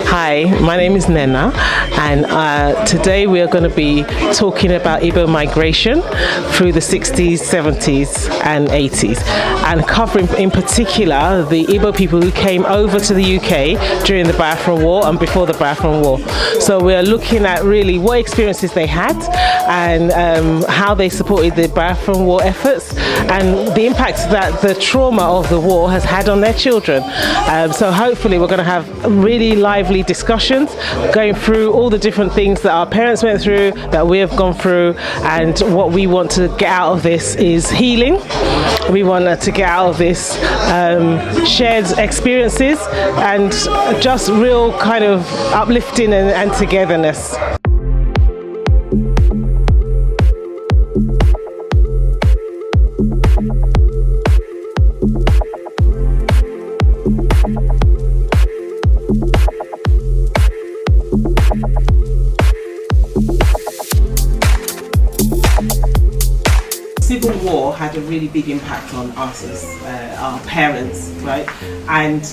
Hi, my name is Nena, and today we are going to be talking about Igbo migration through the 60s, 70s and 80s, and covering in particular the Igbo people who came over to the UK during the Biafran War and before the Biafran War. So we are looking at really what experiences they had and how they supported the Biafran War efforts and the impact that the trauma of the war has had on their children. So hopefully we're going to have really lively discussions going through all the different things that our parents went through, that we have gone through, and what we want to get out of this is healing. We want to get out of this shared experiences and just real kind of uplifting and togetherness. Civil War had a really big impact on us as our parents, right? And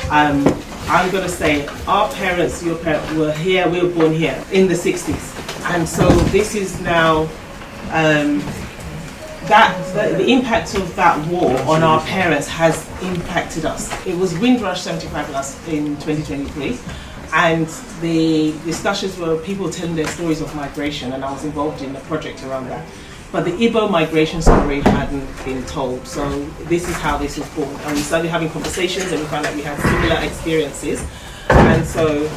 I'm going to say our parents, your parents were here, we were born here in the 60s. And so this is now, the impact of that war on our parents has impacted us. It was Windrush 75 in 2023. And the discussions were people telling their stories of migration, and I was involved in a project around that. But the Igbo migration story hadn't been told, so this is how this was born. And we started having conversations and we found out we had similar experiences. And so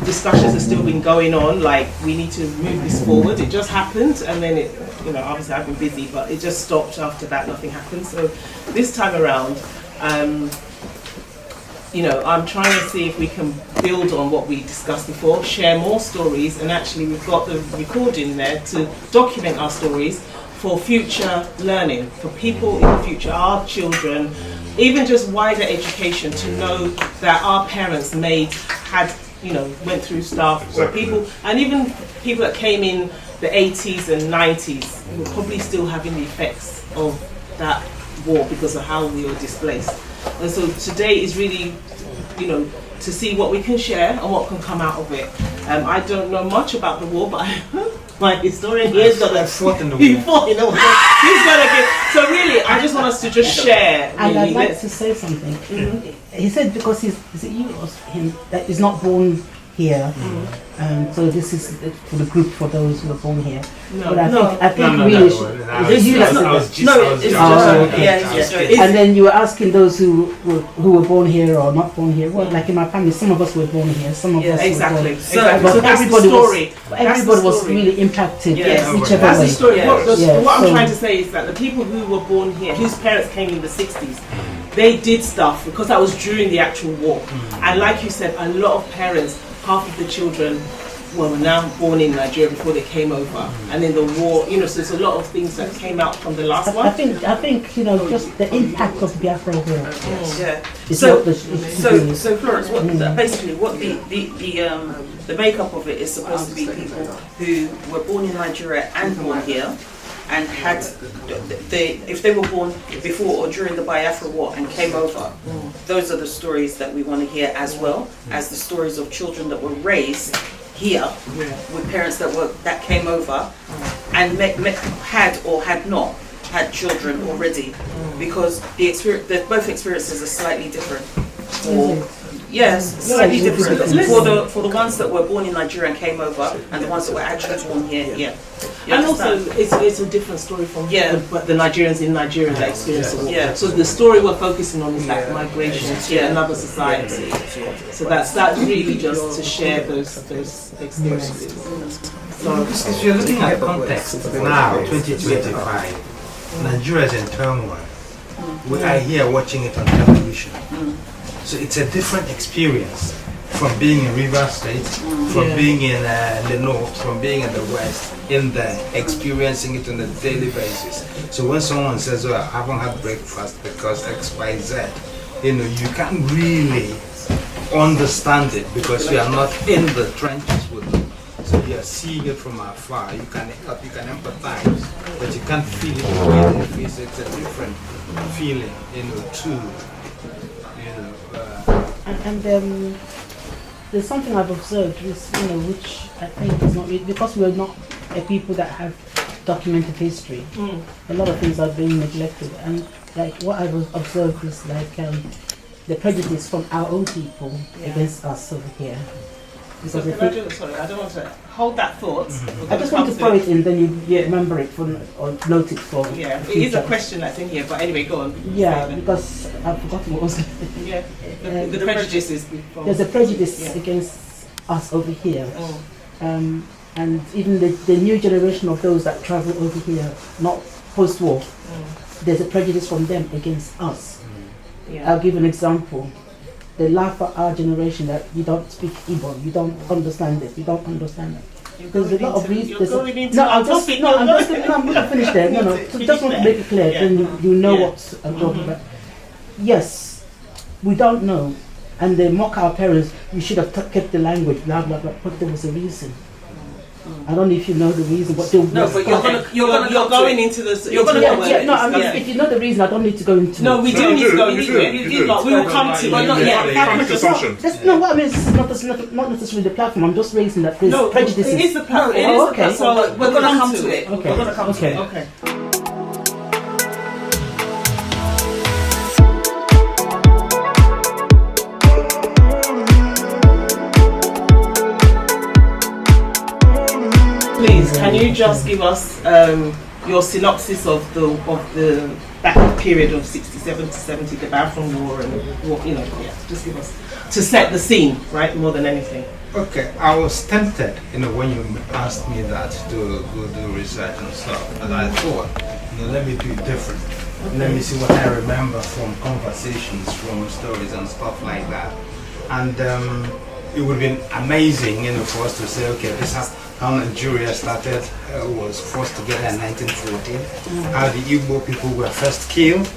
discussions have still been going on, like we need to move this forward. It just happened, and then it, obviously I've been busy, but it just stopped after that, nothing happened. So this time around, I'm trying to see if we can build on what we discussed before, share more stories, and actually we've got the recording there to document our stories for future learning, for people in the future, our children, even just wider education, to know that our parents went through stuff, or people, and even people that came in the 80s and 90s were probably still having the effects of that war because of how we were displaced. And so today is really, to see what we can share and what can come out of it. I don't know much about the war, but my historian here is going to fought in the war. He's going to give. So really, I just want us to just share. And I'd like to say something. Mm-hmm. He said because is it you or him that is not born here. So this is for the group for those who are born here. But I think really and then you were asking those who were born here or not born here. Well, like in my family, some of us were born here, some of us exactly. were born. So everybody was really impacted. Whichever that's way. The story. What I'm trying to say is that the people who were born here, whose parents came in the 60s, they did stuff because that was during the actual war. And like you said, a lot of parents, half of the children were now born in Nigeria before they came over, and in the war, so there's a lot of things that came out from the last one. I think just the impact of Biafra war. So Florence, basically what the makeup of it is supposed to be people who were born in Nigeria and born here, and if they were born before or during the Biafra War and came over, those are the stories that we want to hear, as well as the stories of children that were raised here with parents that came over and had or had not had children already, because both experiences are slightly different. Slightly different for the ones that were born in Nigeria and came over, and the ones that were actually born here. And also, it's a different story from the Nigerians in Nigeria that experience the war. So the story we're focusing on is that migration to another society. So that's really just to share those experiences. So if you're looking at context now, 2025, Nigeria is in turmoil. We are here watching it on television. So it's a different experience from being in Rivers State, from being in the north, from being in the west, in there, experiencing it on a daily basis. So when someone says, "Oh, I haven't had breakfast because X, Y, Z," you can't really understand it because you are not in the trenches with them. So So you're seeing it from afar. You can help, you can empathize, but you can't feel it in your face. It's a different feeling, too. There's something I've observed, which I think is not really, because we're not a people that have documented history. A lot of things are being neglected, and like what I've observed is like the prejudice from our own people against us over here. So I don't want to hold that thought. I just want to throw it in, then you remember it or note it for. Yeah, it is a question that's in here, but anyway, go on. Yeah, because I've forgotten what was. Yeah, the prejudice is. There's a prejudice against us over here, and even the new generation of those that travel over here, not post-war, there's a prejudice from them against us. Yeah. I'll give an example. They laugh at our generation that you don't speak Igbo, you don't understand it, you don't understand it. There's a lot of reasons. I'm going to finish there. So just want to make it clear, then you know what I'm talking about. Yes, we don't know, and they mock our parents. You should have kept the language, blah blah blah. But there was a reason. I don't know if you know the reason, but you're going into this. You're going to if you know the reason, I don't need to go into. No, we do need to go into it. We will come to it. But not yet. What I mean is not necessarily the platform. I'm just raising that there's prejudices. It is the platform. Okay. So we're going to come to it. Okay. We're going to come to it. Okay. Please, can you just give us your synopsis of the that period of 67 to 70, the Balfour War, and what just give us to set the scene, right, more than anything. Okay, I was tempted, when you asked me that to go do research and stuff, and I thought, let me do it different. Okay. Let me see what I remember from conversations, from stories and stuff like that. And it would have been amazing, for us to say, okay, this is how Nigeria started, was forced together in 1914, how the Igbo people were first killed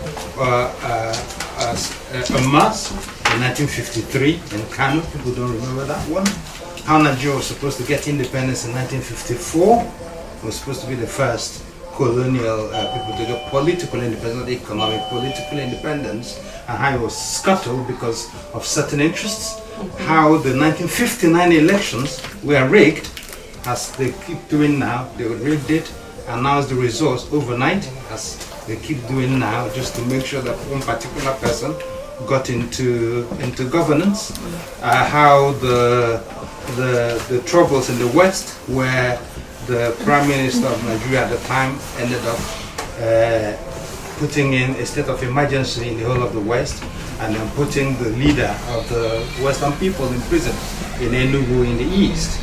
en masse in 1953 in Kano. People don't remember that one. How Nigeria was supposed to get independence in 1954, was supposed to be the first colonial people to get political independence, not economic, political independence, and how it was scuttled because of certain interests. How the 1959 elections were rigged, as they keep doing now. They rigged it, announced the results overnight, as they keep doing now, just to make sure that one particular person got into governance. How the troubles in the West, where the Prime Minister of Nigeria at the time ended up putting in a state of emergency in the whole of the West, and then putting the leader of the Western people in prison in Enugu in the East.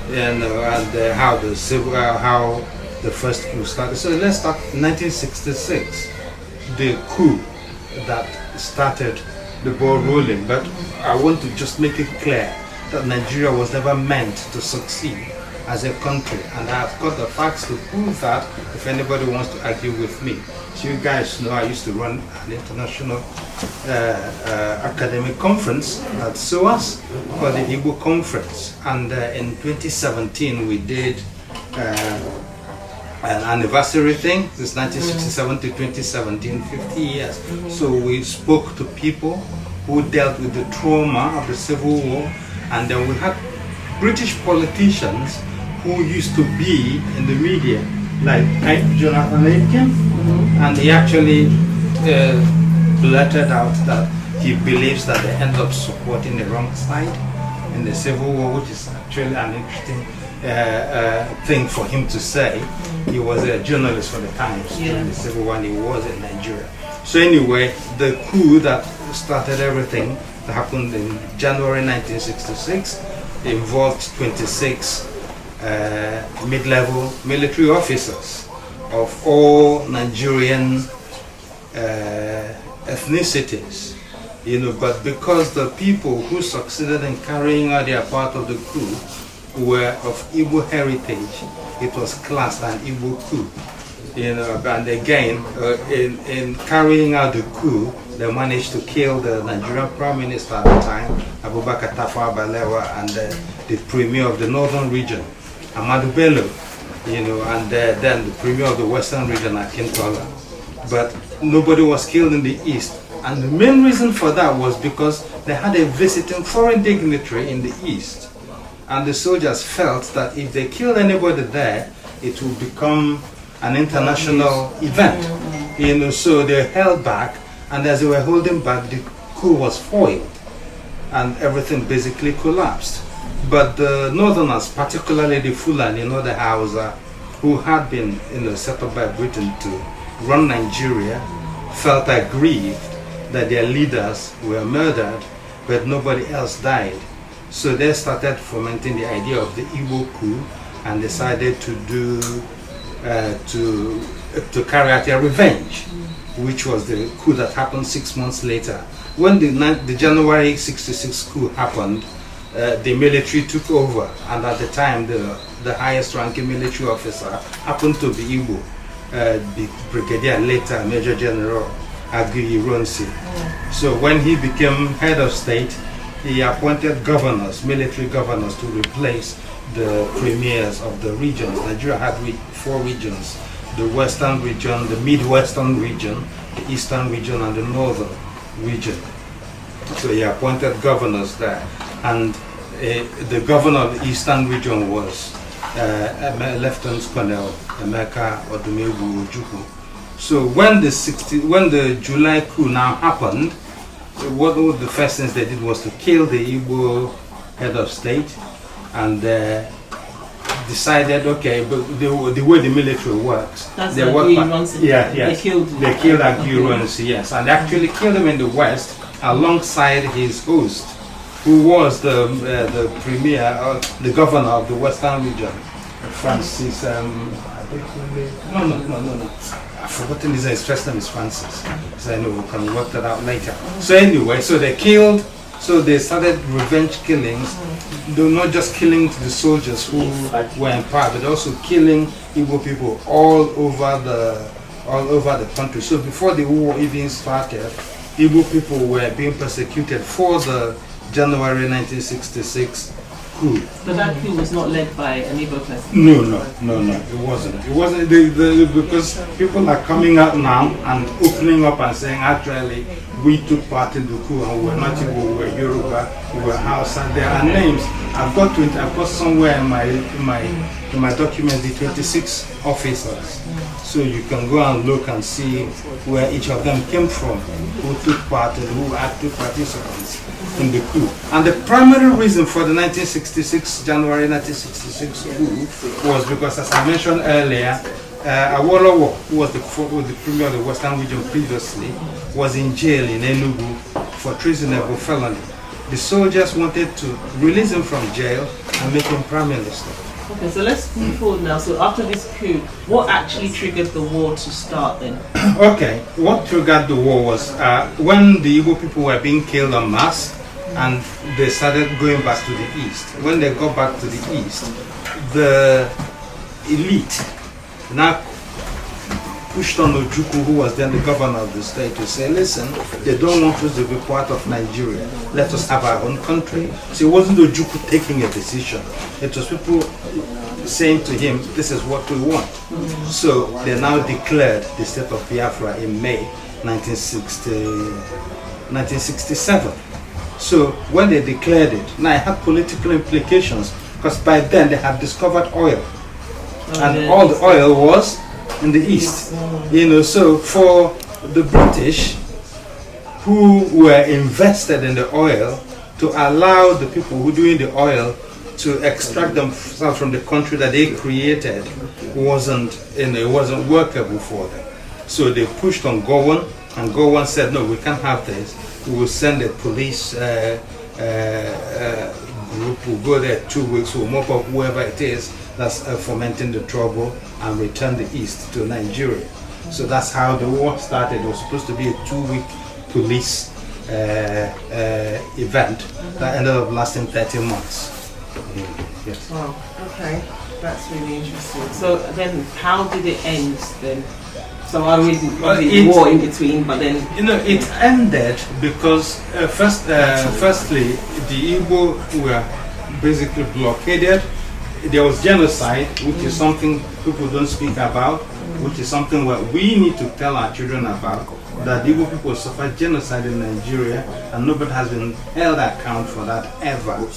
And how the first coup started. So let's start 1966, the coup that started the ball rolling. But I want to just make it clear that Nigeria was never meant to succeed as a country, and I've got the facts to prove that if anybody wants to argue with me. So you guys know I used to run an international academic conference at SOAS called the Igbo Conference, and in 2017 we did an anniversary thing. This 1967 to 2017, 50 years. So we spoke to people who dealt with the trauma of the Civil War, and then we had British politicians who used to be in the media, like Jonathan Aitken, and he actually blurted out that he believes that they end up supporting the wrong side in the Civil War, which is actually an interesting thing for him to say. He was a journalist for the Times during the Civil War, and he was in Nigeria. So anyway, the coup that started everything that happened in January 1966 involved 26 mid-level military officers of all Nigerian ethnicities, but because the people who succeeded in carrying out their part of the coup were of Igbo heritage, it was classed an Igbo coup. And again, in carrying out the coup, they managed to kill the Nigerian Prime Minister at the time, Abubakar Tafawa Balewa, and the Premier of the Northern Region, Amadou Bello, and then the premier of the Western region, Akintola. But nobody was killed in the East. And the main reason for that was because they had a visiting foreign dignitary in the East. And the soldiers felt that if they killed anybody there, it would become an international event. So they held back, and as they were holding back, the coup was foiled, and everything basically collapsed. But the northerners, particularly the Fulani, the Hausa, who had been set up by Britain to run Nigeria, felt aggrieved that their leaders were murdered, but nobody else died. So they started fomenting the idea of the Igbo coup and decided to carry out their revenge, which was the coup that happened 6 months later. When the January 66 coup happened, the military took over, and at the time the highest ranking military officer happened to be Igbo, the brigadier, later Major General Aguiyi Ironsi. So when he became head of state, he appointed governors, military governors, to replace the premiers of the regions. Nigeria had 4 regions: the Western region, the Midwestern region, the Eastern region, and the Northern region. So he appointed governors there, and the governor of the Eastern region was Lieutenant Colonel Emeka Odumegwu Ojukwu. So when the July coup now happened, what the first things they did was to kill the Igbo head of state, and decided, okay, but the way the military works, they killed Aguiyi Ironsi, yes, and they actually killed him in the west alongside his host, who was the premier, the governor of the Western region, Francis. No. I've forgotten his first name is Francis. So I know we can work that out later. So anyway, so they killed. So they started revenge killings. They were not just killing the soldiers who were in power, but also killing Igbo people all over the country. So before the war even started, Igbo people were being persecuted for the January 1966 coup. But that coup was not led by an Igbo person? No, it wasn't. It wasn't because people are coming out now and opening up and saying, actually, we took part in the coup and we were not Igbo, we were Yoruba, we were Hausa. There are names. I've got somewhere in my document the 26 officers. So you can go and look and see where each of them came from, who took part and who active participants in the coup. And the primary reason for the January 1966 coup was because, as I mentioned earlier, Awolowo, who was the premier of the Western region previously, was in jail in Enugu for treasonable felony. The soldiers wanted to release him from jail and make him prime minister. Okay, so let's move forward now. So after this coup, what actually triggered the war to start then? Okay, what triggered the war was when the Igbo people were being killed en masse, and they started going back to the east. When they got back to the east, the elite now pushed on Ojukwu, who was then the governor of the state, to say, listen, they don't want us to be part of Nigeria. Let us have our own country. So it wasn't Ojukwu taking a decision. It was people saying to him, this is what we want. So they now declared the state of Biafra in May 1967. So when they declared it, now it had political implications, because by then they had discovered oil. And all the oil was in the east. So for the British, who were invested in the oil, to allow the people who doing the oil to extract themselves from the country that they created wasn't workable for them. So they pushed on Gowon, and Gowon said, no, we can't have this. We will send a police group, will go there 2 weeks, will mop up whoever it is that's fomenting the trouble and return the east to Nigeria. So that's how the war started. It was supposed to be a 2-week police event that ended up lasting 30 months. Yes. Wow, okay, that's really interesting. So then how did it end then? So I was war in between, but then it ended because firstly the Igbo were basically blockaded there was genocide, which is something people don't speak about, which is something where we need to tell our children about, that the Igbo people suffered genocide in Nigeria and nobody has been held account for that ever.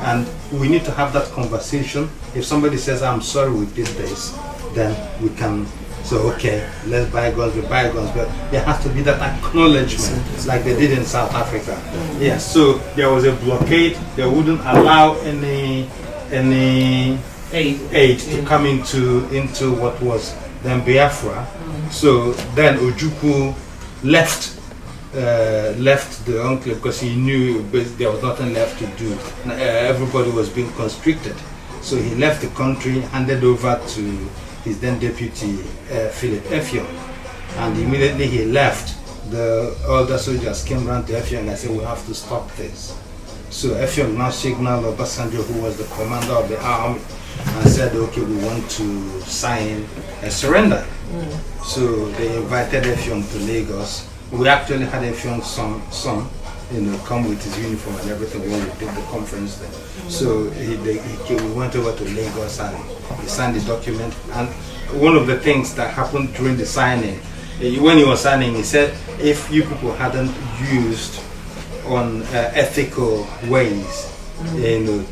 And we need to have that conversation. If somebody says, I'm sorry we did this, then we can say, okay, let's bygones with bygones. But there has to be that acknowledgement, like they did in South Africa. Yes, so there was a blockade. They wouldn't allow any aid to come into what was then Biafra. So then Ojukwu left the enclave because he knew there was nothing left to do. Everybody was being constricted. So he left the country, handed over to his then deputy, Philip Effiong. And immediately he left, the older soldiers came round to Effiong and said, we have to stop this. So Effiong now signaled Obasanjo, who was the commander of the army, and said, okay, we want to sign a surrender. So they invited Effiong to Lagos. We actually had Effiong's son, come with his uniform and everything when we did the conference there. So we went over to Lagos and he signed the document. And one of the things that happened during the signing, when he was signing, he said, if you people hadn't used on ethical ways, to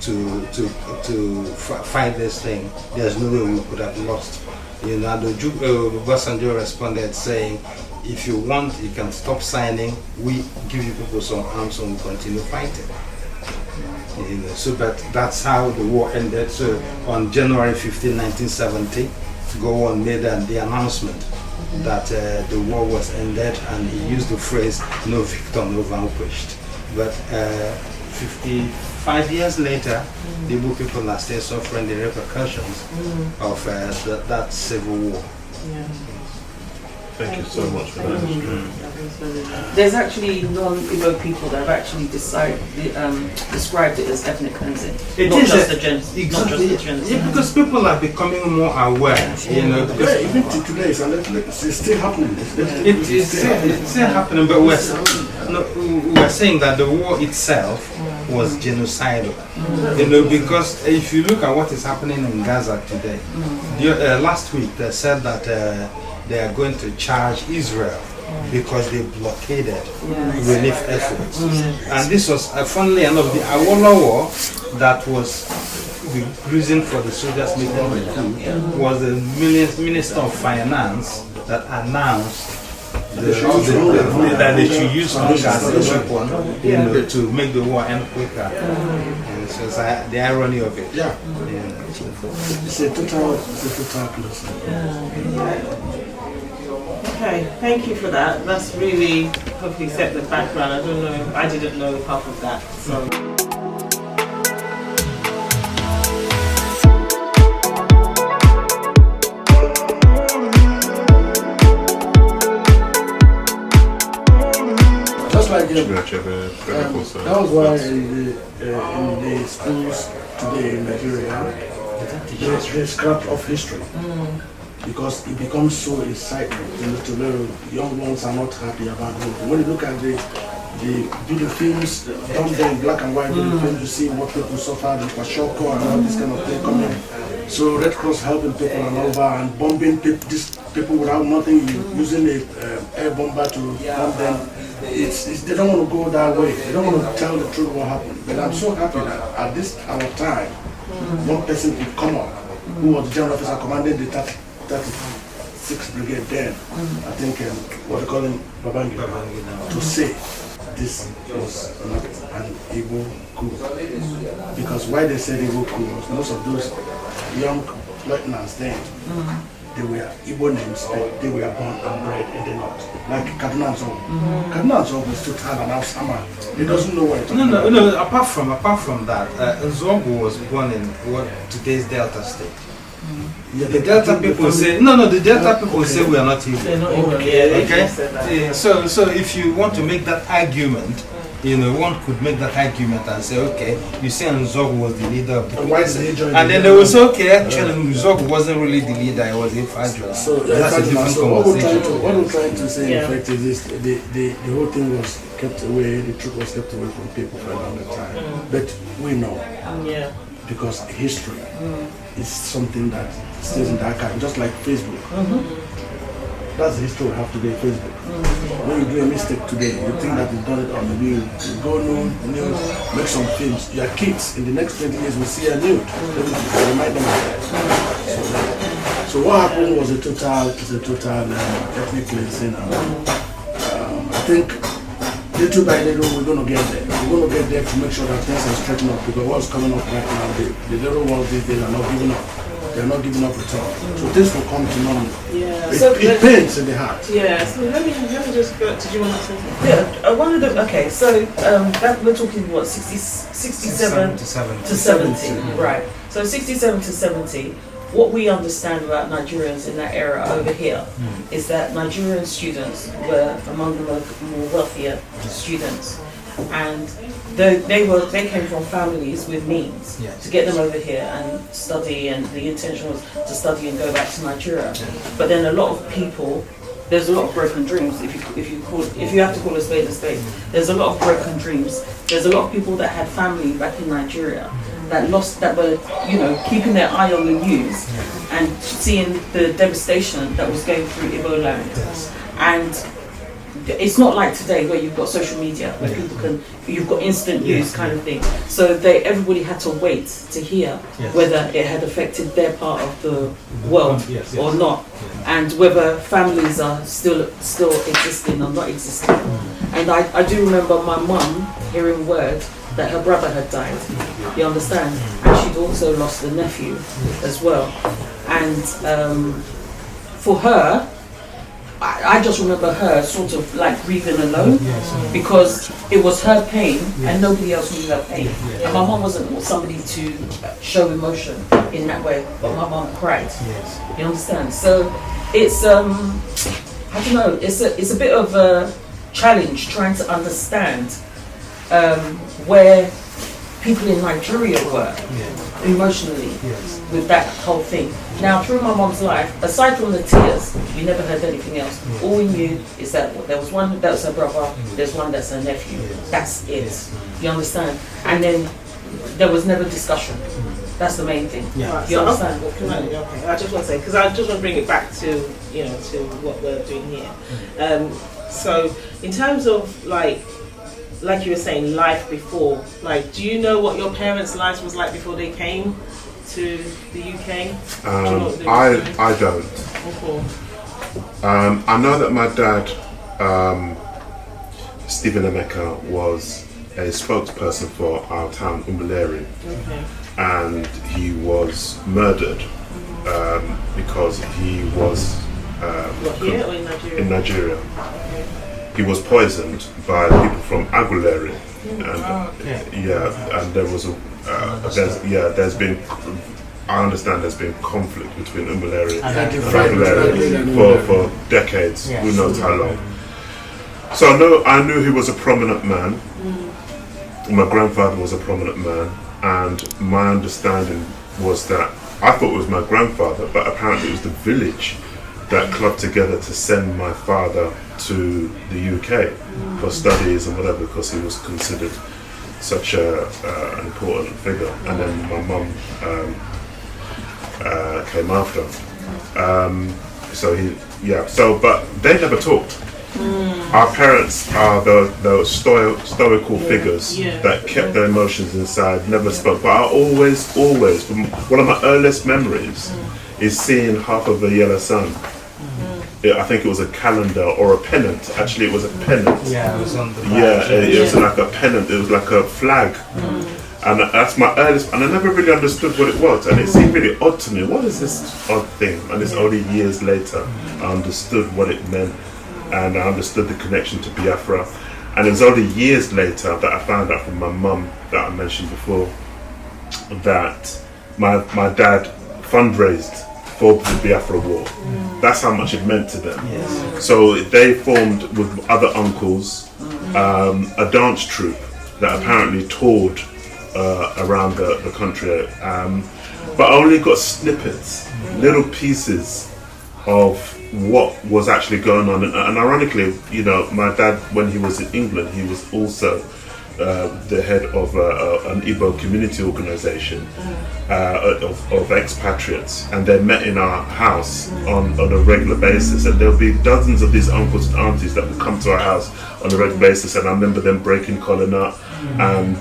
fight this thing, there's no way we could have lost. Obasanjo responded saying, if you want, you can stop signing. We give you people some arms and we continue fighting. So that's how the war ended. So on January 15, 1970, Gowon made the announcement that the war was ended, and he used the phrase, no victor, no vanquished. But 55 years later, the Igbo people are still suffering the repercussions of that civil war. Yeah. Thank you so much for that. There's actually non-Igbo people that have actually described it as ethnic cleansing. Not just the genocide. Yeah, because people are becoming more aware. Because even today, it's still happening. It's still happening, but we're saying that the war itself was genocidal. Because if you look at what is happening in Gaza today, last week they said that they are going to charge Israel because they blockaded relief efforts. And this was, funnily enough, the Awolowo War that was the reason for the soldiers making the coup was the Minister of Finance that announced that they should use hunger as a weapon to make the war end quicker. And so it's the irony of it. It's a total closing. Okay, thank you for that. That's really hopefully set the background. I didn't know half of that. So. Just like that was why in the schools today in Nigeria, they scrap off history. Because it becomes so exciting to know young ones are not happy about it. When you look at the films done there in black and white, the films, you see what people suffer, the Kwashoko and all this kind of thing coming. So Red Cross helping people all over and bombing people without nothing, using a air bomber to bomb them. They don't want to go that way. They don't want to tell the truth what happened. But I'm so happy that at our time, one person could come up, who was the general officer commanding the 36th Brigade then, I think, what they call him, Babangida, to say this was not an Igbo coup. Because why they said Igbo coup was most of those young lieutenants then, they were Igbo names, but they were born and bred in the north. Like Kaduna Zog. Kaduna Zog was too tired and now summer. He doesn't know where it's No, apart from that, Zogu was born in what today's Delta State. The Delta people say the Delta people say we are not Igbo. They're not Igbo. Okay. So if you want to make that argument, one could make that argument and say, okay, you say Nzogu was the leader of the people. And then they will say, okay, actually Nzogu wasn't really the leader, he was Ifadra. So that's a different conversation. What we're trying to say in fact is this, the whole thing was kept away, the truth was kept away from people for a long time. But we know. because history is something that stays in the archive, just like Facebook. That's the history we have today, Facebook. When you do a mistake today, you think that you've done it on the news. You go news, make some films. Your kids in the next 20 years will see a nude. Remind them of that. So what happened was a total ethnic cleansing. I think little by little we're going to get there. We're going to get there to make sure that things are straightened up, because what's coming up right now, the little ones these days are not giving up. They're not giving up at all. So this will come to normal. Yeah. It pains in the heart. Yeah. So let me just go. Did you want to say something? Yeah, one of the, okay, so that we're talking what, 67 to 70, right? So 67 to 70, what we understand about Nigerians in that era over here is that Nigerian students were among the more wealthier students, and they came from families with means to get them over here and study, and the intention was to study and go back to Nigeria. But then a lot of people, there's a lot of broken dreams. If you have to call a spade, there's a lot of broken dreams. There's a lot of people that had family back in Nigeria that were, keeping their eye on the news and seeing the devastation that was going through Igbo land. And it's not like today where you've got social media where you've got instant news kind of thing. So everybody had to wait to hear whether it had affected their part of the world or not, and whether families are still existing or not existing. And I do remember my mum hearing word that her brother had died, you understand? And she'd also lost a nephew as well. And for her, I just remember her sort of like grieving alone, because it was her pain and nobody else knew her pain. And my mum wasn't somebody to show emotion in that way, but my mum cried. You understand? So it's I don't know, it's a bit of a challenge trying to understand where people in Nigeria were emotionally with that whole thing. Now, through my mom's life, aside from the tears, we never heard anything else. All we knew is that there was one that was her brother, there's one that's her nephew. That's it. You understand? And then there was never discussion. That's the main thing. You understand? I just want to say, because I just want to bring it back to to what we're doing here. So in terms of like you were saying, life before, like, do you know what your parents' lives was like before they came to the UK? I don't. I know that my dad, Stephen Emeka, was a spokesperson for our town, Umuleri, and he was murdered because he was here or in Nigeria? In Nigeria. He was poisoned by people from Aguleri, and there was there's been, I understand there's been conflict between Umuleri and Aguleri for decades, who knows how long. So I knew he was a prominent man. My grandfather was a prominent man, and my understanding was that I thought it was my grandfather, but apparently it was the village that clubbed together to send my father to the UK for studies and whatever, because he was considered such an important figure. And then my mum came after. But they never talked. Our parents are those stoical figures that kept their emotions inside, never spoke. But I always, from one of my earliest memories is seeing half of the yellow sun. I think it was a calendar or a pennant. Actually, it was a pennant. Yeah, it was on the back. It was like a pennant. It was like a flag. And that's my earliest, and I never really understood what it was. And it seemed really odd to me. What is this odd thing? And it's only years later I understood what it meant. And I understood the connection to Biafra. And it was only years later that I found out from my mum, that I mentioned before, that my dad fundraised for the Biafra War. That's how much it meant to them. So they formed with other uncles a dance troupe that apparently toured around the country, but only got snippets, little pieces of what was actually going on. And ironically, my dad, when he was in England, he was also the head of an Igbo community organization of expatriates, and they met in our house on a regular basis, and there'll be dozens of these uncles and aunties that would come to our house on a regular basis, and I remember them breaking collar nut and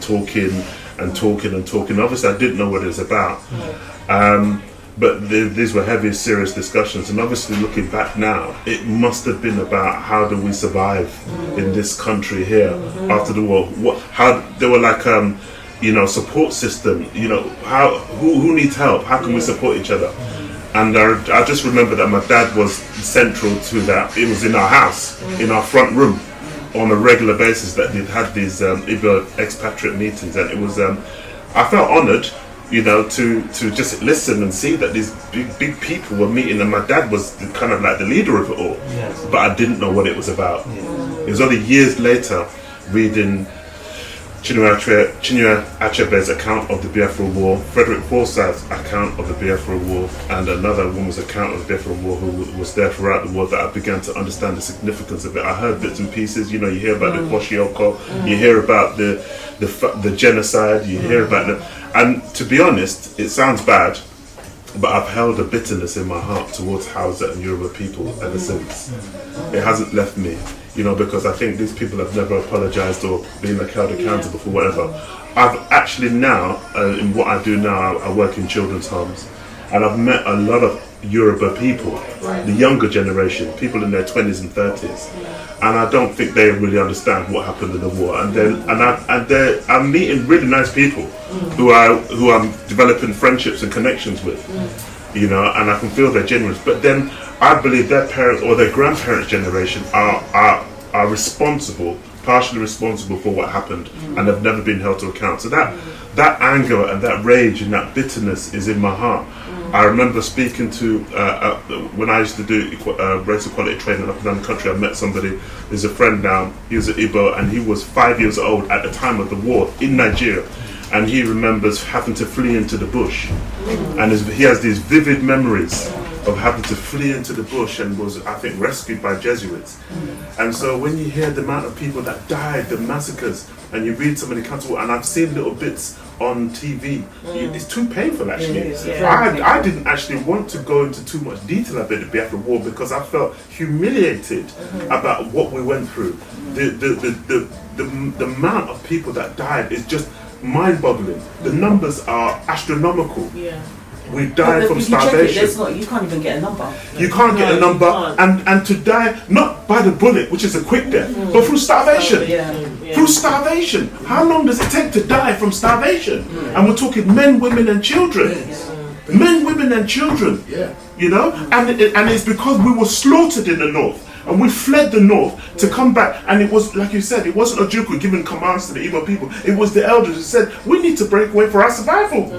talking. Obviously I didn't know what it was about, but these were heavy, serious discussions, and obviously looking back now, it must have been about how do we survive in this country here after the war. How they were like, support system. Who needs help? How can we support each other? And I just remember that my dad was central to that. It was in our house, in our front room, on a regular basis that they'd had these Igbo expatriate meetings, and it was I felt honoured, to just listen and see that these big people were meeting, and my dad was kind of like the leader of it all. Yes. But I didn't know what it was about. Yes. It was only years later, reading Chinua Achebe's account of the Biafra War, Frederick Forsyth's account of the Biafra War, and another woman's account of the Biafra War who was there throughout the war, that I began to understand the significance of it. I heard bits and pieces, you hear about the Kwashiorkor, you hear about the genocide, you hear about and to be honest, it sounds bad, but I've held a bitterness in my heart towards Hausa and Yoruba people ever since. It hasn't left me, because I think these people have never apologized or been held accountable for whatever. I've actually now, in what I do now, I work in children's homes, and I've met a lot of Yoruba people, the younger generation, people in their 20s and 30s, and I don't think they really understand what happened in the war. I'm meeting really nice people who I'm developing friendships and connections with, and I can feel they're genuine. But then I believe their parents or their grandparents' generation are partially responsible for what happened, and have never been held to account. So that anger and that rage and that bitterness is in my heart. I remember speaking to, when I used to do race equality training up and down the country, I met somebody, there's a friend now, he was an Igbo, and he was 5 years old at the time of the war in Nigeria, and he remembers having to flee into the bush, and he has these vivid memories of having to flee into the bush, and was, I think, rescued by Jesuits. And so when you hear the amount of people that died, the massacres, and you read some of the accounts, and I've seen little bits on TV, it's too painful actually. I didn't actually want to go into too much detail about the Biafra War because I felt humiliated about what we went through. The amount of people that died is just mind-boggling. The numbers are astronomical. We died from starvation. You can't even get a number. You can't get a number, and to die not by the bullet, which is a quick death, but through starvation. Through starvation. How long does it take to die from starvation? And we're talking men, women, and children. Men, women, and children. And it's because we were slaughtered in the north. And we fled the north to come back, and it was, like you said, it wasn't Ojukwu giving commands to the Igbo people. It was the elders who said, we need to break away for our survival.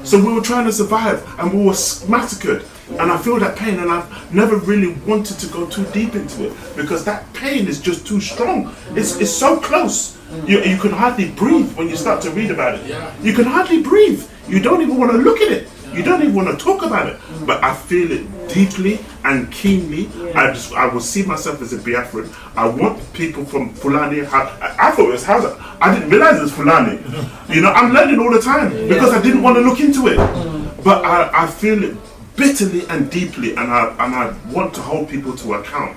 So we were trying to survive, and we were massacred. And I feel that pain, and I've never really wanted to go too deep into it because that pain is just too strong. It's so close. You can hardly breathe when you start to read about it. You can hardly breathe. You don't even want to look at it. You don't even want to talk about it. But I feel it deeply and keenly. I will see myself as a Biafran. I want people from Fulani. I thought it was Hausa. I didn't realize it was Fulani. I'm learning all the time because I didn't want to look into it. But I feel it bitterly and deeply, and I want to hold people to account.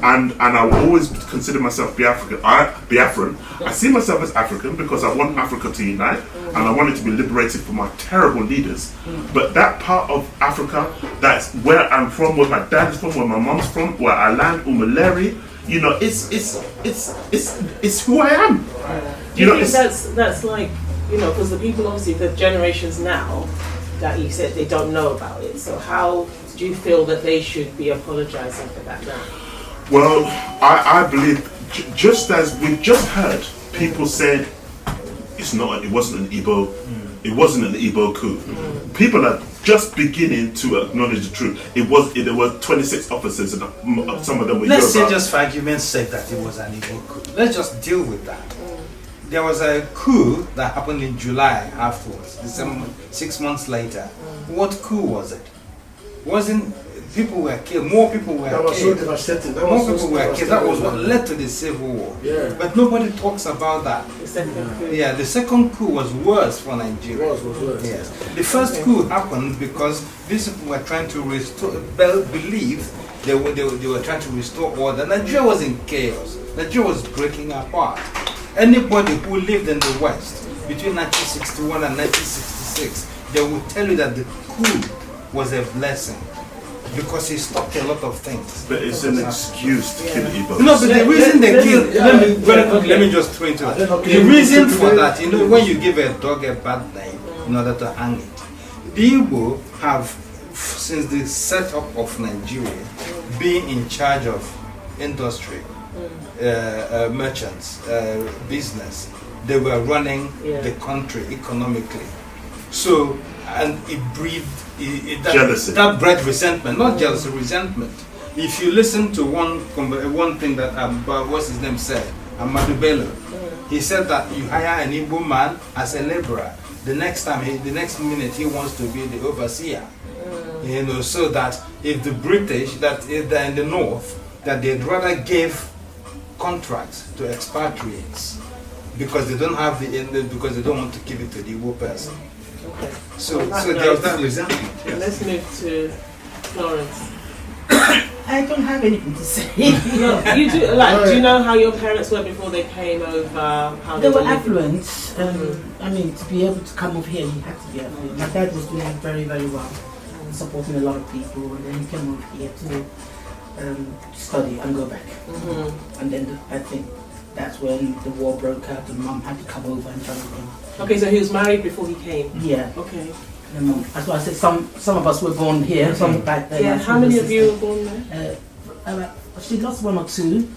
And I will always consider myself Biafran. I see myself as African because I want Africa to unite, and I want it to be liberated from our terrible leaders. But that part of Africa, that's where I'm from, where my dad is from, where my mom's from, where I land, Umuleri, it's who I am. Do you think that's like, because the people, obviously the generations now that you said they don't know about it, so how do you feel that they should be apologizing for that now? Well, I believe, just as we've just heard people say it wasn't an Igbo coup. People are just beginning to acknowledge the truth. There were 26 officers, and some of them were Let's say, Yoruba. just for argument's sake, that it was an Igbo coup. Let's just deal with that. There was a coup that happened in July afterwards, 6 months later. What coup was it? Wasn't people were killed, more people were That was so killed. devastating. That More was so people were killed. That was what devastating. led to the civil war. Yeah. But nobody talks about that. The second coup. Yeah, the second coup was worse for It Nigeria. was worse. Yes. The first coup happened because these people were trying to restore, believe they were trying to restore order. Nigeria was in chaos. Nigeria was breaking apart. Anybody who lived in the West between 1961 and 1966, they would tell you that the coup was a blessing because it stopped a lot of things. But it's an excuse to kill Igbo. No, but the reason they killed, let me just throw into it. The reason for that, you know, when you give a dog a bad name in order to hang it, the Igbo have, since the setup of Nigeria, been in charge of industry, merchants, business. They were running the country economically. So, and it breathed Jealousy. That bred resentment, not jealousy, resentment. If you listen to one thing that what's his name said, Amadu Bello, he said that you hire an Igbo man as a laborer. The next minute he wants to be the overseer. You know, so that if the British that they're in the north, that they'd rather give contracts to expatriates because they don't have because they don't want to give it to the Igbo person. Okay. So On that there was note, that resentment. Yes. Let's move to Florence. I don't have anything to say. No, you do. Like, do you know how your parents were before they came over? How They were living? affluent. I mean, to be able to come over here, you had to be affluent. My dad was doing very, very well, supporting a lot of people, and then he came over here to study and go back. And then I think that's when the war broke out, and Mum had to come over and join him. Okay, so he was married before he came. Yeah. Okay. That's why I said some of us were born here, some back there. Yeah. How many of you were born there? She lost one or two.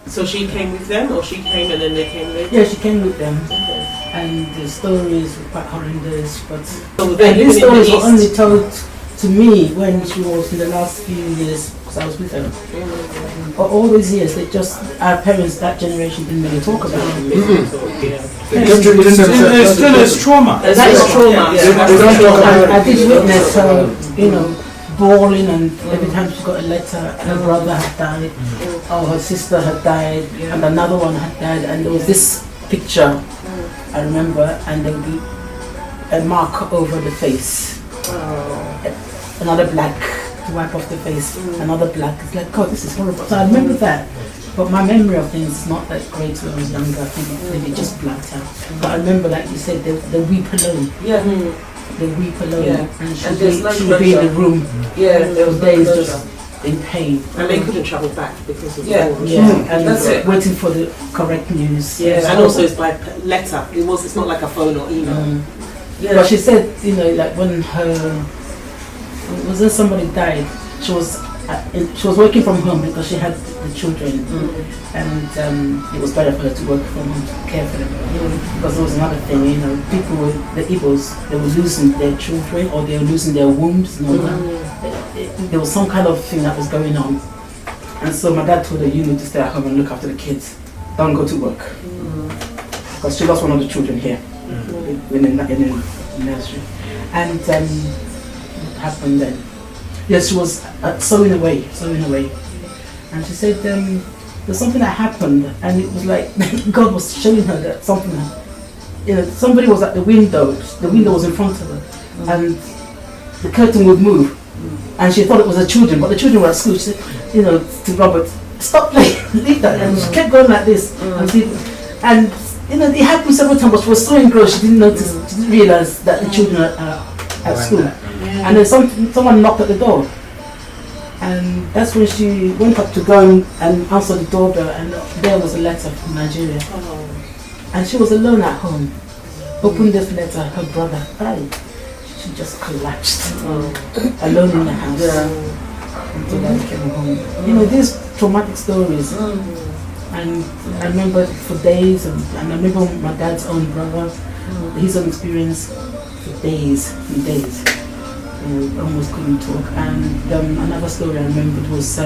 So she came with them, or she came and then they came later? Yeah, she came with them. Okay. And the stories were quite horrendous, but So they're these living in the stories were East. only told to me when she was in the last few years, because I was with her. All these years, our parents, that generation, didn't really talk about it. It's trauma. That is trauma. Yeah. They don't talk about I did witness her, bawling, and every time she got a letter, her brother had died, or her sister had died, and another one had died, and there was this picture, I remember, and there would be a mark over the face. Another black to wipe off the face, another black. It's like, God, this is horrible. So I remember that. But my memory of things is not that great when I was younger. I think maybe it just blacked out. But I remember, like you said, they weep alone. Yeah. They weep alone. Yeah. And she And there's no would be in the room. Yeah, there was Days no just in pain. And they couldn't travel back because of Yeah. the war. Yeah, and That's it. waiting for the correct news. Yeah, and also it's by letter. It's not like a phone or email. But she said, like when somebody died, she was working from home because she had the children, and it was better for her to work from home to care for them. Because there was another thing, the Igbos, they were losing their children or they were losing their wombs and all that. There was some kind of thing that was going on, and so my dad told her, you need to stay at home and look after the kids. Don't go to work, because she lost one of the children here in the nursery. And what happened then? Yes, she was sewing away. And she said there's something that happened, and it was like God was showing her that something, somebody was at the window. The window was in front of her, and the curtain would move, and she thought it was the children, but the children were at school. She said, to Robert, stop playing, leave that, and she kept going like this, and it happened several times, but she was so engrossed she didn't notice, she didn't realize that the children are at school. And then someone knocked at the door, and that's when she went up to go and answer the doorbell, and there was a letter from Nigeria. And she was alone at home. Opened this letter, her brother died. She just collapsed, alone in the house until Dad came home. These traumatic stories. And I remember for days, and I remember my dad's own brother, his own experience for days and days. Almost couldn't talk. And another story I remembered was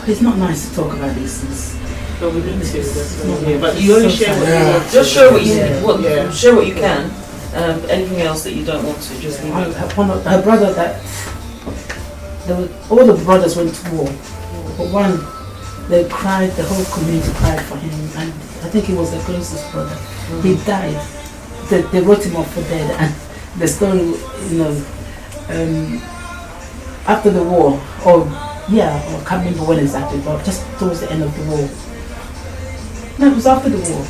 it's not nice to talk about these things. But we need to. But you only share what you want. Just show what you Yeah. share what you can. Anything else that you don't want to just leave out? Her brother all the brothers went to war, but one, they cried, the whole community cried for him, and I think he was the closest brother. He died. They wrote him off for dead, and the story, after the war, I can't remember when exactly, but just towards the end of the war. No, it was after the war.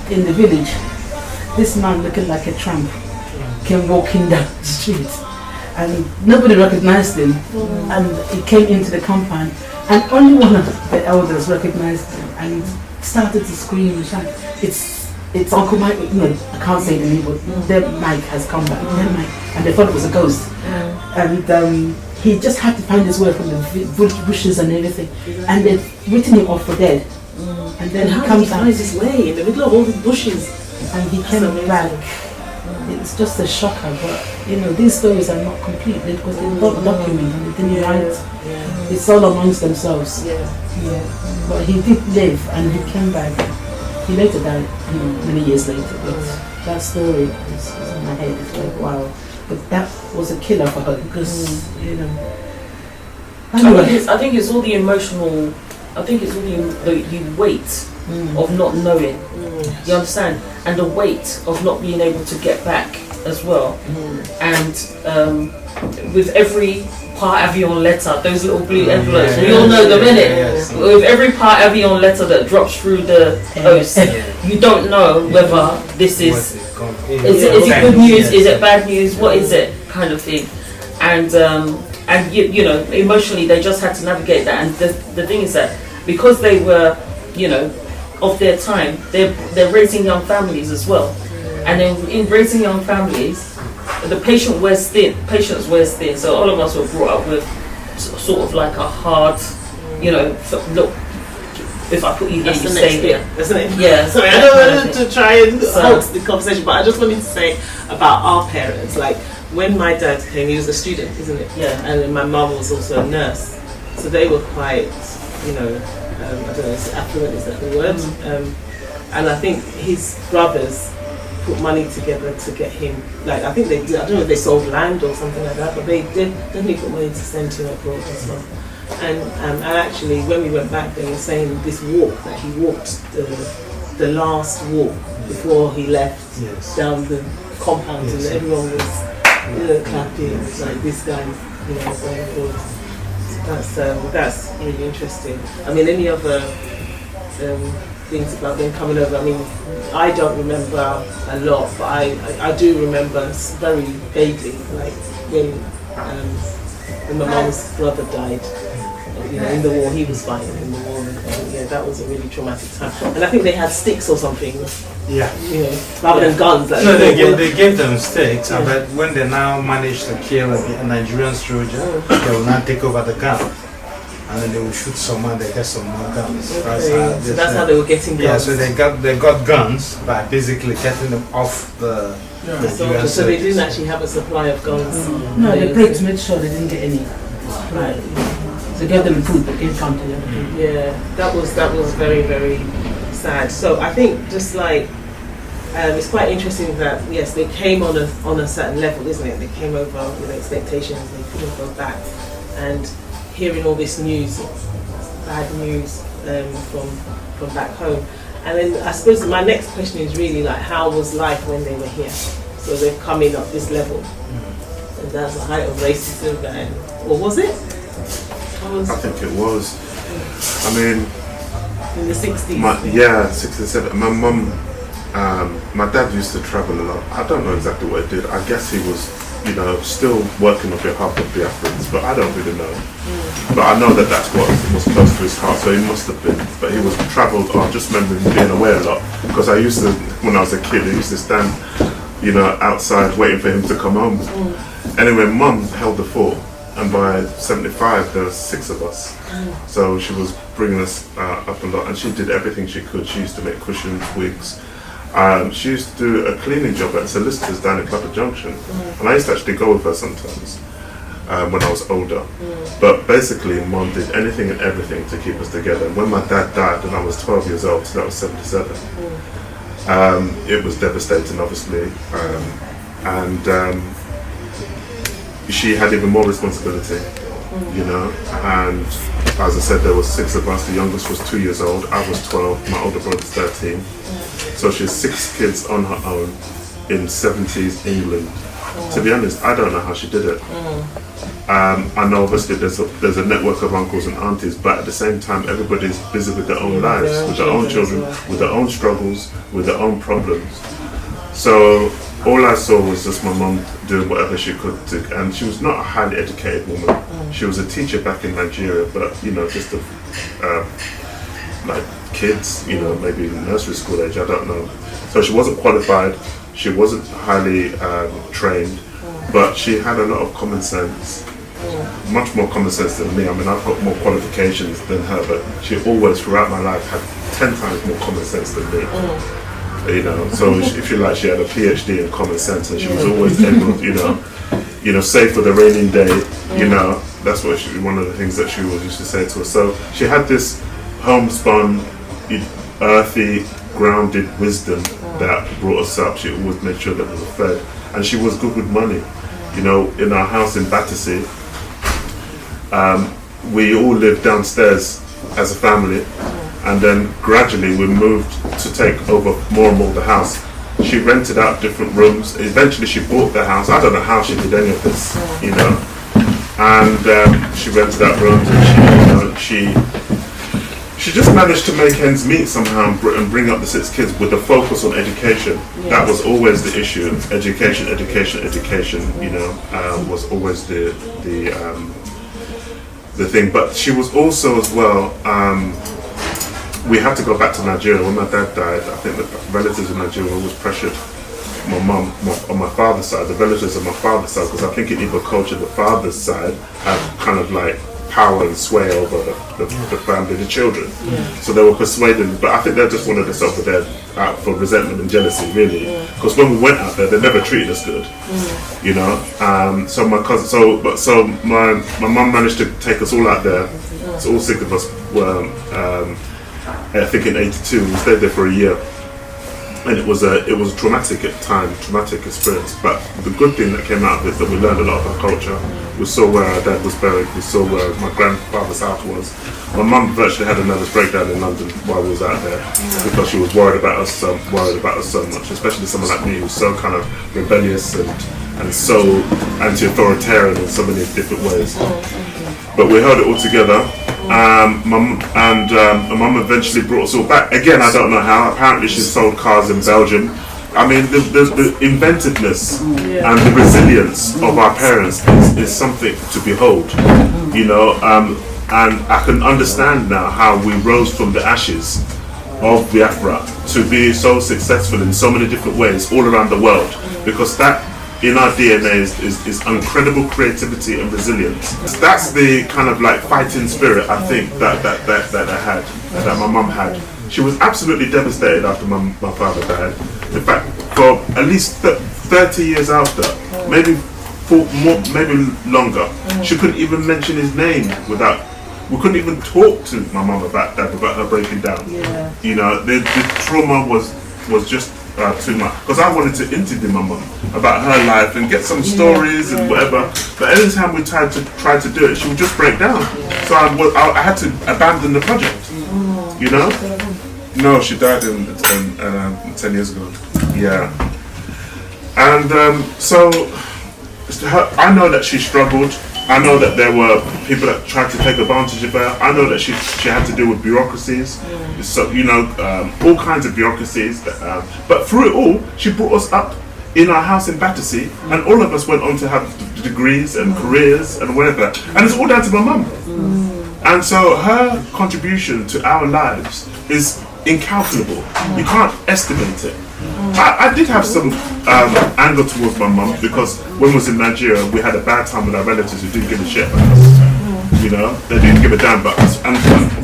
In the village, this man looking like a tramp came walking down the street, and nobody recognized him. And he came into the compound, and only one of the elders recognized him, and started to scream and shout, "It's Uncle Mike!" I can't say the name, but their Mike has come back. Their Mike, and they thought it was a ghost. And he just had to find his way from the bushes and everything, and they'd written him off for dead. And then he comes out. He finds his way in the middle of all the bushes. And he came back. It's just a shocker, but these stories are not complete because they don't document and they didn't write. It's all amongst themselves. But he did live and he came back. He later died, many years later. But that story is in my head. It's like, wow. But that was a killer for her because I think it's all the emotional. I think it's all the weight of not knowing. You understand? And the weight of not being able to get back as well. And with every par avion letter, those little blue envelopes, we all know them, innit? With every par avion letter that drops through the post, you don't know whether this is it good news, is it bad news, what is it, kind of thing. And emotionally they just had to navigate that. And the thing is that because they were, of their time, they're raising young families as well. And then in raising young families, the patience wears thin. So all of us were brought up with sort of like a hard, look, if I put you here, you stay here. Isn't it? Yeah. Sorry, I don't want to try and halt the conversation, but I just wanted to say about our parents. Like when my dad came, he was a student, isn't it? Yeah. And then my mum was also a nurse, so they were quite, I don't know, affluent, is that the word? And I think his brothers put money together to get him, like I think I don't know if they sold land or something like that, but they did definitely put money to send him abroad as well. And actually when we went back, they were saying this walk that he walked, the last walk before he left down the compound, and everyone was clapping, like this guy, going forward. That's really interesting. I mean, any other things about them coming over? I mean, I don't remember a lot, but I do remember very vaguely, like when my mum's brother died. In the war, he was fighting in the war, and that was a really traumatic time. And I think they had sticks or something. Rather than guns. No, they gave them sticks, but when they now managed to kill a Nigerian soldier, they will now take over the gun. And then they will shoot someone, they get some more guns. So that's how they were getting guns. Yeah, so they got guns by basically getting them off the Nigerian so they didn't actually have a supply of guns. No, they prayed to make sure they didn't get any. Right. So gave them food, but didn't come to them. Yeah, that was very, very sad. So I think just like it's quite interesting that yes, they came on a certain level, isn't it? They came over with expectations, they couldn't go back, and hearing all this news, bad news from back home. And then I suppose my next question is really like, how was life when they were here? So they've come in at this level, and that's the height of racism, or was it? I think it was. I mean, in the 60s. 67. My mum, my dad used to travel a lot. I don't know exactly what he did. I guess he was, still working on behalf of the Africans, but I don't really know. But I know that that's what was close to his heart, so he must have been. But he was travelled. I just remember him being away a lot because I used to, when I was a kid, I used to stand, outside waiting for him to come home. Anyway, Mum held the fort. And by 75, there were 6 of us. So she was bringing us up a lot, and she did everything she could. She used to make cushions, wigs. She used to do a cleaning job at solicitors down at Clapper Junction. And I used to actually go with her sometimes when I was older. But basically, Mum did anything and everything to keep us together. And when my dad died, and I was 12 years old, so that was 77, It was devastating, obviously, and she had even more responsibility, you know. And as I said, there was 6 of us. The youngest was 2 years old. I was 12. My older brother's 13. So she has 6 kids on her own in 70s England. To be honest, I don't know how she did it. I know obviously there's a network of uncles and aunties, but at the same time everybody's busy with their own lives, with their own children, with their own struggles, with their own problems. So all I saw was just my mum doing whatever she could to, and she was not a highly educated woman. She was a teacher back in Nigeria, but you know, just like kids, you know, maybe nursery school age, I don't know. So she wasn't qualified, she wasn't highly trained, but she had a lot of common sense. Much more common sense than me. I mean, I've got more qualifications than her, but she always, throughout my life, had 10 times more common sense than me. You know, so if you like, she had a PhD in common sense, and she was always able, you know, save for the raining day. You know, that's what one of the things that she always used to say to us. So she had this homespun, earthy, grounded wisdom that brought us up. She always made sure that we were fed, and she was good with money. You know, in our house in Battersea, we all lived downstairs as a family, and then gradually we moved to take over more and more of the house. She rented out different rooms. Eventually she bought the house. I don't know how she did any of this, you know. And she rented out rooms, and she just managed to make ends meet somehow and bring up the 6 kids with a focus on education. That was always the issue. Education, you know, was always the thing. But she was also as well, we had to go back to Nigeria. When my dad died, I think the relatives in Nigeria always pressured my mum on my father's side, the relatives on my father's side, because I think in Igbo culture the father's side had kind of like power and sway over the family, the children. So they were persuaded, but I think they just wanted us over there out for resentment and jealousy, really. Because when we went out there, they never treated us good, you know. So my cousin, my mum managed to take us all out there. So all 6 of us were, I think in '82, we stayed there for a year. And it was traumatic at the time, traumatic experience. But the good thing that came out of it is that we learned a lot of our culture. We saw where our dad was buried. We saw where my grandfather's house was. My mum virtually had a nervous breakdown in London while we was out there because she was worried about us so much, especially someone like me who's so kind of rebellious and so anti-authoritarian in so many different ways. But we held it all together. Mum eventually brought us all back. Again, I don't know how. Apparently she sold cars in Belgium. I mean, the inventiveness and the resilience of our parents is something to behold, you know. And I can understand now how we rose from the ashes of Biafra to be so successful in so many different ways all around the world, because that in our DNA is incredible creativity and resilience. That's the kind of like fighting spirit I think that I had, that my mum had. She was absolutely devastated after my father died. In fact, for at least 30 years after, maybe maybe longer, she couldn't even mention his name without. We couldn't even talk to my mum about that, about her breaking down. You know, the trauma was just too much, because I wanted to interview my mum about her life and get some stories and whatever, but any time we tried to do it, she would just break down. So I had to abandon the project, you know. No, she died in 10 years ago. Yeah. And so I know that she struggled. I know that there were people that tried to take advantage of her. I know that she had to deal with bureaucracies, so you know, all kinds of bureaucracies. But through it all, she brought us up in our house in Battersea, and all of us went on to have degrees and careers and whatever. And it's all down to my mum. And so her contribution to our lives is incalculable. You can't estimate it. I did have some anger towards my mum, because when we was in Nigeria, we had a bad time with our relatives who didn't give a shit about us. You know, they didn't give a damn about us, and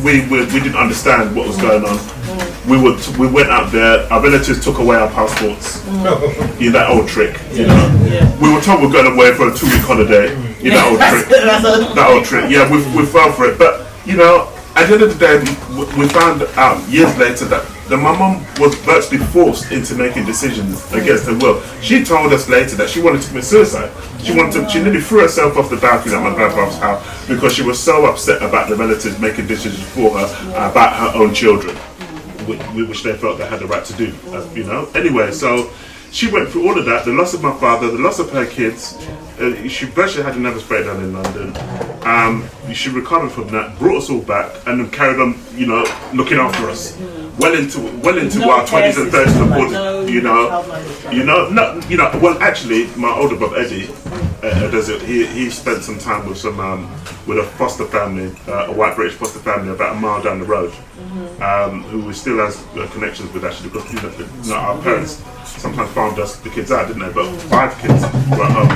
we didn't understand what was going on. We went out there. Our relatives took away our passports. You know, that old trick. You know, we were told we're going away for a 2-week holiday. You know, that old trick. That old trick. Yeah, we fell for it. But you know, at the end of the day, we found out years later that that my mum was virtually forced into making decisions against her will. She told us later that she wanted to commit suicide. She nearly threw herself off the balcony at my grandfather's house because she was so upset about the relatives making decisions for her about her own children, which they felt they had the right to do, you know. Anyway, so she went through all of that, the loss of my father, the loss of her kids. She virtually had a nervous breakdown in London. She recovered from that, brought us all back, and then carried on, you know, looking after us. Well into our 20s and 30s and 40s, you know. Well, actually, my older brother Eddie does it. He spent some time with with a foster family, a white British foster family, about a mile down the road, who still has connections with, actually, because our parents sometimes farmed us the kids out, didn't they? But 5 kids were home.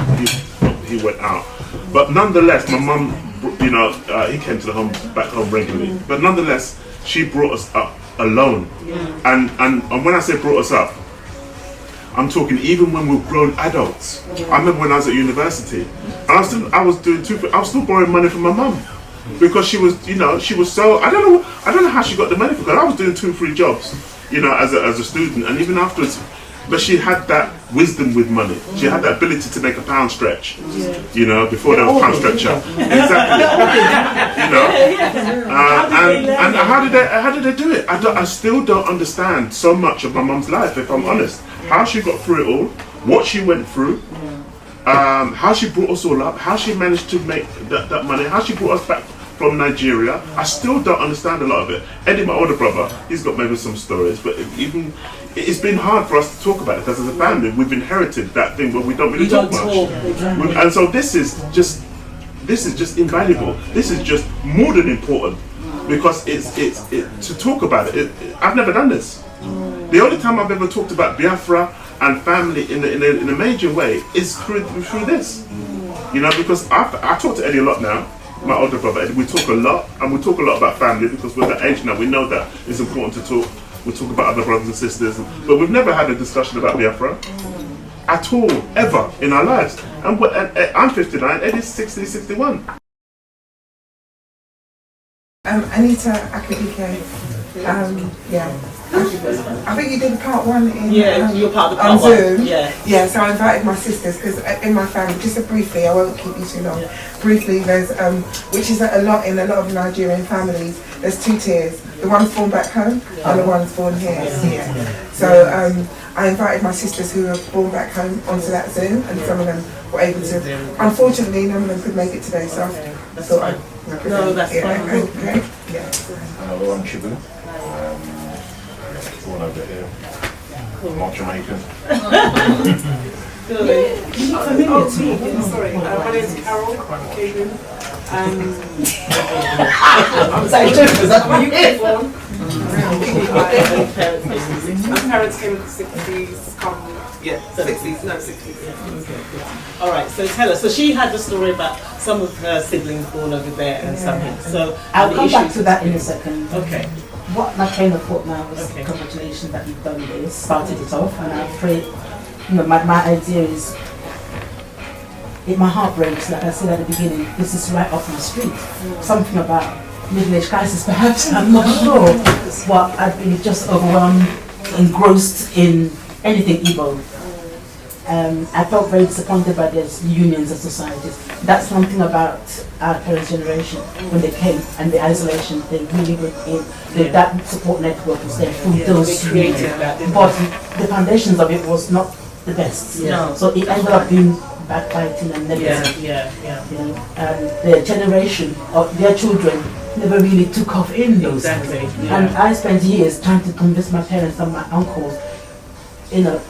He went out. But nonetheless, my mum, you know, he came to the back home regularly. But nonetheless, she brought us up alone. And when I say brought us up, I'm talking even when we were grown adults. I remember when I was at university, and I was still borrowing money from my mum, because she was, you know, she was so, I don't know how she got the money, because I was doing 2-3 jobs, you know, as a student, and even afterwards. But she had that wisdom with money. She had that ability to make a pound stretch, you know, before there was pound stretcher. Exactly. You know. And how did they do it? I still don't understand so much of my mum's life, if I'm honest. How she got through it all, what she went through, how she brought us all up, how she managed to make that money, how she brought us back from Nigeria. I still don't understand a lot of it. Eddie, my older brother, he's got maybe some stories, but it's been hard for us to talk about it, because as a family we've inherited that thing where we don't really talk much. And so this is just invaluable. This is just more than important, because it's to talk about it. I've never done this. The only time I've ever talked about Biafra and family in a major way is through this. You know, because I talk to Eddie a lot now. My older brother Eddie, we talk a lot, and we talk a lot about family, because we're that age now. We know that it's important to talk. We talk about other brothers and sisters, but we've never had a discussion about Biafra at all, ever in our lives. And I'm 59, Eddie's 60, 61. Anita Akabike, yeah. I think you did part 1 in you're part of the part on Zoom. Yeah. So I invited my sisters, because in my family, just briefly, I won't keep you too long. Briefly, there's which is a lot in a lot of Nigerian families. There's 2 tiers: the ones born back home and the ones born here. So I invited my sisters who were born back home onto that Zoom, and some of them were able to. Unfortunately, none of them could make it today, so I thought I'd represent. No, that's fine. Okay. Yeah. I'm Chibu. Born over here. I'm not Jamaican. Sorry, my name is Carol. Caden. I'm sorry, is that what you did? My parents came in the 60s, 60s. All right, so tell us. So she had the story about some of her siblings born over there and some here. So I'll come back to that in a second. Okay. What my train of thought now is congratulations that you've done this, started it off, and I pray, you know, my idea is, my heart breaks, like I said at the beginning, this is right off my street. Something about middle-age crisis, perhaps, I'm not sure, but I've been just overwhelmed, engrossed in anything Igbo. I felt very disappointed by these unions of societies. That's one thing about our parents' generation. When they came and the isolation, they really went in. That support network was there through those unions. But the foundations of it was not the best. So it ended up being backbiting and negative. You know, and their generation, or their children, never really took off in those things. And I spent years trying to convince my parents and my uncles, you know,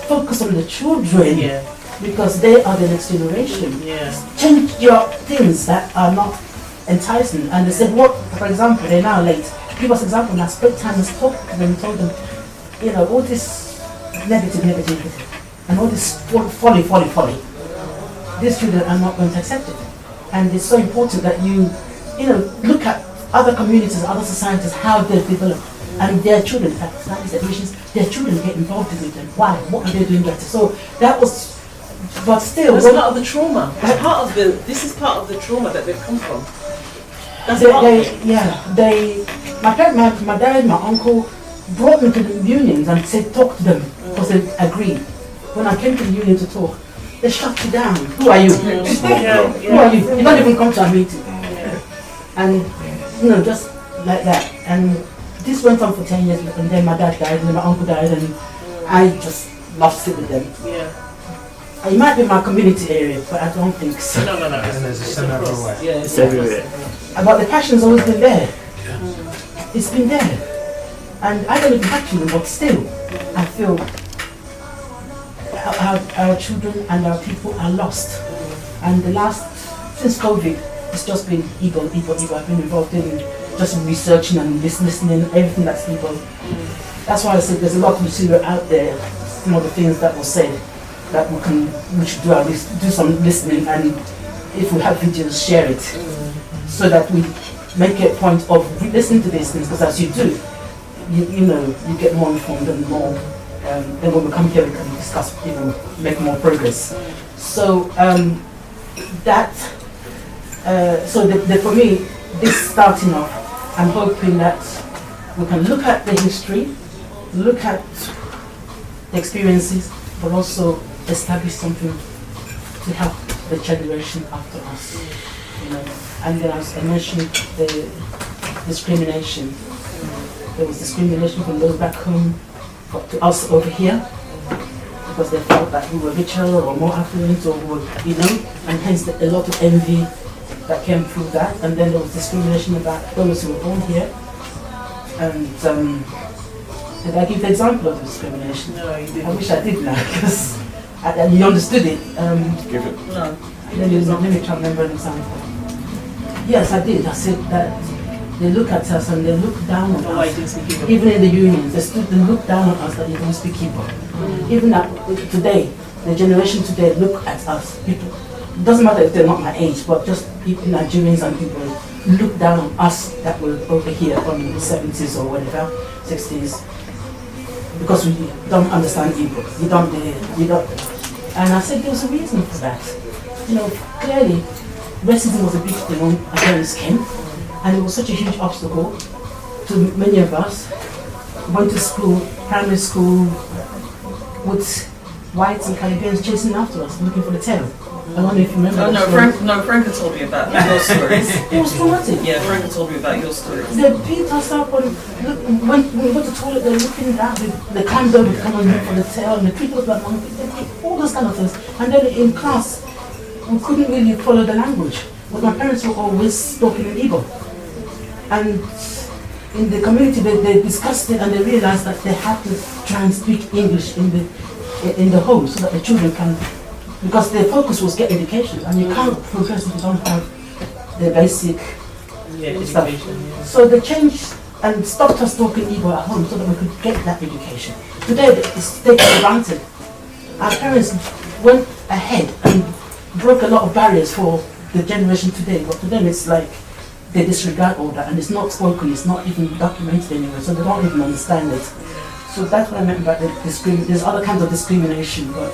focus on the children, because they are the next generation. Change your things that are not enticing. And they said, what, for example, they're now late. Give us example. Now, spent time and spoke to them, told them, you know, all this negative, and all this folly. These children are not going to accept it. And it's so important that you know, look at other communities, other societies, how they've developed. And their children, in fact, that is the issues, their children get involved in it. And why? What are they doing better? So that was, but still. That's part of the trauma. This is part of the trauma that they've come from. That's they my dad, my uncle brought me to the unions and said talk to them because they agreed. When I came to the union to talk, they shut you down. Who are you? Who are you? You don't even come to a meeting. And just like that. And this went on for 10 years, and then my dad died, and then my uncle died, and I just lost it with them. Yeah. It might be my community area, but I don't think so. No. And there's a son everywhere. Yeah, It's everywhere. But the passion's always been there. It's been there. And I don't even have children, but still, I feel our children and our people are lost. And since COVID, it's just been Igbo. I've been involved in just researching and listening, everything that's Igbo. That's why I said there's a lot of material out there, some of the things that were said, that we should do some listening, and if we have videos, share it, so that we make a point of listening to these things, because as you do, you get more informed and more, then when we come here we can discuss, make more progress. So for me, this starting off, I'm hoping that we can look at the history, look at the experiences, but also establish something to help the generation after us. And then as I mentioned, the discrimination. There was discrimination from those back home to us over here, because they felt that we were richer or more affluent, or and hence a lot of envy that came through that. And then there was discrimination about those who were born here. And did I give the example of the discrimination? No, you didn't. I wish I did now, because you understood it. Give it. No. Let me try to remember an example. Yes, I did. I said that they look at us and they look down on us. Even in the unions, they look down on us that they don't speak Igbo. Even today, the generation today look at us. People, it doesn't matter if they're not my age, but just people, Nigerians and people look down on us that were over here from the 70s or whatever, 60s, because we don't understand Igbo. We don't. And I said there was a reason for that. Clearly, racism was a big thing when our parents came, and it was such a huge obstacle to many of us. Went to school, primary school, with whites and Caribbeans chasing after us, looking for the tail. I don't know if you remember. Oh no, Frank told me about your stories. It was traumatic. Yeah, Frank told me about your stories. They beat us up when we go to the toilet, they're looking down, they climbed over to come and look for the tail, and the people like monkeys, all those kind of things. And then in class, we couldn't really follow the language, but my parents were always spoken in Igbo. And in the community, they discussed it, and they realized that they had to try and speak English in the home, so that the children can, because their focus was get education, and you can't progress if you don't have the basic stuff. Education. So they changed and stopped us talking Igbo at home so that we could get that education. Today, it's taken for granted. Our parents went ahead and broke a lot of barriers for the generation today, but to them it's like they disregard all that, and it's not spoken, it's not even documented anywhere, so they don't even understand it. So that's what I meant about the discrimination. There's other kinds of discrimination, but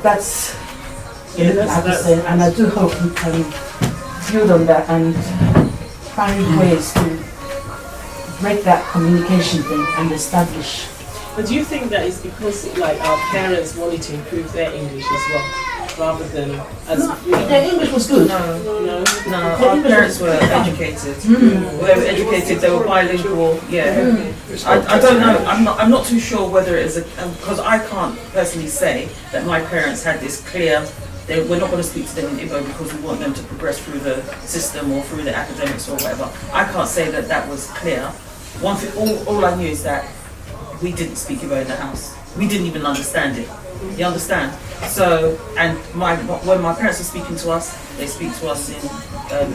that's I have to say, and I do hope we can build on that and find ways to break that communication thing and establish. But do you think that is because our parents wanted to improve their English as well, rather than their English was good? No. Our parents were educated. They were educated. They were bilingual. Yeah. I don't know. I'm not too sure whether it is because I can't personally say that my parents had this clear. We're not going to speak to them in Igbo because we want them to progress through the system or through the academics or whatever. I can't say that was clear. One thing, all I knew is that we didn't speak Igbo in the house. We didn't even understand it. You understand? So, and when my parents are speaking to us, they speak to us in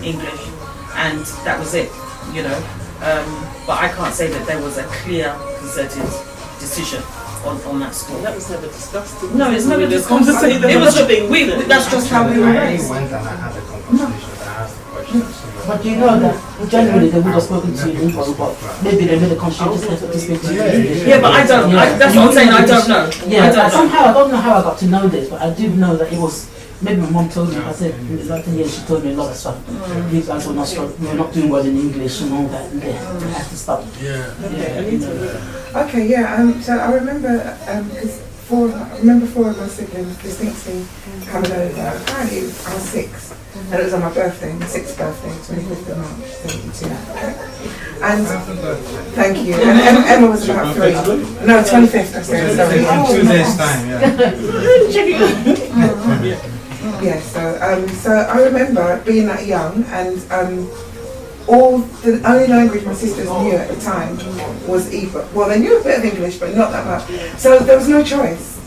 English, and that was it, But I can't say that there was a clear, concerted decision on that school. That was never discussed. No, it's never discussed. That's just how we were raised. I went and I had a conversation, I asked the questions. But you know that generally they would have spoken to you in Igbo, but maybe they made a conscious effort to speak to you in English. Yeah, but I don't. That's what I'm saying. I don't know. Yeah, I don't know how I got to know this, but I do know that it was maybe my mom told me, I said, in the Latin years, she told me a lot of stuff. You guys were not doing well in English and all that, and they had to stop. Okay, yeah. So I remember, because four of my siblings distinctly coming over. Apparently, I was 6, and it was on my birthday, my 6th birthday, 25th of March, 72. And thank you. And Emma was about 3. No, 25th. I said, sorry. In 2 days' time, yeah. Yeah. So I remember being that young, and the only language my sisters knew at the time was Igbo. Well, they knew a bit of English, but not that much. So there was no choice.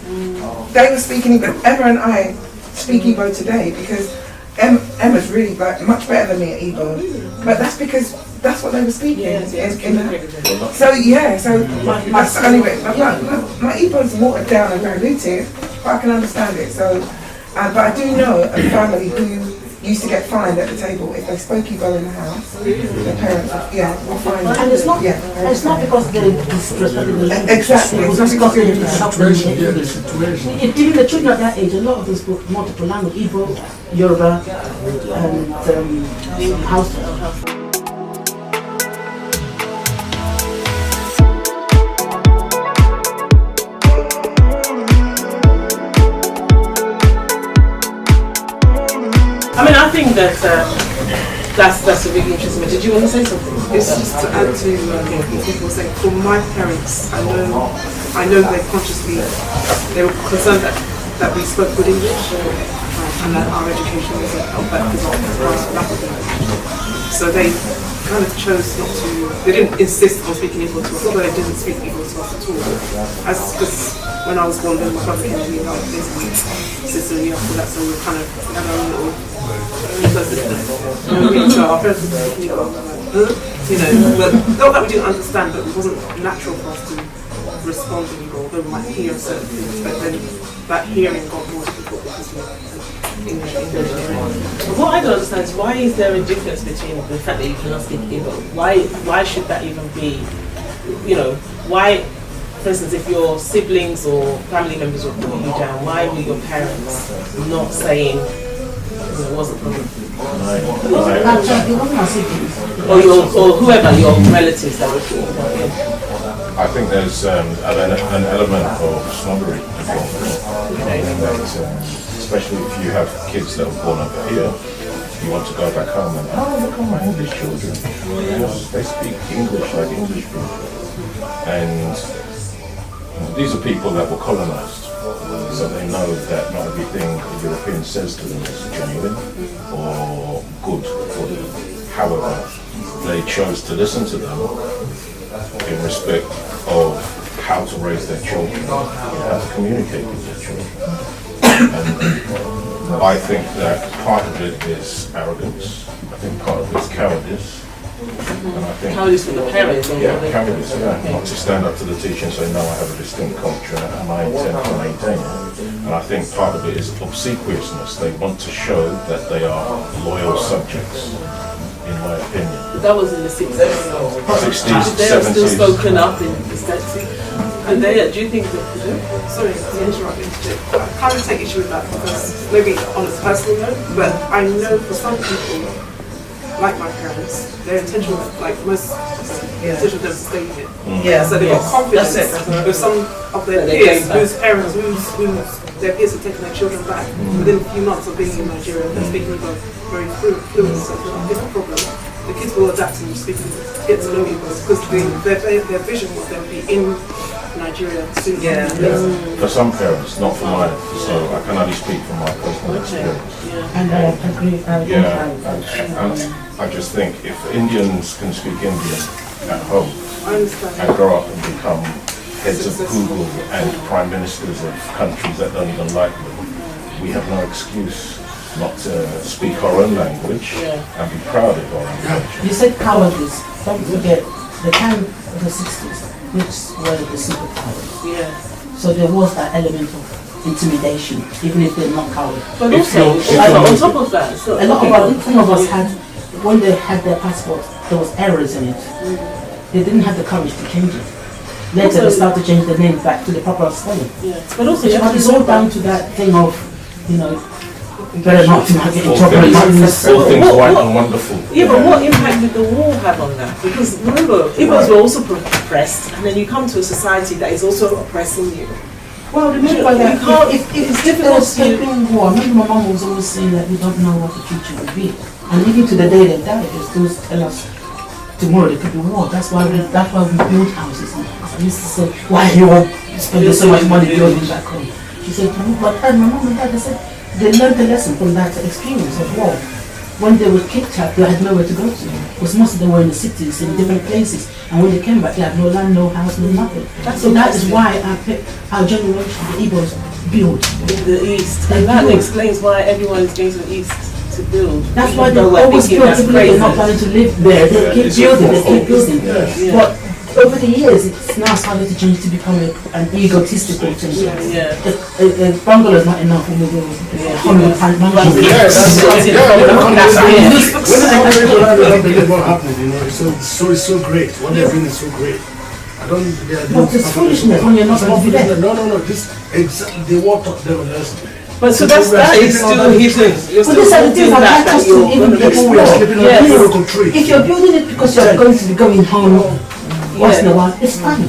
They were speaking Igbo. Emma and I speak Igbo today because Emma's really much better than me at Igbo. But that's because that's what they were speaking. So that's the only way. My Igbo's watered down and very diluted, but I can understand it. So, but I do know a family who used to get fined at the table if they spoke Igbo in the house. The parents, were fined. And it's not, it's not because they disrespected the language. Exactly. It's not because they didn't help them in English. Even the children at that age, a lot of them spoke multiple languages, Igbo, Yoruba, and Hausa. I mean, I think that that's a really interesting. Did you want to say something? It's just to add to what people were saying. For my parents, I know they consciously, they were concerned that we spoke good English and that our education was not lack of English. So they kind of chose not to. They didn't insist on speaking Igbo to us, although they didn't speak Igbo to us at all. Because when I was born, then my brother came to me like basically Sicily after that, so we kind of had our own little. So our parents were speaking Igbo, but not that we didn't understand, but it wasn't natural for us to respond to Igbo, although we might hear certain things, but then that hearing got more difficult because we English. What I don't understand is why is there a difference between the fact that you cannot speak Igbo? Why should that even be? Why? For instance, if your siblings or family members were putting you down, why were your parents not saying it wasn't problem? Or whoever, your relatives that were putting you down. I think there's an element of snobbery involved, especially if you have kids that are born over here. You want to go back home and, look at my English children. They speak English like English people. And these are people that were colonized, so they know that not everything the European says to them is genuine or good for them. However, they chose to listen to them in respect of how to raise their children, how to communicate with their children. And I think that part of it is arrogance. I think part of it is cowardice. And I think cowardice from the parents. Cowardice, not to stand up to the teacher and say, no, I have a distinct culture and I intend to maintain it. And I think part of it is obsequiousness. They want to show that they are loyal subjects, in my opinion. That was in the 60s. 60s, They 70s. are still spoken up in the 60s. And do you think that... Sorry to interrupt you. I kind of take issue with that because maybe on a personal note, but I know for some people, like my parents, their intention was like most intention of them to stay here. Yeah. So they got confidence with some of their peers whose parents, their peers have taken their children back within a few months of being in Nigeria. They're speaking about very fluent, so it's not a problem. The kids will adapt and get to know people because their vision was they'll be in Nigeria soon. Yeah. For some parents, not for mine. So I can only speak from my personal experience. And I agree. And I just think if Indians can speak Indian at home and grow up and become heads of Google and prime ministers of countries that don't even like them, we have no excuse not to speak our own language and be proud of our own language. You said cowardice. Don't forget the time of the 60s, which were the superpowers. Yeah. So there was that element of intimidation, even if they're not cowards. But also, on top of that, so a lot of some of us had, when they had their passport, there was errors in it. They didn't have the courage to change it. Later they started to change the name back to the proper spelling. Yeah. But also, it's all down to that thing of, better not to get in All trouble. and not lose. things white and wonderful. Yeah, but what impact did the war have on that? Because remember, Igbos were also oppressed, and then you come to a society that is also oppressing you. Well, remember that if it's there difficult was to. open war, I remember my mom was always saying that we don't know what the future will be. And even to the day they die, they still tell us tomorrow there could be war. That's why we build houses. I used to say, why are you all spending so much money building back home? She said, but my mom and dad, they said they learned the lesson from that experience of war. When they were kicked out, they had nowhere to go to. Because most of them were in the cities, in different places. And when they came back, they had no land, no house, no nothing. So that is why our generation, the Igbos, build. In the east. And that explains why everyone is going to the east to build. That's why they always build, even if they're not planning to live there. They keep building, they keep building. Yeah. But over the years, it's now started to change to become an egotistical thing. Yeah. A bungalow is not enough when we do what happened, you know, it's so great. What they're doing is so great. I don't. But it's foolishness when you're not going to be there. No. This exactly they walked up there on us. But so that is still hidden. But these are the things that help us to even get People were sleeping on Yes. the tree. If you're building it because you're going to be going home once in a while, it's fine.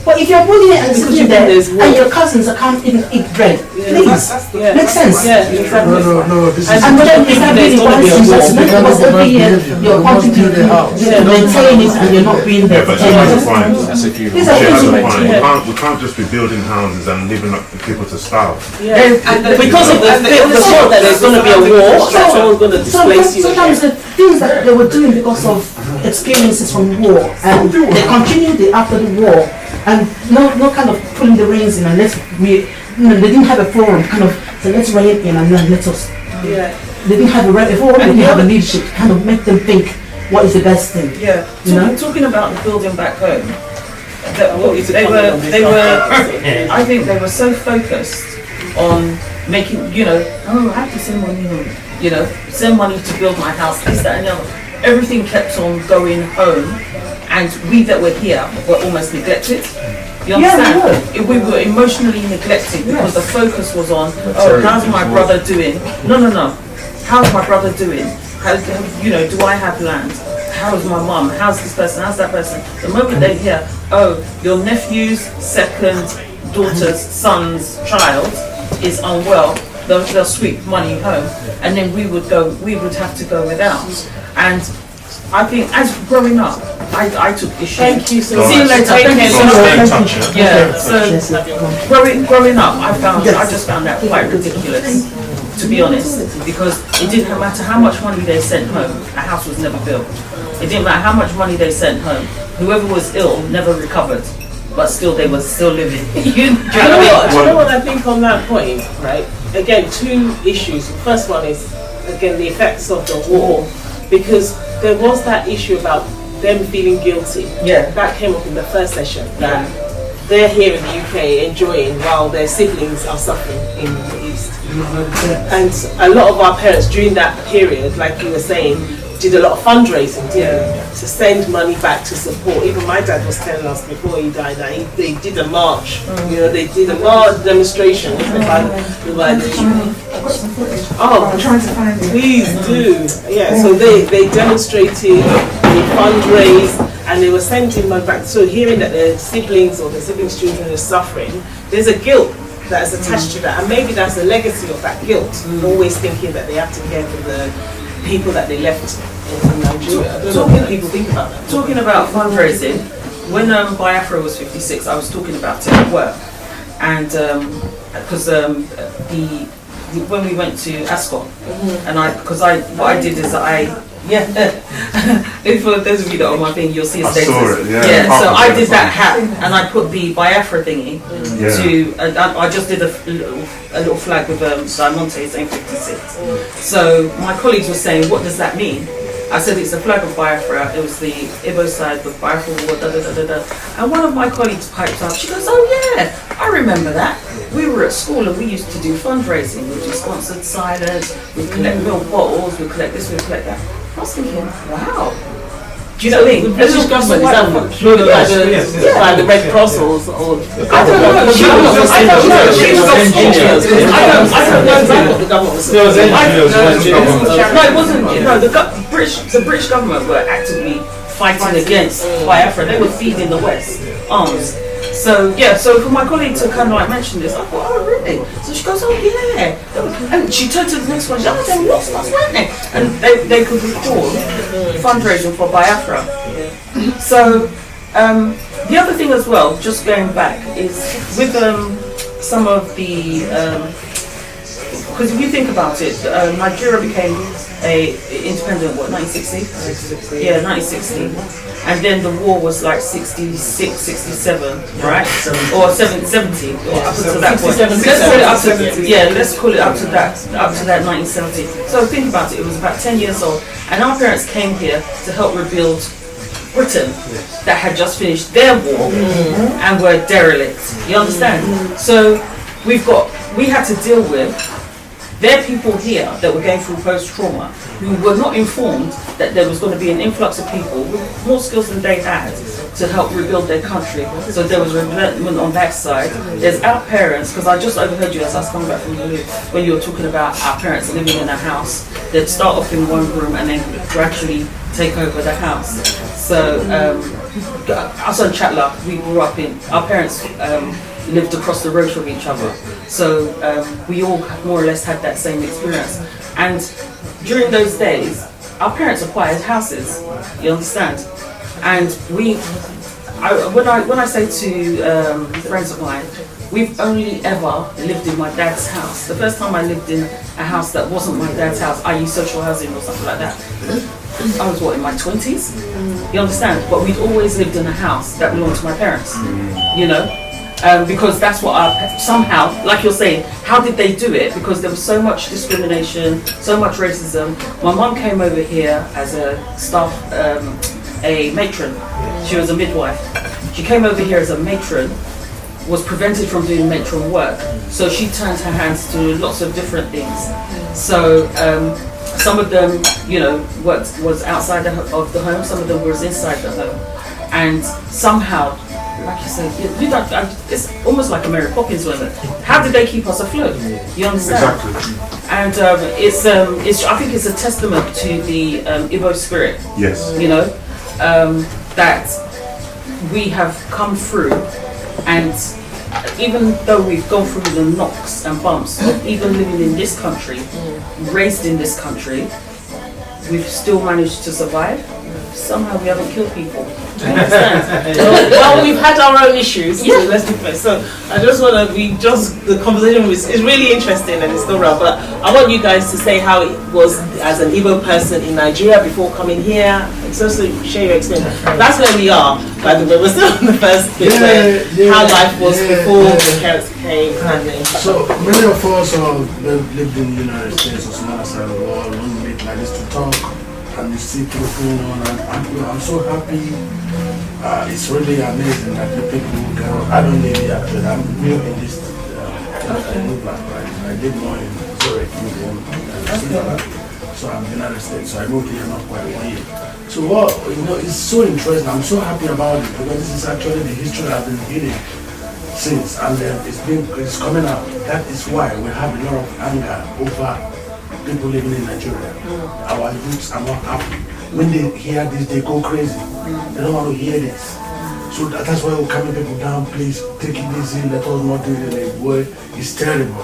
But if you're building it and sitting there and your cousins can't even eat bread, please, makes sense. Yeah, exactly. No, this is. And then is that really wise investment? Because every year you're wanting to maintain it and you're not being there. Yeah, but she has a point. That's if you. These She are has a things point. We can't just be building houses and leaving up the people to starve. Yeah. Because of the thought that there's going to be a war, that someone's going to displace you. Sometimes the things that they were doing because of experiences from war, and they continued it after the war, and no kind of pulling the reins in, and they didn't have a forum kind of so let's rein in and then let us. Yeah. They didn't have a forum, they didn't have a leadership to kind of make them think what is the best thing. Yeah. Talking about the building back home, they were. I think they were so focused on making, I have to send money home, send money to build my house, this, that, and the other. Everything kept on going home, and we that were here were almost neglected. You understand? Yeah, we were emotionally neglected because the focus was on, how's my brother doing? No. How's my brother doing? Do I have land? How's my mum? How's this person? How's that person? The moment they hear, your nephew's second daughter's son's child is unwell, they'll sweep money home, and then we would have to go without. And I think as growing up, I took issue. Thank you so much. See you later. Thank you so much. Yeah. So growing up, I just found that quite ridiculous, to be honest, because it didn't matter how much money they sent home, a house was never built. It didn't matter how much money they sent home, whoever was ill never recovered, but still they were still living. You know what I think on that point, right? Again, two issues. The first one is, again, the effects of the war, because there was that issue about them feeling guilty. Yeah. That came up in the first session, that they're here in the UK enjoying while their siblings are suffering in the East. And a lot of our parents during that period, like you were saying, did a lot of fundraising to send money back to support. Even my dad was telling us before he died that they did a march. They did a march demonstration. I'm trying to find it. Please do. Yeah, so they demonstrated, they fundraised, and they were sending money back. So hearing that their siblings or their siblings' children are suffering, there's a guilt that is attached to that, and maybe that's a legacy of that guilt. Always thinking that they have to care for the people that they left in Nigeria. I don't know what people think about that. Talking about fundraising, when Biafra was 56, I was talking about it at work, and because when we went to Ascot, and what I did is if for those of you that are on my thing, you'll see a status. I saw it, So I did that hat, and I put the Biafra thingy I just did a little flag with Diamante saying 56. So my colleagues were saying, what does that mean? I said it's a flag of Biafra. It was the Igbo side with Biafra war, And one of my colleagues piped up. She goes, "Oh yeah, I remember that. We were at school and we used to do fundraising. We'd do sponsored silence. We'd collect milk bottles. We'd collect this. We'd collect that." I was thinking, wow, Do you know what I mean? The British government is that employed by the Red Cross or I don't know. She was I don't know. She was NGOs. I don't know what the government was. There was NGOs. No, it wasn't. No, the British government were actively fighting against Biafra. They were feeding the West arms. So yeah, so for my colleague to kind of like mention this, I thought, oh really? So she goes, oh yeah, and she turned to the next one. She said, oh, what's happening? And they could record fundraising for Biafra. So the other thing as well, just going back, is with some of the because if you think about it, Nigeria became a independent, what, 1960? Yeah, 1960. And then the war was like 66, 67, right? Or 70, or up until that point. Let's call it up to that 1970. So think about it, it was about 10 years old. And our parents came here to help rebuild Britain that had just finished their war and were derelict. You understand? So we had to deal with there are people here that were going through post-trauma who were not informed that there was going to be an influx of people with more skills than they had to help rebuild their country. So there was resentment on that side. There's our parents, because I just overheard you as I was coming back from the loo, when you were talking about our parents living in a house. They'd start off in one room and then gradually take over the house. So us on Chatler, we grew up in, our parents lived across the road from each other. So we all more or less had that same experience. And during those days, our parents acquired houses, you understand? And when I say to friends of mine, we've only ever lived in my dad's house. The first time I lived in a house that wasn't my dad's house, i.e. social housing or something like that, I was in my 20s? You understand? But we'd always lived in a house that belonged to my parents, you know? Because that's what somehow, like you're saying, how did they do it? Because there was so much discrimination, so much racism. My mum came over here as a staff, a matron. She was a midwife. She came over here as a matron, was prevented from doing matron work. So she turned her hands to lots of different things. So some of them, you know, was outside of the home, some of them was inside the home. And somehow, like you said, you don't, it's almost like a Mary Poppins moment. How did they keep us afloat? You understand? Exactly. And I think it's a testament to the Igbo spirit. Yes. You know, that we have come through, and even though we've gone through the knocks and bumps of even living in this country, raised in this country, we've still managed to survive. Somehow we haven't killed people. Do you understand? Well, we've had our own issues. Yeah. So let's be fair. So I just want to the conversation is really interesting and it's still real. But I want you guys to say how it was as an Igbo person in Nigeria before coming here. So share your experience. That's where we are, by the way. We're still on the first bit how life was before the parents came. So many of us lived in the United States or some other side of the world. When we meet like this to talk. And you see people going on, and I'm so happy. It's really amazing that the people who go. I don't live here, but I'm new in this movement, right? I live more in Zurich, so I'm in the United States. So I moved here not quite 1 year. So it's so interesting. I'm so happy about it because this is actually the history I've been reading since, and it's coming out. That is why we have a lot of anger over people living in Nigeria. Our youths are not happy. When they hear this, they go crazy. They don't want to hear this. So that's why we're coming people down, please take it easy, let us not do it in a way. It's terrible.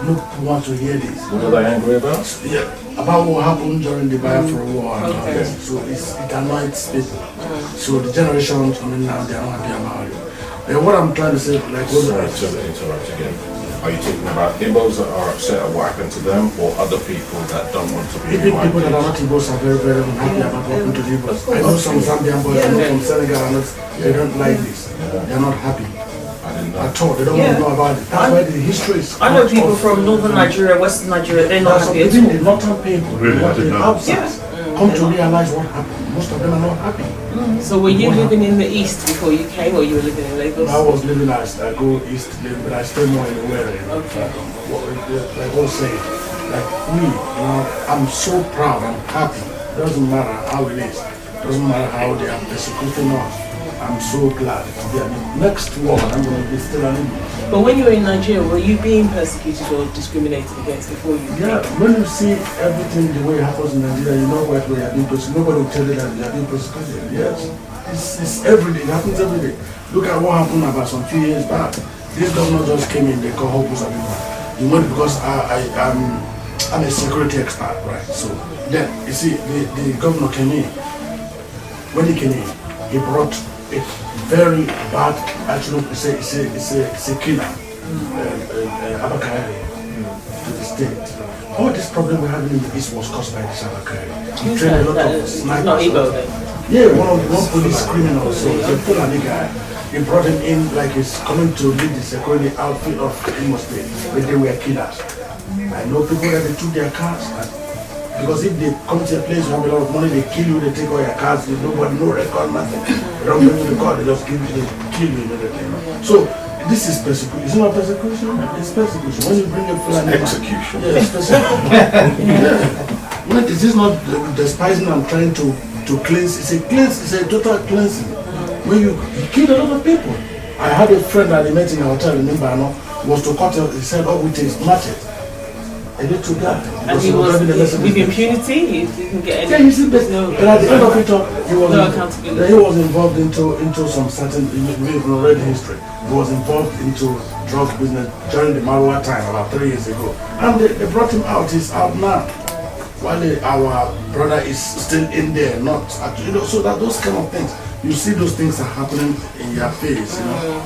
No one wants to hear this. What are they angry about? Yeah, about what happened during the Biafra War. Okay. So it annoys people. So the generations coming now, they are not happy about it. And what I'm trying to say, like, sorry to interrupt again. Are you talking about Igbos that are upset at what happened to them, or other people that don't want to be People that are not Igbos are very, very unhappy about what happened to the Igbos. I know some Zambian boys, I know from Senegal, they don't like this. They're not happy. At all. They don't want to know about it. That's why the history is. I know people from northern Nigeria, western Nigeria, they're not happy at all. Even the northern people, the outside, come to realize what happened. Most of them are not happy. So were you living in the east before you came, or you were living in Lagos? I was living I go east, but I stay more in the area. Okay. Like I was saying, like me, I'm so proud, I'm happy. It doesn't matter how it is. Doesn't matter how they are persecuting us. I'm so glad to be at the next war. I'm going to be still an Igbo. But when you were in Nigeria, were you being persecuted or discriminated against before you came? Yeah, when you see everything the way it happens in Nigeria, you know what we are being persecuted. Nobody will tell you that we are being persecuted. Yes, it's every day. It happens every day. Look at what happened about some few years back. This governor just came in. They call Hopus Abiba. You know, because I'm a security expert, right? So then you see, the governor came in. When he came in, he brought a very bad, actually, it's a killer, Abakari, to the state. All this problem we're having in the East was caused by this Abakari. He trained a lot of snipers. Not Igbo then? Yeah, one police criminal, so he's a Fulani guy. He brought him in like he's coming to lead the security outfit of Imo State, but they were killers. I know people that they took their cars, because if they come to a place you have a lot of money, they kill you, they take all your cars, there's nobody, no record, nothing. They don't bring you the car, they just give you, they kill you immediately. So this is persecution. It's not persecution, it's persecution. When you bring a Fulani Execution. yeah, it's persecution. Yeah. When this is not despising and trying to cleanse, it's a cleanse, it's a total cleansing. When you kill a lot of people. I had a friend that I met in a hotel in Mbano, was to cut he said, oh, with his machete. A little guy. And he was with impunity? He didn't get any... Yeah, you see, but at the end of it all, he was involved into some certain, we've read history. He was involved into drug business during the Marwa time, about 3 years ago. And they brought him out, he's out now. While our brother is still in there, not, so that those kind of things. You see those things are happening in your face,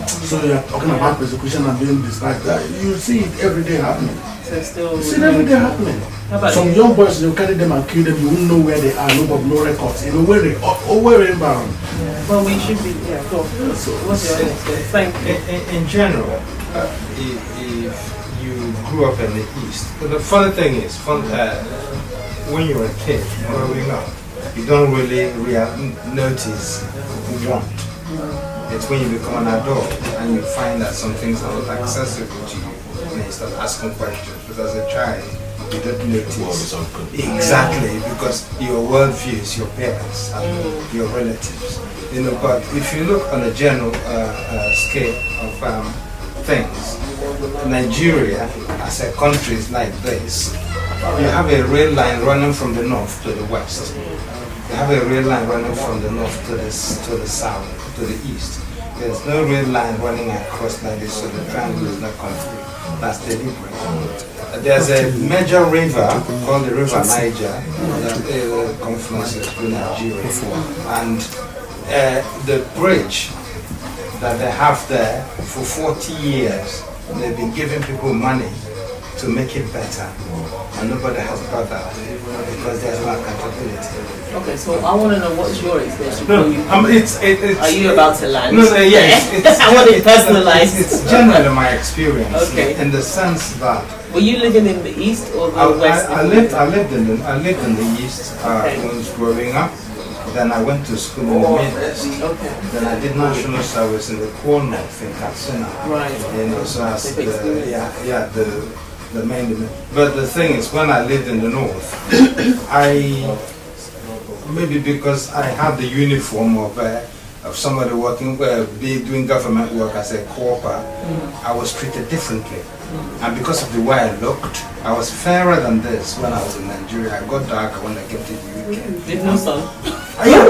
So you're talking about persecution and being despised. You see it every day happening. You see it every day happening. Some young boys, you carry them and kill them, you won't know where they are, no records, where they where inbound. Well, we should be, go. So, what's your next one? Thank you. In general, if you grew up in the East, the funny thing is, when you're a kid growing up, you don't really notice want. It's when you become an adult and you find that some things are not accessible to you and you start asking questions. But as a child, you don't notice. Exactly, because your worldview is your parents and your relatives. But if you look on a general scale of things, Nigeria as a country is like this. You have a rail line running from the north to the west. You have a rail line running from the north to the south, to the east. There's no rail line running across like this, so the triangle is not complete. That's deliberate. There's a major river called the River Niger that confluences through Nigeria. And the bridge that they have there for 40 years, they've been giving people money to make it better, and nobody has brought that because there's no accountability. Okay, so I want to know what's your experience. No, are you about to land? No, yes. I want it personalized. It's generally my experience. Okay. In the sense that. Were you living in the east or the west? I lived in the east when I was growing up. Then I went to school in the Midwest. Okay. Then I did national service in the core north in Katsina. Right. So as the main. But the thing is, when I lived in the north, maybe because I had the uniform of somebody working, doing government work as a corper, I was treated differently. And because of the way I looked, I was fairer than this when I was in Nigeria. I got darker when I came to the UK. With no sun?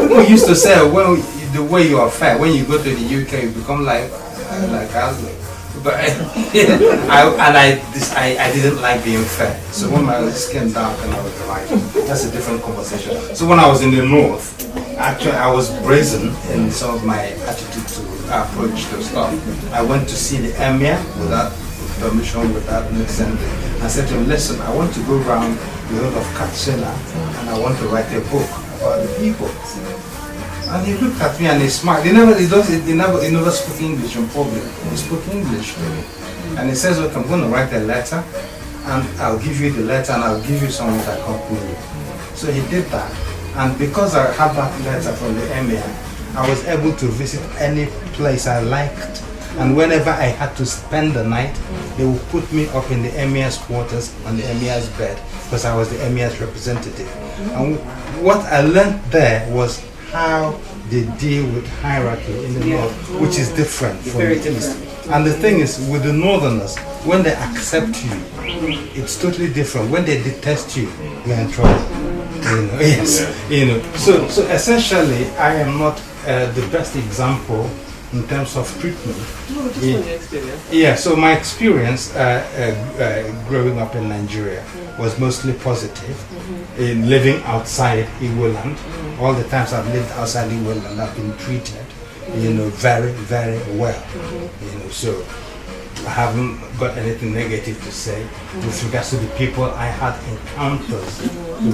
People used to say, well, the way you are fair, when you go to the UK, you become like Aslan. But I didn't like being fair. So when my skin dark and I was light, that's a different conversation. So when I was in the north, actually I was brazen in some of my attitude to approach to stuff. I went to see the emir without permission, without consent. I said to him, listen, I want to go around the whole of Katsina and I want to write a book about the people. And he looked at me and he smiled. He never spoke English in public. He spoke English to me. And he says, look, I'm going to write a letter and I'll give you the letter and I'll give you someone to accompany you. So he did that. And because I had that letter from the emir, I was able to visit any place I liked. And whenever I had to spend the night, they would put me up in the emir's quarters on the emir's bed because I was the emir's representative. And what I learned there was how they deal with hierarchy in the north, which is different from the east. And the thing is, with the northerners, when they accept you, it's totally different. When they detest you, you're in trouble. Yes. So essentially, I am not the best example in terms of treatment. Yeah, so my experience growing up in Nigeria was mostly positive. In living outside Igbo land, all the times I've lived outside Igbo land, I've been treated, very, very well. So I haven't got anything negative to say with regards to the people I had encounters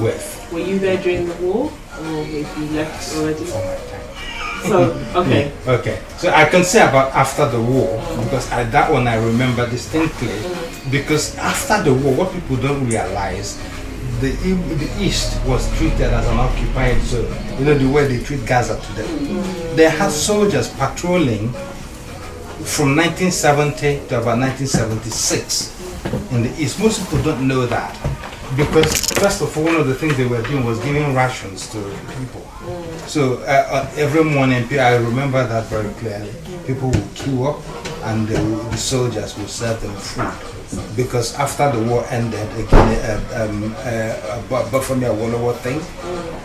with. Were you there during the war, or have you left already? For my time. So, okay. Okay. So I can say about after the war, because that one I remember distinctly, because after the war, what people don't realize, the East was treated as an occupied zone. The way they treat Gaza today. They had soldiers patrolling from 1970 to about 1976 in the East. Most people don't know that. Because first of all, one of the things they were doing was giving rations to people. So every morning, I remember that very clearly. People would queue up and the soldiers would serve them food. Because after the war ended, again, but from the World War thing,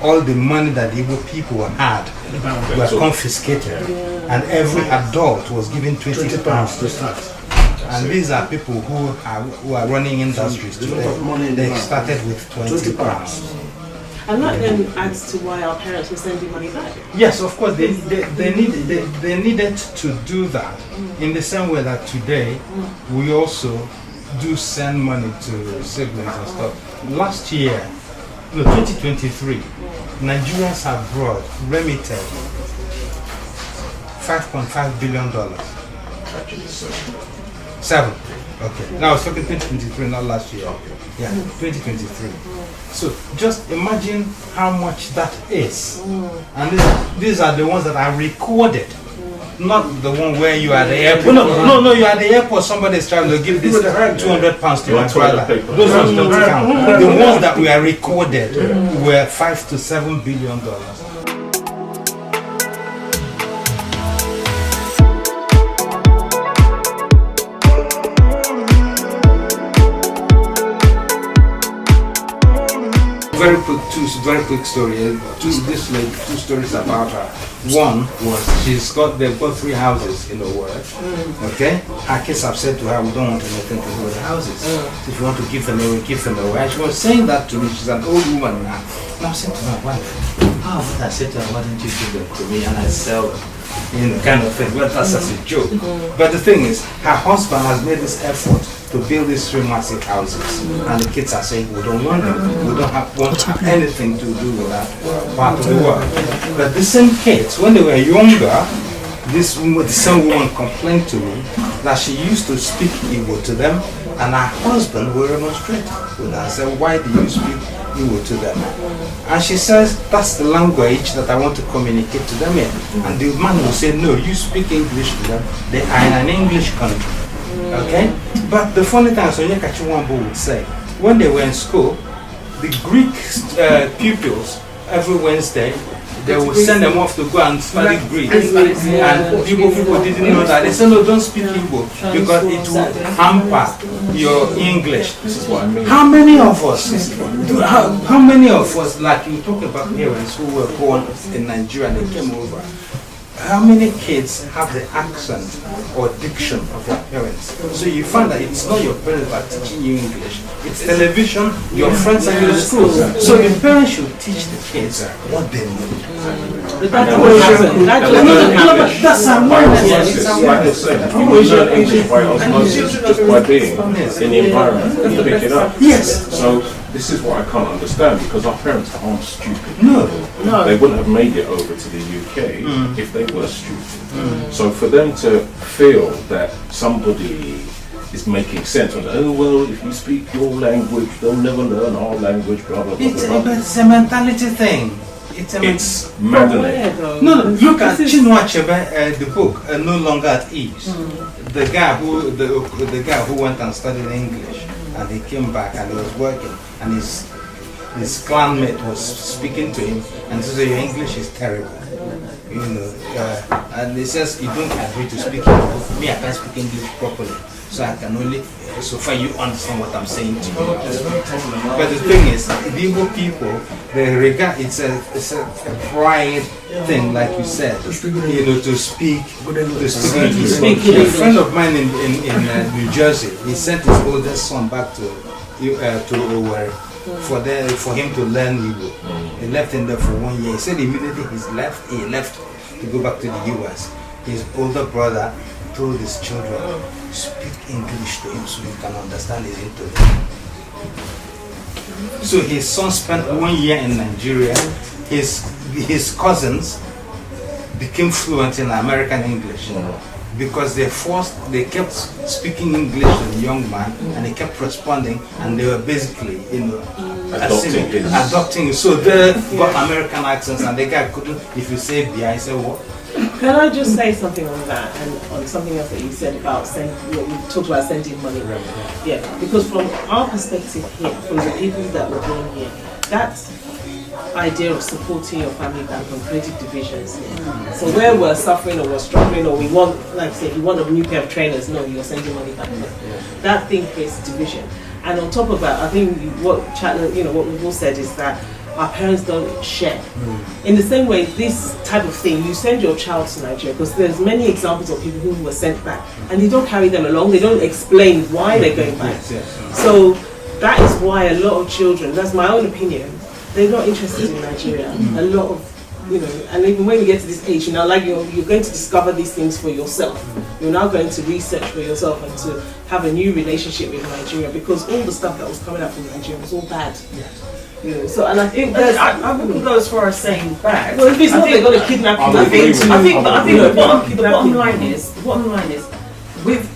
all the money that the Igbo people had were confiscated, and every adult was given 20 pounds to start. And these are people who are running industries today. They started with 20 pounds. And that then adds to why our parents were sending money back. Yes, of course, they needed to do that in the same way that today we also do send money to siblings and stuff. Last year, 2023, Nigerians have remitted $5.5 billion. Seven. Okay. Now I was talking 2023, not last year. Yeah, 2023. So just imagine how much that is. And these are the ones that are recorded. Not the one where you are at the airport. No, you are at the airport, somebody is trying to give this 200 pounds to my brother. Those ones don't count. The ones that we are recorded were $5 to $7 billion. Very quick story. Two stories about her. One was they've got 3 houses in the world. Okay, her kids have said to her, we don't want anything to do with the houses. So if you want to give them away, give them away. And she was saying that to me. She's an old woman now. And I was saying to my wife, I said to her, why don't you give them to me and I sell them? Kind of thing. Well, that's as a joke. But the thing is, her husband has made this effort to build these 3 massive houses, and the kids are saying we don't want them. We don't want to have anything to do with that part of the world. But the same kids, when they were younger, the same woman complained to me that she used to speak Igbo to them, and her husband will remonstrate with her and say, why do you speak Igbo to them? And she says, that's the language that I want to communicate to them in. And the man will say, no, you speak English to them. They are in an English country. Okay? But the funny thing, Sonia Kachiwambo would say, when they were in school, the Greek pupils, every Wednesday, they would send them off to go and study Greek. And people didn't know that. They said, no, don't speak Igbo because it will hamper your English. This is what I mean. How many of us, like you talk about parents who were born in Nigeria and they came over, how many kids have the accent or diction of their parents? So you find that it's not your parents that are teaching you English. It's television, your friends and your school. So the parents should teach the kids what they know. That's what happened. That's you learn English by osmosis, just by being in the environment and you pick it up. Yes. So this is what I can't understand, because our parents aren't stupid. No. They wouldn't have made it over to the UK if they were stupid. So for them to feel that somebody is making sense of, oh well, if you speak your language, they'll never learn our language, blah blah blah. It's a mentality thing. It's maddening. No, look at Chinua Achebe, the book, No Longer at Ease. The guy who went and studied English, and he came back and he was working, and his clanmate was speaking to him and he said, your English is terrible. and it says you don't agree to speak Igbo. Me, I can't speak English properly, so I can only so far you understand what I'm saying to you. But the thing is, the Igbo people, they regard it's a pride thing, like you said, to speak English. A friend of mine in New Jersey, he sent his oldest son back to Owerri for him to learn Igbo. He left him there for 1 year. He said immediately he left to go back to the US. His older brother told his children, speak English to him so he can understand his intonation. So his son spent 1 year in Nigeria. His cousins became fluent in American English because they kept speaking English to the young man, and he kept responding, and they were basically, adopting. So they got American accents, and the guy couldn't. If you say "bia," I say what? Can I just say something on that and on something else that you said about you talked about sending money? Yeah, because from our perspective here, from the people that were born here, that idea of supporting your family back from creative divisions here. So where we're suffering or we're struggling or we want, like I said, you want a new pair of trainers, no, you're sending money back there. That thing creates division. And on top of that, I think what we've all said is that our parents don't share. In the same way, this type of thing, you send your child to Nigeria, because there's many examples of people who were sent back and you don't carry them along, they don't explain why they're going back. So that is why a lot of children, that's my own opinion, they're not interested in Nigeria. A lot of, and even when you get to this age, you're going to discover these things for yourself. You're now going to research for yourself and to have a new relationship with Nigeria, because all the stuff that was coming out from Nigeria was all bad. So, and I think I wouldn't go as far as saying bad. Well, if it's not, they're going to kidnap you. I think the bottom line is,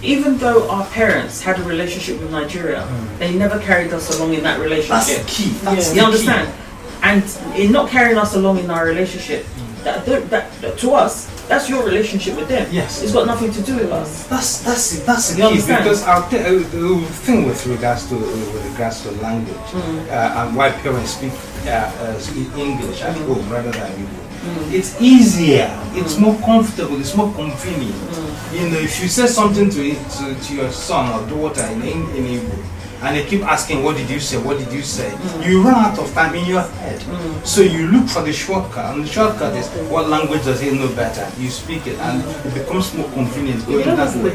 even though our parents had a relationship with Nigeria, they never carried us along in that relationship. That's the key. You understand? And in not carrying us along in our relationship, that to us, that's your relationship with them. Yes. It's got nothing to do with us. That's the key. Understand? Because the thing with regards to language and why parents speak English at home rather than Igbo. It's easier. It's more comfortable. It's more convenient. If you say something to your son or daughter in Igbo, and they keep asking, what did you say, you run out of time in your head. So you look for the shortcut, and the shortcut is, what language does he know better? You speak it, and it becomes more convenient going that way.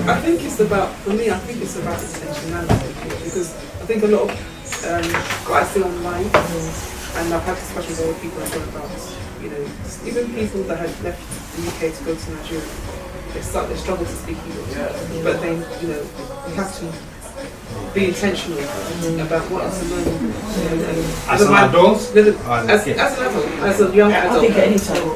I think it's about intentionality, because I think a lot of what I see online, and I've had discussions with other people about, even people that had left the UK to go to Nigeria, they struggle to speak English, but then you have to be intentional about what is the learning. As an adult, as a young adult, I think at any time,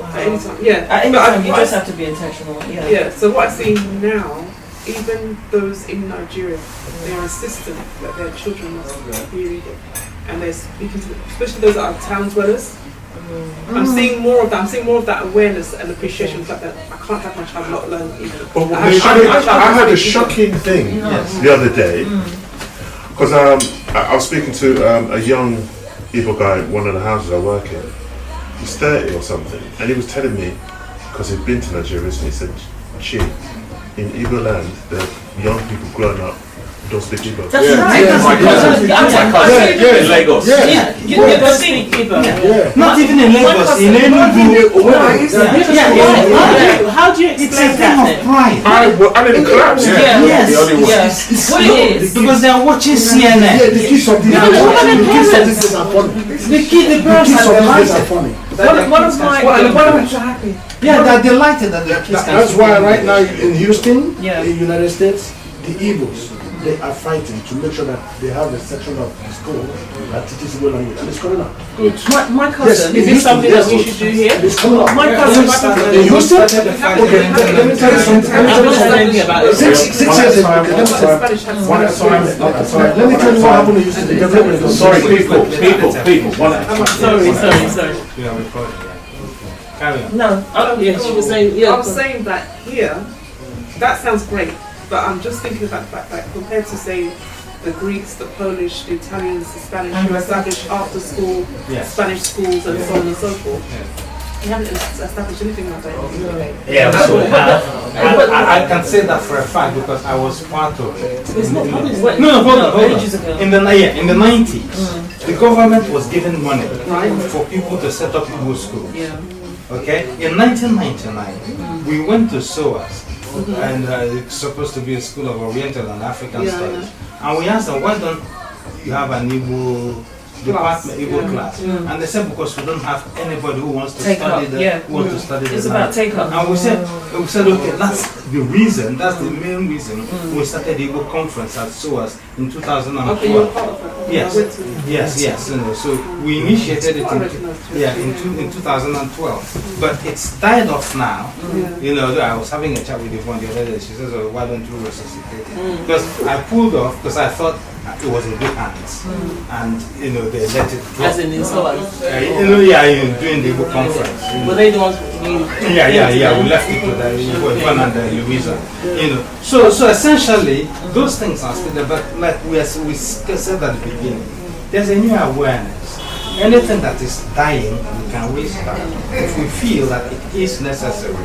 at any time you just have to be intentional. Yeah. So what I see now, even those in Nigeria, they are insistent that their children must be reading, and they're speaking to, especially those that are town dwellers. I'm seeing more of that. I'm seeing more of that awareness and appreciation of the fact that I can't have my child not learn English. But I had a shocking thing the other day, because I was speaking to a young Igbo guy in one of the houses I work in. He's 30 or something, and he was telling me, because he'd been to Nigeria recently, he said, "Chi, in Igbo land, the young people growing up don't speak Igbo." That's right. In Lagos. Not even in Lagos, in Enugu. How do you explain that? Pride. I didn't collapse. Yes. What it is? Because they're watching CNN. The kids of these days are funny. The parents are funny. One of my are happy. Yeah, they're delighted that they're kids. That's why right now in Houston, Yeah. in the United States, the Igbos, they are fighting to make sure that they have a section of the school that teaches Igbo language, and it's coming up. My cousin. Yes, Is this something that we should do here? It's coming up. My cousin. In Houston? Okay, let me tell you something. I'm not saying anything about it. 6 years ago, okay, let me tell you. Let me tell you what happened in Houston. Sorry, people. Sorry. Yeah, we call it. Carry on. No, yeah, she was saying, I'm saying that here, that sounds great, but I'm just thinking about the fact that compared to say the Greeks, the Polish, the Italians, the Spanish, who established after school, Spanish schools and so on and so forth. You haven't established anything like that. Yeah, so I can say that for a fact because I was part of it. It's not public. No, hold on. Ages ago. In the 90s, the government was giving money for people to set up Igbo schools. Yeah. Okay, in 1999, we went to SOAS, and it's supposed to be a school of Oriental and African studies, and we asked them, why don't you have an Igbo department, Igbo class? And they said, because we don't have anybody who wants to study the It's about take up. And we said, okay, that's the reason, that's the main reason we started the Igbo conference at SOAS in 2012. Okay, you're part of that. Yes. You know, so we initiated it in 2012, but it's died off now. You know, I was having a chat with Yvonne the other day. She says, "Oh, why don't you resuscitate it?" Because I pulled off because I thought it was in good hands, and you know they let it drop. As in installers. Doing the Igbo conference. Were they the ones you? Yeah. We left it to Yvonne and Louisa. You know, so essentially those things are still there, but like we said at the beginning, there's a new awareness. Anything that is dying, we can restart. If we feel that it is necessary,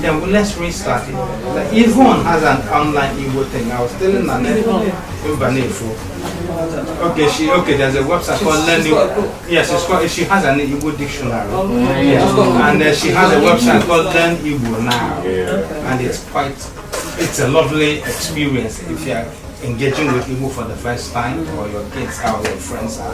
then let's restart it. Like Yvonne has an online Igbo thing. I was telling her, okay, there's a website called Learning. Yes, she has an Igbo dictionary. And she has a website called Learn Igbo Now. And it's a lovely experience if you're engaging with Igbo for the first time, or your kids or your friends are,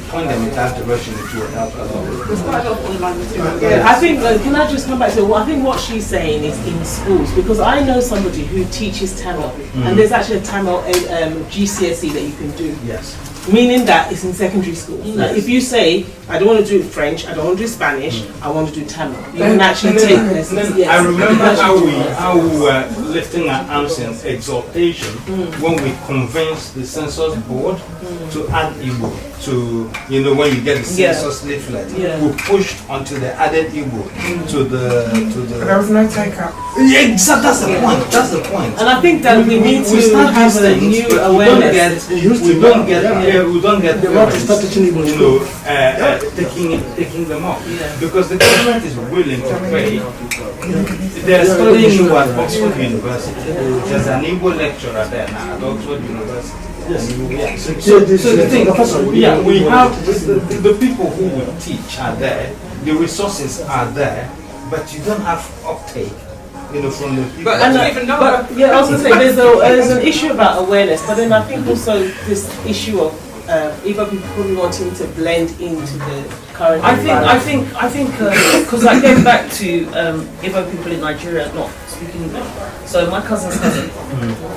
point them in that direction, it will help a lot. There's quite a lot of online material. I think, can I just come back to, I think what she's saying is in schools, because I know somebody who teaches Tamil, and there's actually a Tamil GCSE that you can do. Yes. Meaning that it's in secondary school. Like if you say, I don't want to do French, I don't want to do Spanish, I want to do Tamil, you can actually take lessons. I remember how we were lifting our arms in exaltation when we convinced the census board to add Igbo to, you know, when you get the census leaflet, we pushed until they added Igbo to the. But there was no take up. Yeah, exactly. That's the point. And I think that we need to have a new awareness. We don't get taking them up because the government is willing to pay. They're studying Igbo at Oxford University. There's an Igbo lecturer there now at Oxford University. So the thing, we have the people who will teach are there, the resources are there, but you don't have uptake. You know, from the people. I was going to say there's an issue about awareness, but then I think also this issue of Igbo people probably wanting to blend into the current. I think, because I go back to Igbo people in Nigeria not speaking English. So my cousin's cousin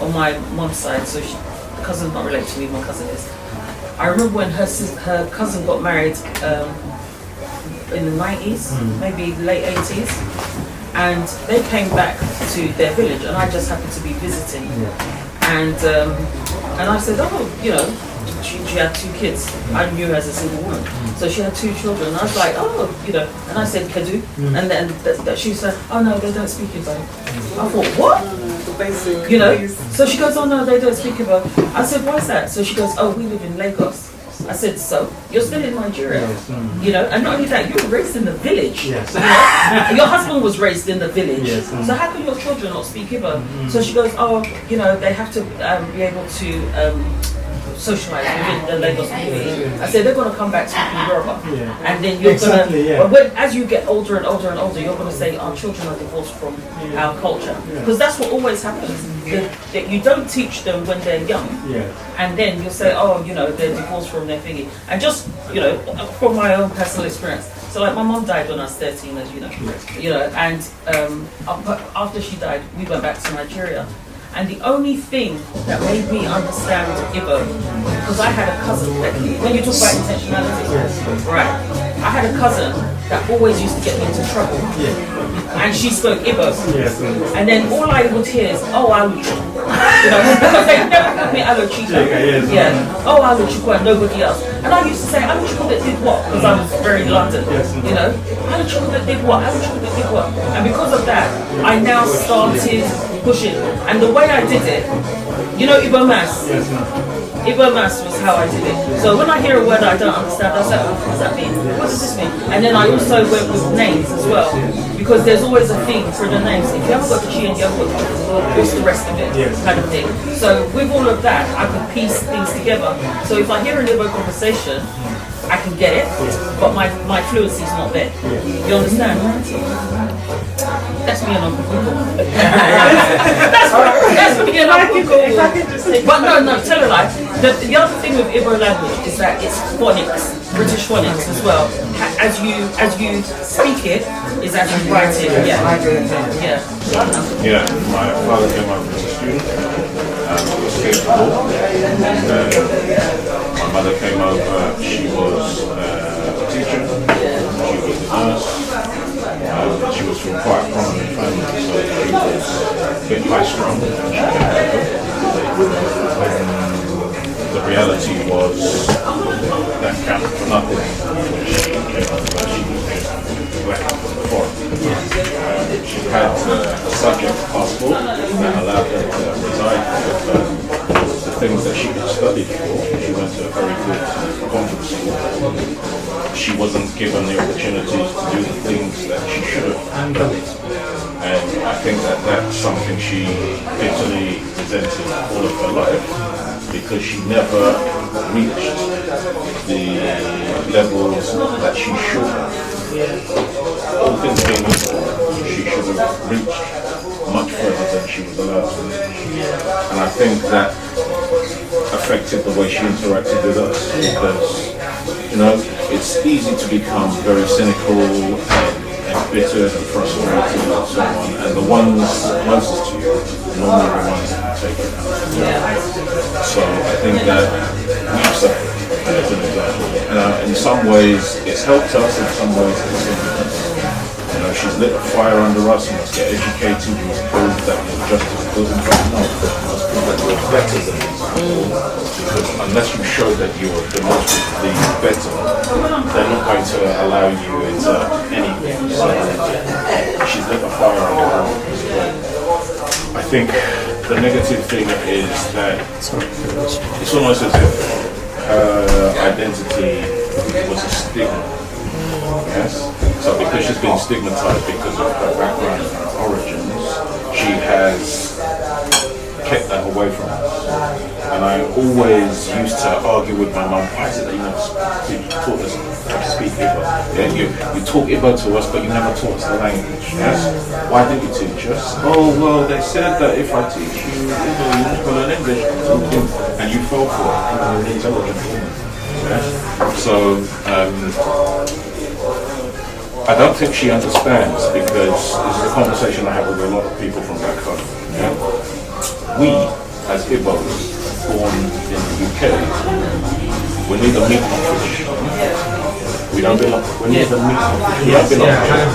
on my mum's side, so the cousin's not related to me. My cousin is. I remember when her cousin got married in the 90s, maybe late 80s. And they came back to their village, and I just happened to be visiting. And I said, oh, you know, she had 2 kids. I knew her as a single woman, so she had 2 children. And I was like, oh, you know. And I said, Kedu, and then she said, oh no, they don't speak Igbo. I thought, what? You know. So she goes, oh no, they don't speak Igbo. I said, why is that? So she goes, oh, we live in Lagos. I said, so you're still in Nigeria, you know, and not only that, you were raised in the village. Yes. You know? Your husband was raised in the village. Yes. So how can your children not speak Igbo? So she goes, oh, you know, they have to be able to socialize within the Lagos community. I said, they're going to come back speaking Yoruba, and then you're going to, as you get older and older and older, you're going to say our children are divorced from our culture, because that's what always happens. That you don't teach them when they're young, and then you'll say, oh, you know, they're divorced from their thingy. And just, you know, from my own personal experience, so like my mom died when I was 13, as you know, and after she died, we went back to Nigeria. And the only thing that made me understand Igbo, because I had a cousin, when you talk about intentionality, right, I had a cousin that always used to get me into trouble. And she spoke Igbo. And then all I would hear is, oh, Aluchu. You know, because they never called me Aluchita. Oh, Aluchu and nobody else. And I used to say, Aluchu that did what? Because I was very London, you know. Aluchu that did what? Aluchu that did what? And because of that, I now started pushing. And the way I did it, you know Igbo Mass? Yes, ma'am. Igbo Mass was how I did it. So when I hear a word I don't understand, I say, what does that mean? What does this mean? And then I also went with names as well, because there's always a theme for the names. If you haven't got the chi and you haven't got the what's the rest of it, kind of thing. So with all of that, I can piece things together. So if I hear an Igbo conversation, I can get it, but my fluency is not there. You understand? That's me and Uncle Google. that's me and Uncle Google. But no, tell a lie. The other thing with Igbo language is that it's phonics, British phonics as well. As you speak it, is as you write it. Yeah. Yeah, my father came out as a student and was capable. My mother came over, she was a teacher, she was a nurse, she was from quite a prominent family, so she was a bit high strung when she came over. The reality was that counted for nothing when she came over, she was black before. She had a subject passport that allowed her to reside here, but the things that she had studied for, she went to a very good convent school. She wasn't given the opportunities to do the things that she should have done. And I think that that's something she bitterly resented all of her life, because she never reached the levels that she should have. All things being equal, she should have reached much further than she was allowed to reach. And I think that affected the way she interacted with us, because, you know, it's easy to become very cynical and bitter and frustrated and so on, and the ones closest to you are normally the ones that take it out. So I think that we've suffered as an example. In some ways it's helped us, in some ways it's hindered us. You know, she's lit a fire under us. You must get educated, you must prove that you're just as good. In fact, no, you must prove that you're better than these people. Because unless you show that you're demonstrably better, they're not going to allow you into anything. So she's lit a fire under us. I think the negative thing is that it's almost as if her identity was a stigma. Yes? So because she's been stigmatized because of her background and her origins, she has kept that away from us. And I always used to argue with my mum, why is it that you never taught us how to speak Igbo? Yeah, you taught Igbo to us, but you never taught us the language. Yes? Why didn't you teach us? Oh, well, they said that if I teach you, you need to learn English, and you fell for it. You're an intelligent woman. Yes? So, I don't think she understands, because this is a conversation I have with a lot of people from back home. Yeah? We, as Igbos, born in the UK, we need a meat on fish. We don't belong. We need a meat on fish. We don't belong here.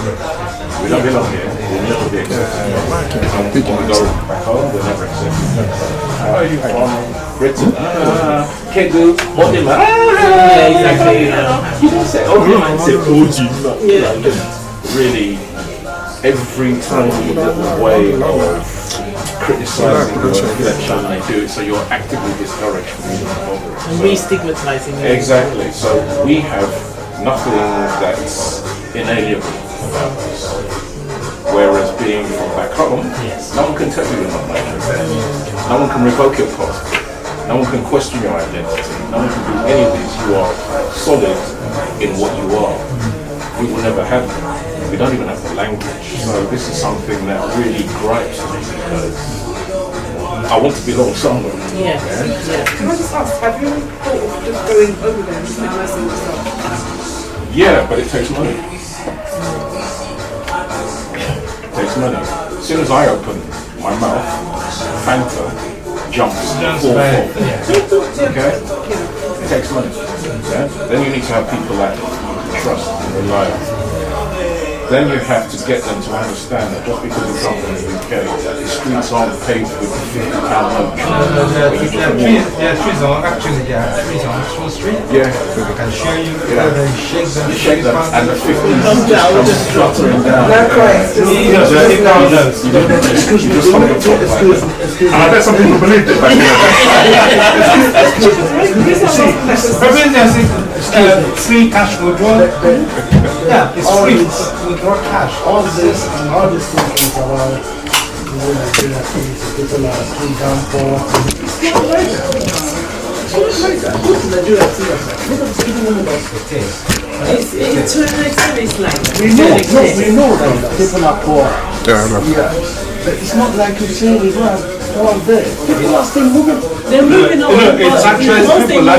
We don't belong here. We'll never be accepted. And when we go back home, we're never accepted. How are you from Britain? Kegu, Odima. Yeah, exactly. You don't say Odima, you say Oji. Really, every time you look at the way of criticizing your reflection, they do it, so you're actively discouraged from moving forward. And re-stigmatizing it. Exactly. So we have nothing that's inalienable about us. Whereas being from back home, no one can tell you you're not Nigerian. No one can revoke your passport. No one can question your identity. No one can do any of this. You are solid in what you are. We will never have that. We don't even have the language. So this is something that really gripes me, because I want to belong somewhere. Yeah. Can I just ask, have you thought of just going over there and just immersing yourself? Yeah, but it takes money. It takes money. As soon as I open my mouth, Fanta jumps fourfold. Okay? It takes money. Yeah? Then you need to have people that you trust and rely on. then you have to get them to understand that just because you're from the UK, the streets aren't paved with £50 notes. There are trees on Actual Street. Yeah. I can show you. Yeah. They shake them. You shake them and the 50 just fluttering down. No Christ. You just hold it top like And I bet some people believed it back then. Free cash withdrawal. Yeah, it's free. Withdraw cash. All these things is about the way Nigeria is. People are too down poor. It's not like that. Go to Nigeria, see yourself. Look at the speaking women of It's to an extent it's like we know that people are poor. Yeah, I know. Yeah. But it's not like you say we don't have all there. People are still moving. they're moving on. It's actually people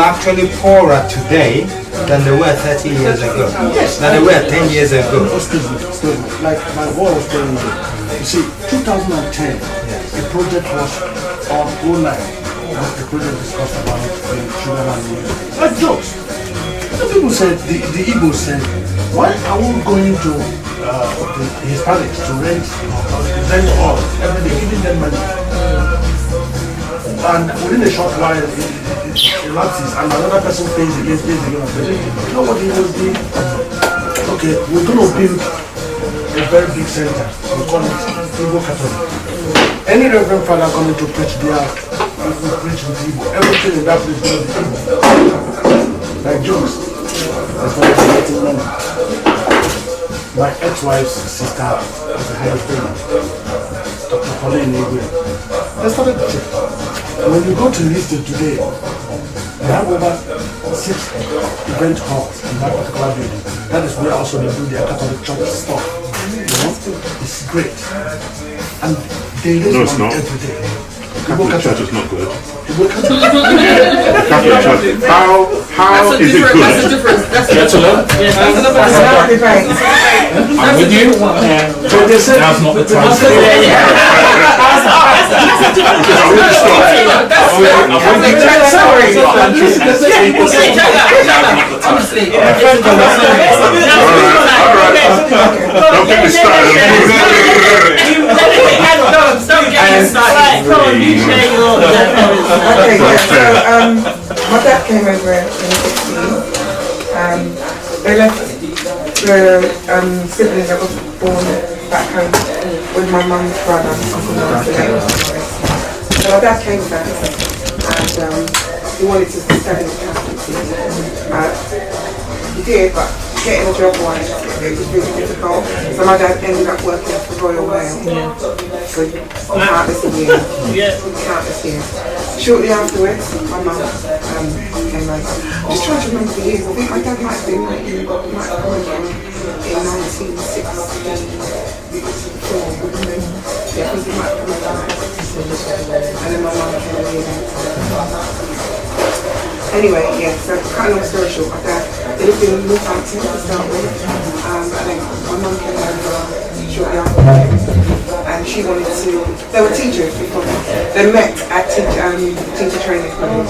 actually poorer today than they were 30 years ago. Than they were 10 years ago. Excuse me. Like my boy was telling me, you see, 2010, the project was on 09. The project discussed about the children and the like jokes. The people said, the Igbos said, why are we going to the Hispanics to rent all every day, giving them money? And within a short while, it lapses, and another person pays again. You know what he was doing? Okay, we're going to build a very big center. We call it Igbo Catholic. Any reverend father coming to preach there, will preach with Igbo. Everything in that place is going to be Igbo. Like jokes. That's why they're getting money. My ex-wife's sister was the highest payment. Dr. Pauline Igwe. They started the church. When you go to Houston today, they have over 6 event halls in that particular building. That is where also they do their Catholic church stuff. You know? It's great. And they raise money every day. Catholic Church is not good. Catholic Church. How is it good? That's a difference. That's another debate. I'm with you. But they said Now's not the time. Don't get me started. Don't get me started. Come on, you share your. Okay, yeah, so my dad came over in the 60s. They left the siblings that was born back home with my mum's brother, Uncle Mark. So my dad came back and he wanted to study the Catholic. He did, but getting a job wise, it was really difficult. So my dad ended up working for Royal Mail for countless years. Countless years. Shortly afterwards, my mum came over. I'm just trying to remember the years. I think my dad might have been in 1964. Yeah, I think he might have come over. And then my mum came over. Anyway, yeah, so cut a long story short, my dad, they lived in Northampton to start with, and then my mum came over shortly after, and she wanted to, they were teachers before, they met at teacher training college,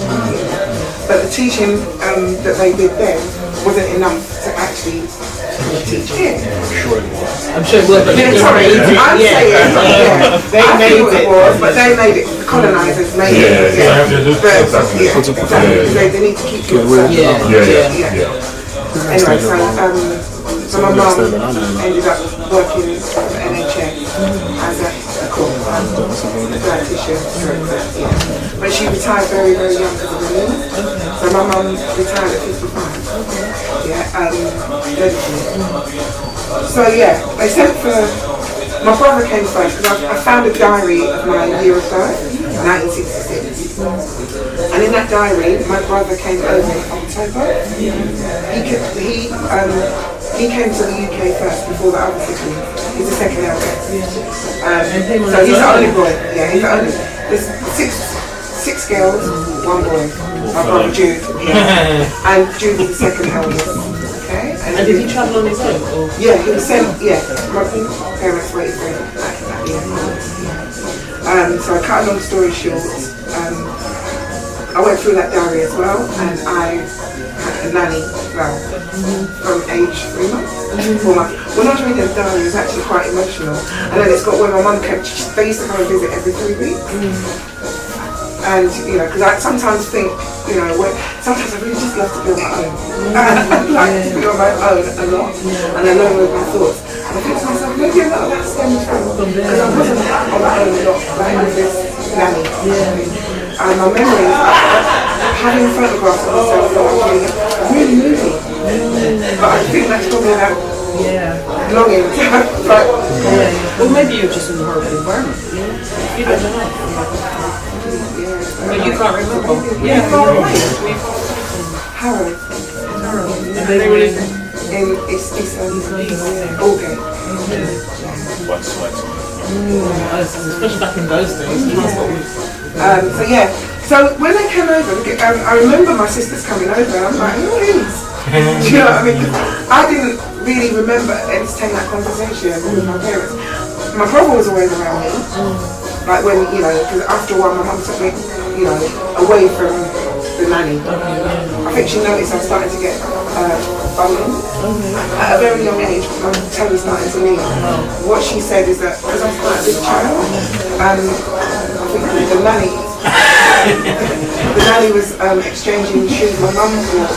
but the teaching that they did then wasn't enough to actually teach here. I'm sure it was. Sorry, I'm saying, they made it was, but they made it, the colonisers made it. Exactly. They need to keep it. Anyway, so my mum ended up working for the NHS as a dietitian. But she retired very, very young because of the illness. So my mum retired at 55. So yeah, they sent for, my brother came first because I found a diary of my year of birth, 1966. And in that diary, my brother came over in October. He came to the UK first before the other siblings. He's the second eldest. So he's the only boy. Yeah, he's the only. There's six girls, one boy. My brother Jude. Yeah. And Jude is the second eldest. Okay. And did he travel on his own? Or? Yeah, he was sent. Yeah, my parents waited for him. So I cut a long story short. I went through that diary as well, and I had a nanny now from age 3 months, 4 months. When I was reading the diary, it was actually quite emotional. And then it's got when my mum came, they used to come and visit every 3 weeks. And, you know, because I sometimes think, you know, sometimes I really just love to be on my own. I like to be on my own a lot, and alone with my thoughts. And I think to myself, maybe a lot of that stems from, because I wasn't on my own a lot, like with this nanny. And my memories, having photographs of myself that I'm really moving. But I think that's probably that longing to have, like, Well, maybe you're just in the horrible environment. You don't know. But you can't remember. Yeah, far away. Harrow. And they were In East okay. One sweat. Especially back in those days. So yeah, so when they came over, I remember my sisters coming over and I'm like, who are these? Do you know what I mean? I didn't really remember entertaining that conversation with my parents. My brother was always around me. Like when, you know, because after a while my mum took me, you know, away from the nanny. I think she noticed I was starting to get bumming. At a very young age, my tummy started to leak. What she said is that, because I was quite a big child, I think the nanny was exchanging shoes my mum bought.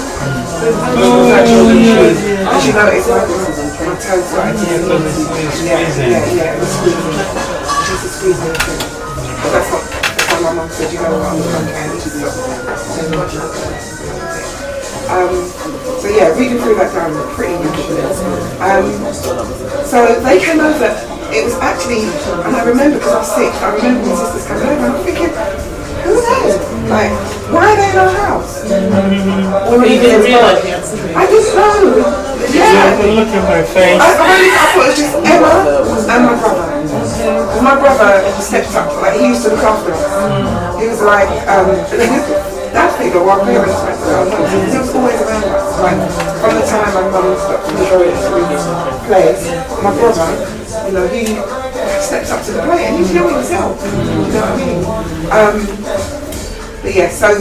And she noticed my toes started to get it was squeezing. She used to squeeze me. But that's what my mum said, you know what, I'm okay, I need to stop. So yeah, reading through that down was pretty ridiculous. So they came over, it was actually, and I remember because I was sick, I remember my sisters coming over and I'm thinking, who are they? Like, why are they in our house? Well, you didn't realise you had something. I didn't know. Yeah. Look at my face. I thought it was just Emma and my brother. My brother stepped up, like he used to look after us. He was like, that figure, what parents went to our house. He was always around us. Like, from the time my mum stopped going to his place, my brother, you know, he steps up to the plate and he's young himself. You know what I mean? But yeah, so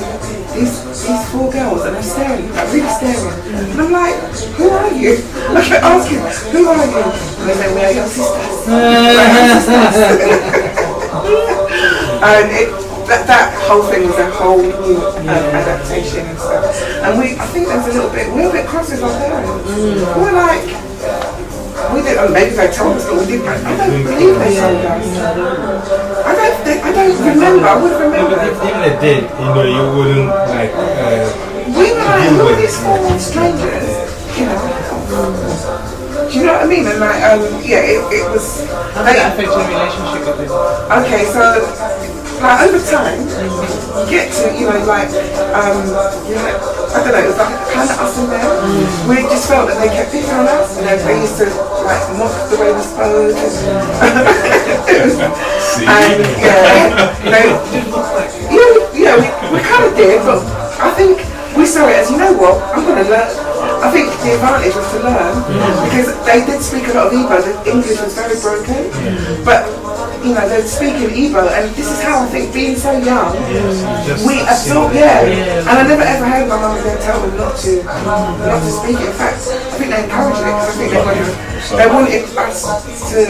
these 4 girls and they're staring, like really staring. And I'm like, who are you? I kept asking, who are you? And they say, we are your sisters. And that whole thing was a whole new adaptation and stuff. And I think there was we were a bit cross with our parents. We were like, we didn't, maybe they told us, but we didn't. I don't believe they told us. I don't remember. I wouldn't remember. If they did, you know, you wouldn't like. We were like, who are these 4 strangers? You know. Do you know what I mean? And like, it was. How did that affect your relationship with them? Okay, so like over time, you get to, you know, like, I don't know, it was like kind of us and them. We just felt that they kept picking on us, and they used to like mock the way we spoke. And we kind of did, but I think we saw it as, you know what, I'm going to learn. I think the advantage was to learn, because they did speak a lot of Igbo. The English was very broken, but you know, they're speaking Igbo, and this is how I think, being so young, we absorb, and I never ever heard my mum and dad tell them not to speak it. In fact, I think they encouraged it, because I think they wanted us to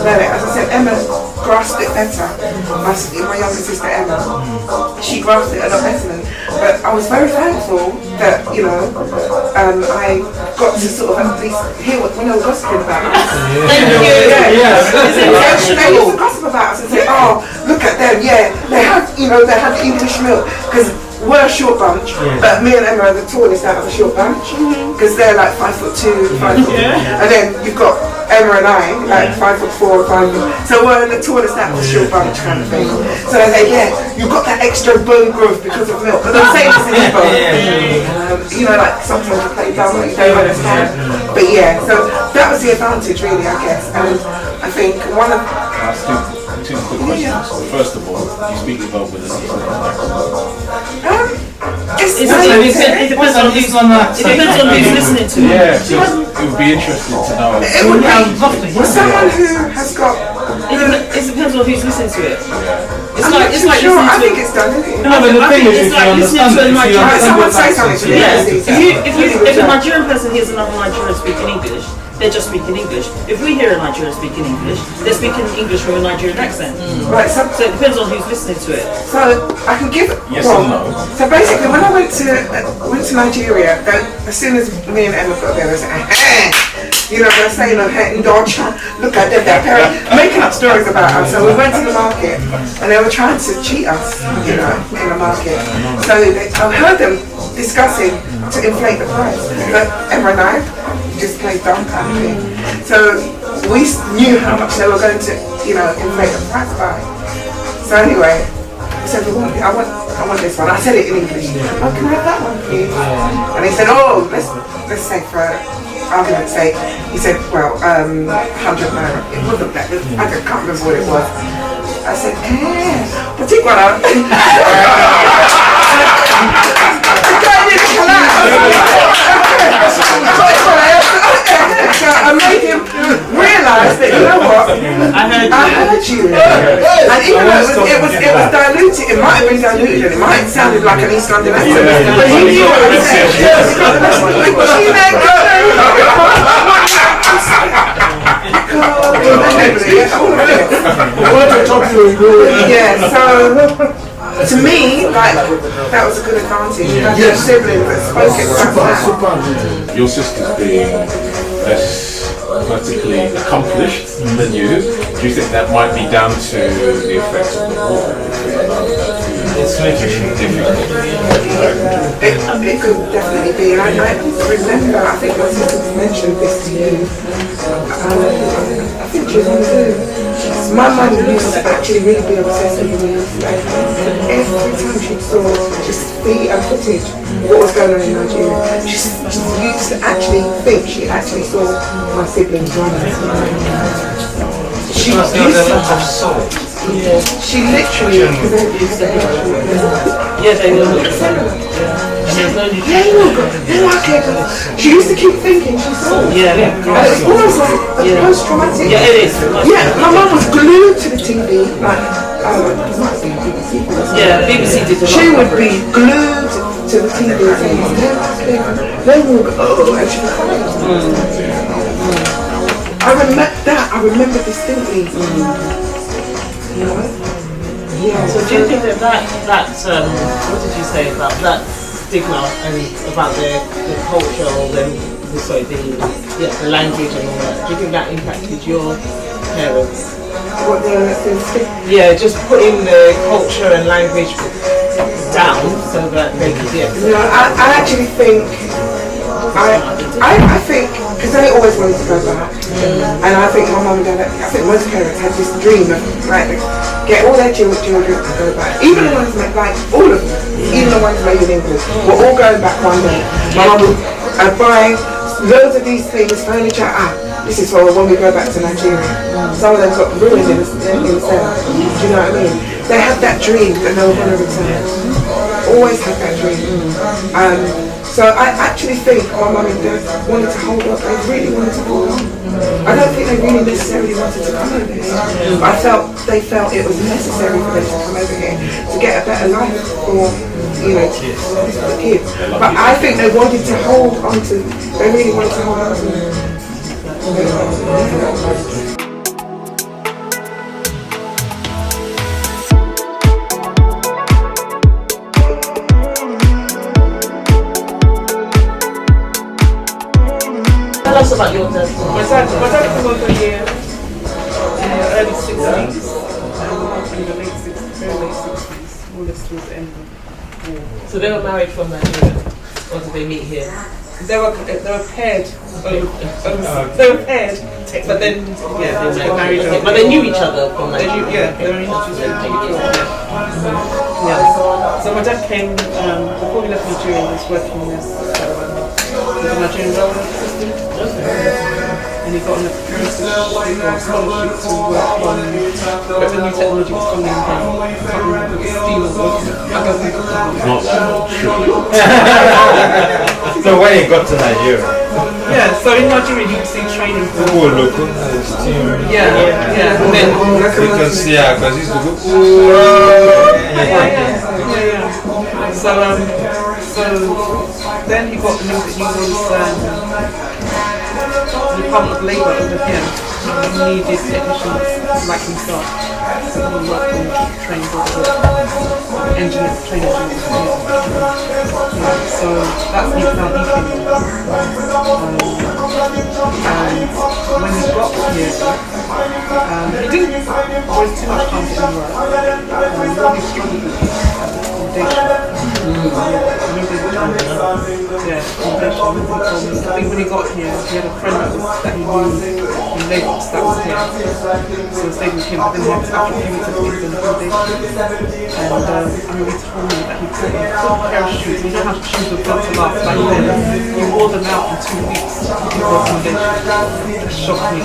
learn it. As I said, Emma grasped it better. My younger sister Emma, she grasped it a lot better than me. But I was very thankful that, you know, I got to sort of at least hear when they were gossiping about us. Thank you. They used to gossip about us and say, oh, look at them, they had the English milk, because we're a short bunch, but me and Emma are the tallest out of the short bunch, because they're like 5'2", 5'4", and then you've got Emma and I, like 5'4", 5'4", so we're the tallest out of the short bunch kind of thing. So they say, you've got that extra bone growth because of milk, but they're saying this in Igbo. You know, like sometimes you play dumb, like you don't understand, but so that was the advantage really, I guess. And I think one of two quick questions. First of all, you speak Igbo with an It depends on who's listening to it. Yeah, so it would be interesting to know. It would be someone who has got It depends on who's listening to it. It's I'm like not it's too like sure. I listening think to. it's done, isn't it? No, but the thing is, It's like listening to a Nigerian. Someone say something to me. Yeah. If a Nigerian person hears another Nigerian speaking English, they're just speaking English. If we hear a Nigerian speaking English, they're speaking English with a Nigerian accent. Right, so So it depends on who's listening to it. So I can give Yes and no. So basically, when I went to Nigeria, as soon as me and Emma got there, I said, you know, they're saying, dodge, look at them, they're making up stories about us. So we went to the market, and they were trying to cheat us, you know, in the market. So I heard them discussing to inflate the price, but Emma and I just played dumb kind of thing. So we knew how much they were going to, you know, inflate the price by. So anyway, I said, I want this one. I said it in English. Oh, can I have that one, please? And they said, oh, let's say for argument's sake, he said, well, 100 naira. It wasn't that. I can't remember what it was. I said, but take one out. I made him realise that, you know what, I heard you. And even though it was diluted, it might have been diluted and it might have sounded like an East London accent, but he knew what I said. Yeah, so to me, like, that was a good advantage. You had your sibling that spoke it. Your sister's being less politically accomplished than you. Do you think that might be down to the effects of the war? It's making it difficult. It could definitely be. And I remember, I think my sister mentioned this to you. I think she was on Zoom. My mum used to actually really be obsessed with the news. Like, every time she saw just feed and footage of what was going on in Nigeria, she used to actually think she actually saw my siblings running. She used to. Yeah. She literally. Yeah, they will look the same. She used to keep thinking she saw. Yeah. And it's almost like post-traumatic. Yeah, it is. Yeah, my mum was glued to the TV. Like, BBC. Yeah, BBC did. She would be glued to the TV saying, then we'll go, oh, and she would cry. I remember that. I remember distinctly. You know? Yeah. So do you think that what did you say about that stigma and about the culture or the language and all that? Do you think that impacted your parents? What the yeah, just putting the culture and language down so that they could No, I actually think I think because they always wanted to go back, and I think my mum and dad, I think most parents had this dream of like get all their children to go back, even the ones like all of them, even the ones made in England, were all going back one day. My mum would buy loads of these things, furniture. This is for when we go back to Nigeria. Some of them got ruined in the cellar. Do you know what I mean? They had that dream that they were going to return. Always had that dream. So I actually think my mum and dad wanted to hold up. They really wanted to hold on. I don't think they really necessarily wanted to come over here. But they felt it was necessary for them to come over here to get a better life for, you know, the kids. But I think they wanted to hold on to. They really wanted to hold on to. Tell us about your dad. My dad came over here in the early 60s, in the late 60s, very late 60s, more or less towards the end of the war. So they were married from Nigeria, or did they meet here? They were paired. They were paired, but then they were married. But they knew each other from Nigeria. They were introduced to each other. Yeah. So my dad came before we left Nigeria. He was working as the Nigerian railway system, and he got an apprenticeship or scholarship to work on whatever new technology was coming in. I can't remember the steam was. Not that much. So when he got to Nigeria, Yeah, so in Nigeria you see training for local. yeah. And then Because he's the So then he got the news that he was the Department of Labour over here needed technicians like himself. So he worked in trained engineers, trained engineers. So that's how he came in. And when he got here, he didn't waste too much time getting work. He really struggled with accommodation. I think when he got here, he had a friend that he knew in Lagos that was here. So he stayed with him, but then he had to after him to give them accommodation. And I mean, he told me that he put a full pair of shoes. You know how shoes were built to last back then? He wore them out in 2 weeks for accommodation. It shocked me.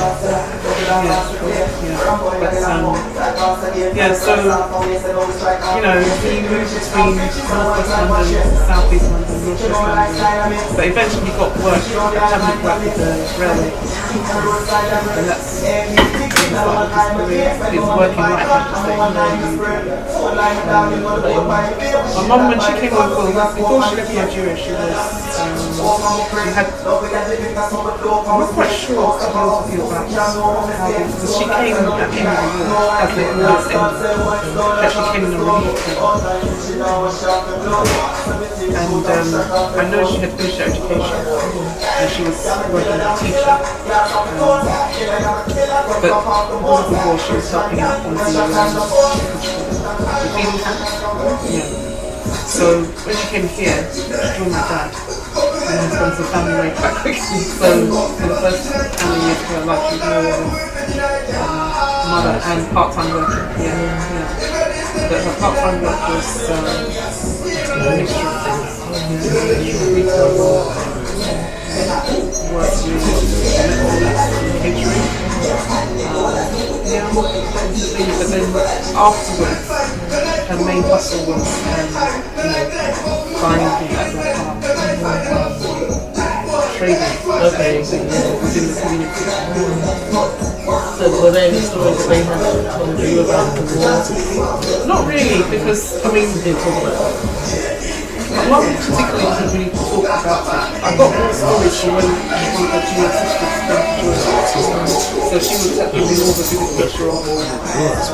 So you know, he moved between Northwest London, South East London, North West London, but eventually got work, permanent work with the railway, and that's his working life, I have to say. My mum, when she came over, before she left Nigeria, she had, I'm not quite sure to be honest with you about how this, because she came at the end of the war, as the war ended, she came in a relief camp. And I know she had finished her education and she was working as a teacher. But before the war she was helping out on the feeding camps. So when she came here, she joined my dad and then spent some family way back quickly. So for the first family years of her life she was mother and part-time worker. But her part-time work was a mixture of things. Retail work with catering. But then afterwards, her main hustle was buying things at the park, trading. Okay. Within the community. So were there any stories they had told you about the war? Not really, because I mean, they talk about it. Not particularly didn't really talk about it. I got more stories from when one of her junior sisters came to join us. So she would give me all the vivid picture of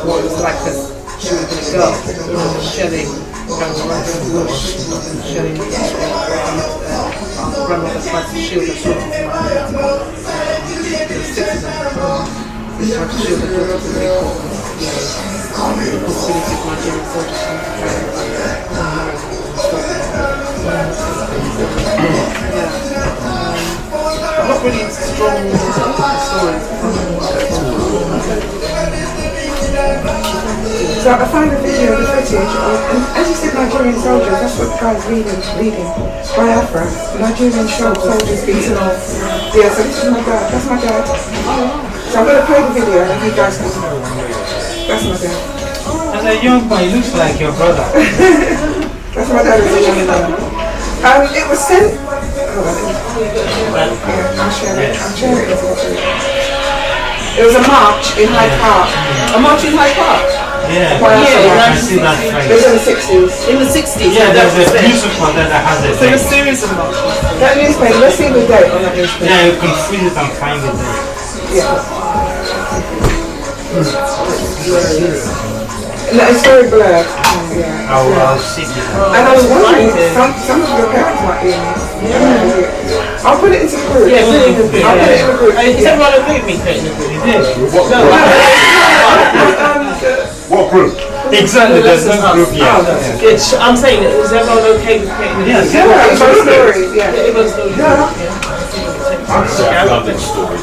what it was like as she would have been a girl, shelling, going around the bush, shelling the our grandmother tried to shield her children from my head. There were 6 of them. They tried to shield her daughters and they caught them. The possibility of Nigerian soldiers coming to carry not really strong stories. So I found a video of the footage, and as you said, Nigerian soldiers, that's what the guy's reading. Biafra, Nigerian soldiers beaten off. Yeah, so this is my dad, that's my dad. So I'm going to play the video and you guys can, that's my dad. As a young boy, he looks like your brother. That's my dad as a young man. It was sent, hold on, I'll share it. It was a march in Hyde Park. A march in Hyde Park? Yeah, I see that train. It was in the 60s. In the 60s? Yeah, there's a newspaper that has it. So a series of marches. That newspaper, let's see the date on that newspaper. Yeah, you can freeze it and find it there. Yeah. No, it's very blurred. Yeah. I'll see it. And I was wondering, some of your parents might be in this. I'll put it into the group. Yeah, put it in the group. I'll put it in the group. Is everyone okay with me putting the group? What group? Exactly, there's no group yet. I'm saying, is everyone okay with creating the group? Yes, Yeah, both stories, yeah. Everyone's stories.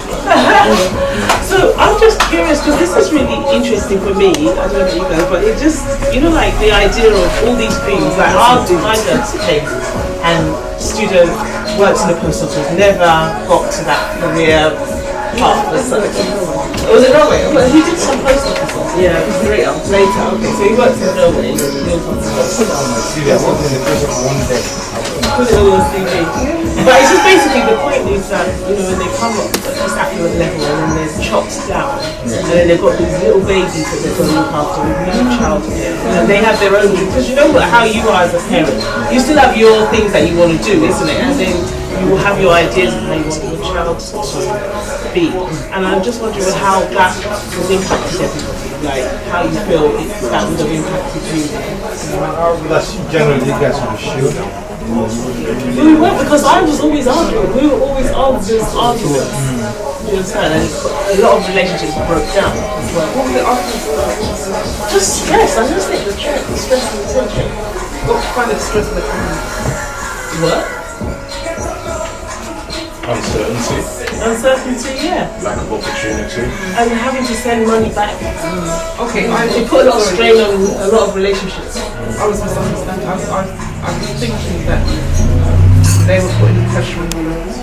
So I'm just curious because this is really interesting for me. I don't know about you guys, but it just, you know, like the idea of all these things. Like our dad's case and student worked in the post office, never got to that career path. Was it Norway? He did some post offices. Yeah, later. Okay, so he works in Norway. See, I worked in the course of one day. Put it on your CV. But it's just basically the point is that, you know, when they come up at this affluent level and then they're chopped down, and then they've got these little babies that they've got to look after with no child, and they have their own, because you know how you are as a parent, you still have your things that you want to do, isn't it? And then you will have your ideas of how you want your child to be. And I'm just wondering how that has impacted everybody, like how you feel that would have impacted you. That's generally gets on the shoe. We weren't, because I was always arguing. We were always arguing arguments. You understand? And a lot of relationships broke down as well. What were the arguments about? Just stress. I just think the stress and the tension. What do you find the stress in the family? What? Uncertainty, yeah. lack of opportunity. And having to send money back. Okay, It put a lot of strain on a lot of relationships. I was misunderstanding. I was thinking that they were putting pressure on you to...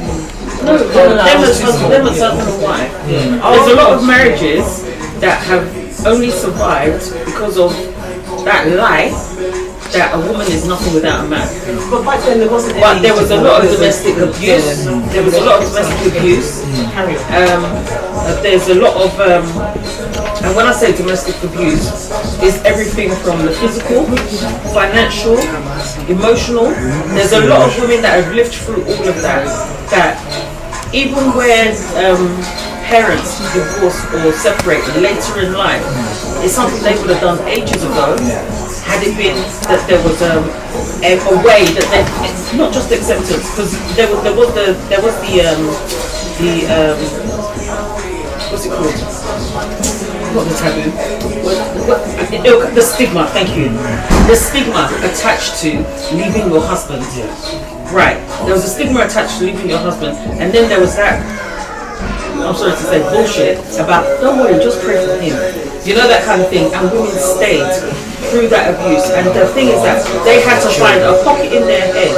No, them as husband and wife. There's a lot of marriages that have only survived because of that lie that a woman is nothing without a man. But back then there wasn't. But there was a lot of domestic abuse. There was a lot of domestic abuse. There's a lot of, and when I say domestic abuse, it's everything from the physical, financial, emotional. There's a lot of women that have lived through all of that. That even when parents divorce or separate later in life, it's something they would have done ages ago. Had it been that there was a way that they, not just acceptance, because there was the what's it called? Not the taboo. The stigma. Thank you. The stigma attached to leaving your husband. Right. There was a stigma attached to leaving your husband, and then there was that, I'm sorry to say, bullshit about, don't worry, just pray for him. You know, that kind of thing. And women stayed through that abuse. And the thing is that they had to find a pocket in their head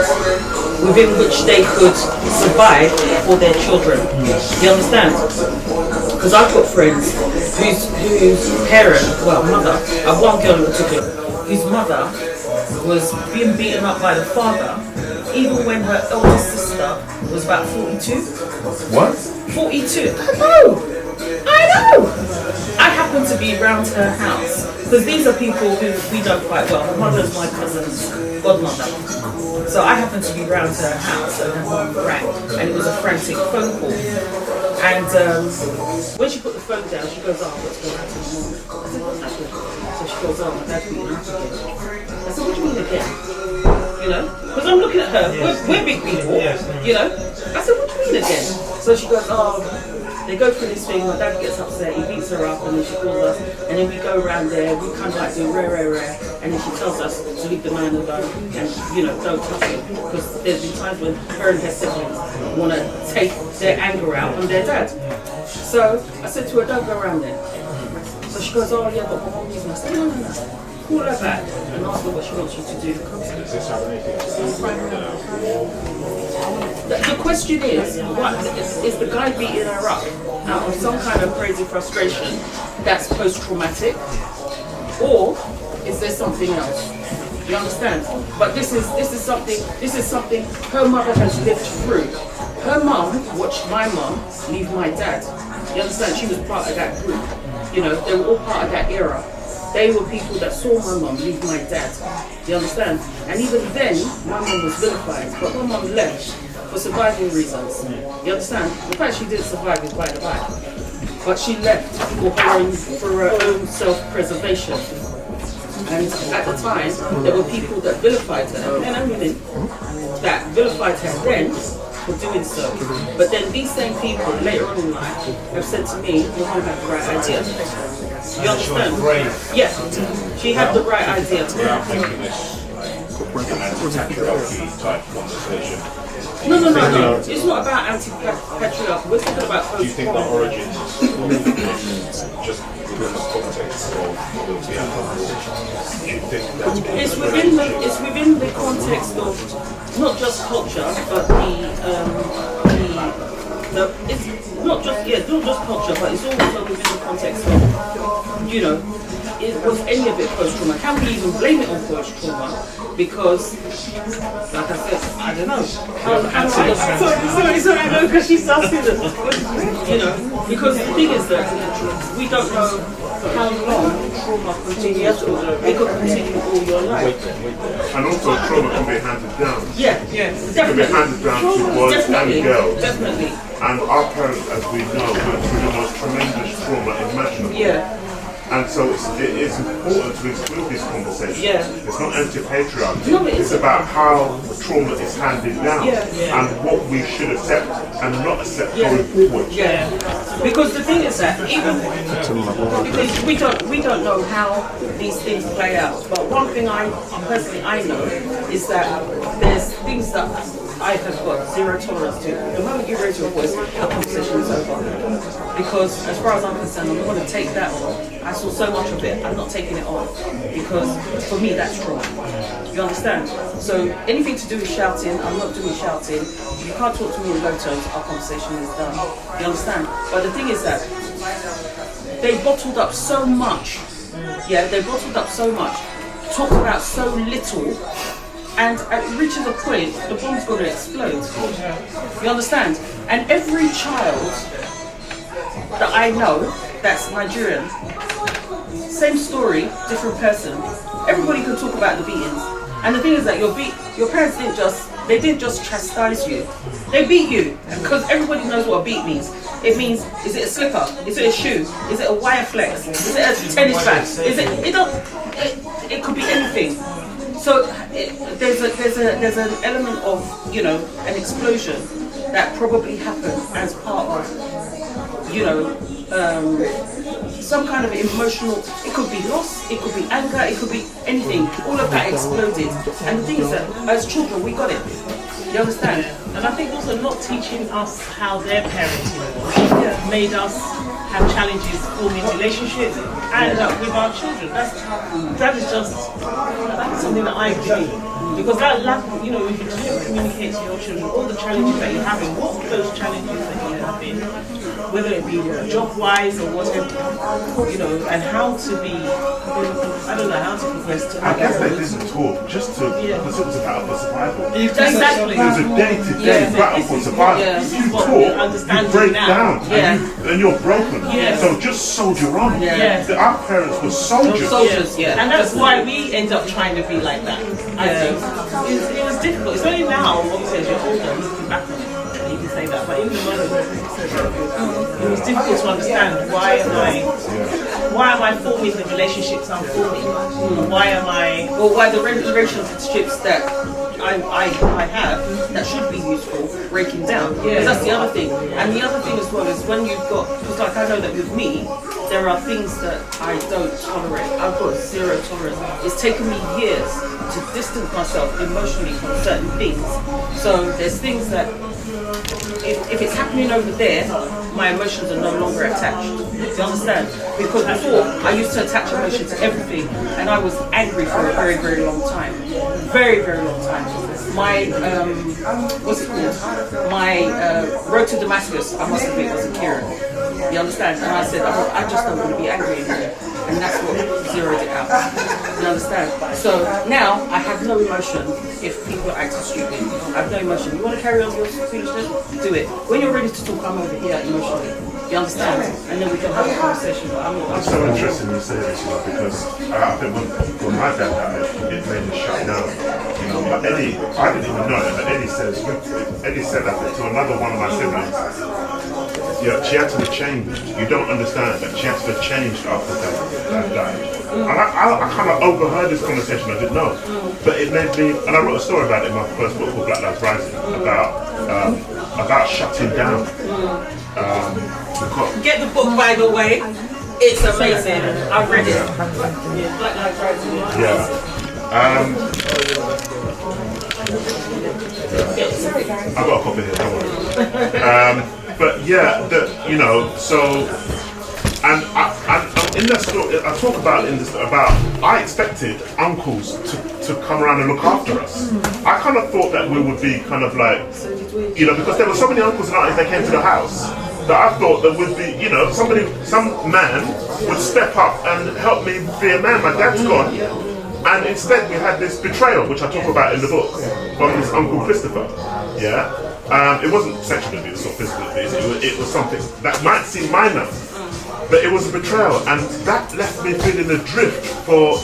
within which they could survive for their children. You understand? Because I've got friends whose parent, well, mother, one girl in particular, whose mother was being beaten up by the father even when her eldest sister was about 42. What? 42. I know. I happen to be around her house because these are people who we know quite well. Her mother is my cousin's godmother. So I happened to be around her house and her mom rang, and it was a frantic phone call. And when she put the phone down, she goes, "Oh, what's going on to mom?" I said, "What's happening?" So she goes, "Oh, my dad's beating up again." I said, "What do you mean again?" You know, because I'm looking at her. We're big people, you know. I said, "What do you mean again?" So she goes, "Oh." They go through this thing, my dad gets upset, he beats her up, and then she calls us, and then we go around there, we kind of like do rare, and then she tells us to leave the man alone, and you know, don't touch him, because there's been times when her and her siblings want to take their anger out on their dad. So I said to her, don't go around there. So she goes, "Oh yeah, but my mom needs me." I said, no. Call her back and ask her what she wants you to do. Does this have anything to do with The question is, what is the guy beating her up out of some kind of crazy frustration that's post-traumatic, or is there something else? You understand? But this is something her mother has lived through. Her mom watched my mom leave my dad. You understand? She was part of that group. You know, they were all part of that era. They were people that saw my mum leave my dad. You understand? And even then, my mum was vilified, but my mum left for survival reasons. You understand? In fact, she didn't survive in by the by, but she left for her own self-preservation. And at the time, there were people that vilified her, men and women, that vilified her then for doing so. But then these same people later on in life have said to me, "Your mum had the right idea." You understand? Yes, she had the right idea. without making this like an anti-patriarchy type conversation? No. It's not about anti-patriarchy. We're talking about Do you think the origins just within the context of loyalty and divorce? Do you think that's it's within the context of not just culture, but it's not just culture, but it's also within the context of, you know, was any of it post-trauma? Can we even blame it on post-trauma? Because, like I said, I don't know. Sorry, no, because she's asking us. You know, because the thing is that we don't know how long trauma continues. It could continue all your life. And also trauma can be handed down. Yeah, It can be handed down to boys and girls. Definitely. And our parents, as we know, went through the most tremendous trauma imaginable. Yeah. And so it is important to include this conversation. Yeah. It's not anti-patriarchy. No, it's about how trauma is handed down Yeah. and what we should accept and not accept going forward. Yeah. Because the thing is that even because we don't know how these things play out. But one thing I personally know is that there's things that I have got zero tolerance to. The moment you raise your voice, our conversation is over. Because as far as I'm concerned, I'm not going to take that on. I saw so much of it, I'm not taking it on. Because for me, that's trauma. You understand? So anything to do with shouting, I'm not doing shouting. If you can't talk to me in low tones, our conversation is done. You understand? But the thing is that they bottled up so much. Yeah, they bottled up so much, talked about so little. And it reaches a point, the bomb's going to explode. You understand? And every child that I know that's Nigerian, same story, different person. Everybody can talk about the beatings. And the thing is that your parents didn't just chastise you. They beat you. Because everybody knows what a beat means. It means, is it a slipper? Is it a shoe? Is it a wire flex? Is it a tennis bag? It could be anything. So there's an element of, you know, an explosion that probably happened as part of, you know, some kind of emotional, it could be loss, it could be anger, it could be anything. All of that exploded. And the thing is that as children, we got it. You understand? And I think also not teaching us how their parenting was made us have challenges forming relationships and with our children. That is just something that I believe. Because that lack, you know, if you don't communicate to your children all the challenges that you're having, what are those challenges that you're having, whether it be job-wise or whatever, you know, and how to be, I don't know, how to progress to I guess they didn't talk just to, because it was a battle for survival. Exactly. It was a day-to-day battle for survival. If you talk, you break down and you're broken. So just soldier on. Our parents were soldiers. And that's why we end up trying to be like that. I think it was difficult. It's only now, obviously, as you're older, looking back on it, you can say that. But in the moment, it was difficult to understand why am I forming the relationships I'm forming? Why the relationships that I have that should be useful breaking down. Because that's the other thing. And the other thing as well is when you've got, because like I know that with me, there are things that I don't tolerate. I've got zero tolerance. It's taken me years to distance myself emotionally from certain things. So there's things that if it's happening over there, my emotions are no longer attached. Do you understand? Because before, I used to attach emotion to everything, and I was angry for a very, very long time. Very, very long time. My, what's it called? My road to Damascus, I must admit, was a Kieran. You understand? And I said, I just don't want to be angry anymore. And that's what zeroed it out. You understand? So now I have no emotion if people act stupid. I have no emotion. You want to carry on your foolishness? Do it. When you're ready to talk, I'm over here emotionally. You understand? And then we can have a conversation. It's so interesting you say this, you know, because I think when my dad died, it made me shut down. You know, but Eddie, I didn't even know it, but Eddie said that to another one of my siblings. Yeah, she had to be changed. You don't understand that she had to be changed after that died. And I kind of overheard this conversation, I didn't know. But it made me, and I wrote a story about it in my first book called Black Lives Rising, about shutting down. Get the book, by the way. It's amazing. I've read it. Black Lives Rising. I've got a copy here, don't worry. But yeah, you know, so, and in that story, I talk about I expected uncles to come around and look after us. I kind of thought that we would be kind of like, you know, because there were so many uncles and aunties that came to the house. that I thought that would be, you know, some man would step up and help me be a man. My dad's gone. And instead we had this betrayal, which I talk about in the book, from his uncle Christopher. Yeah, it wasn't sexual abuse or physical abuse. It was something that might seem minor, but it was a betrayal, and that left me feeling adrift for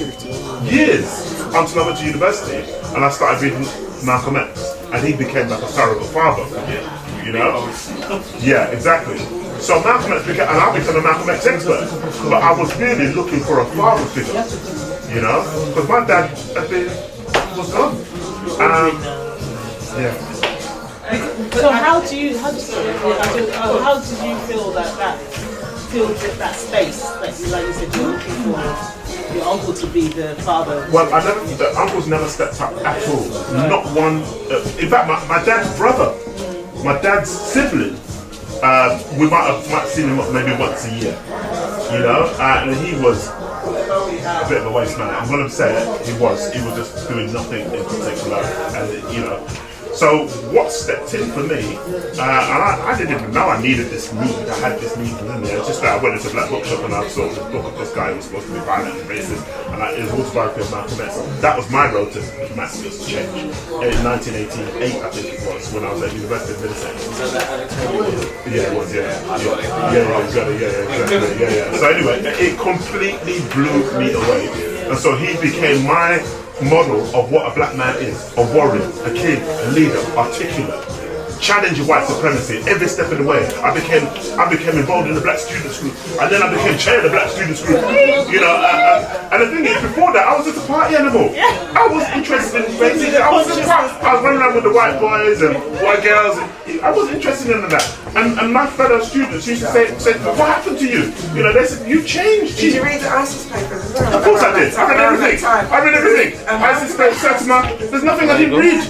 years until I went to university and I started reading Malcolm X, and he became like a surrogate father for me. You know? Yeah, exactly. So Malcolm X became, and I became a Malcolm X expert, but I was really looking for a father figure. You know, because my dad was gone. Yeah. So how did you feel that filled that space that you, like you said, you're looking for your uncle to be the father? Well, the uncles never stepped up at all. Not one. In fact, my dad's brother, my dad's sibling, we might have seen him maybe once a year. You know, and he was a bit of a waste man. I'm gonna say it. He was just doing nothing in particular, and you know. So what stepped in for me, and I didn't even know I needed this need. I had this need within me. It's just that I went into a black bookshop and I saw this book of this guy who was supposed to be violent and racist, and it was autobiography of Malcolm X. That was my road to Damascus change. In 1988, I think it was, when I was at University of Minnesota. Yeah, it was, yeah. So anyway, it completely blew me away. And so he became my model of what a black man is: a warrior, a king, a leader, articulate, challenging white supremacy every step of the way. I became involved in the black students group, and then I became chair of the black students group. You know, and the thing is, before that, I was just a party animal. I was interested in basically, I was running around with the white boys and white girls. I wasn't interested in that. And my fellow students used to say, what happened to you? You know, they said, you changed. Did you read the ISIS papers as well? Of course I did. I read everything. ISIS papers, there's nothing I didn't read.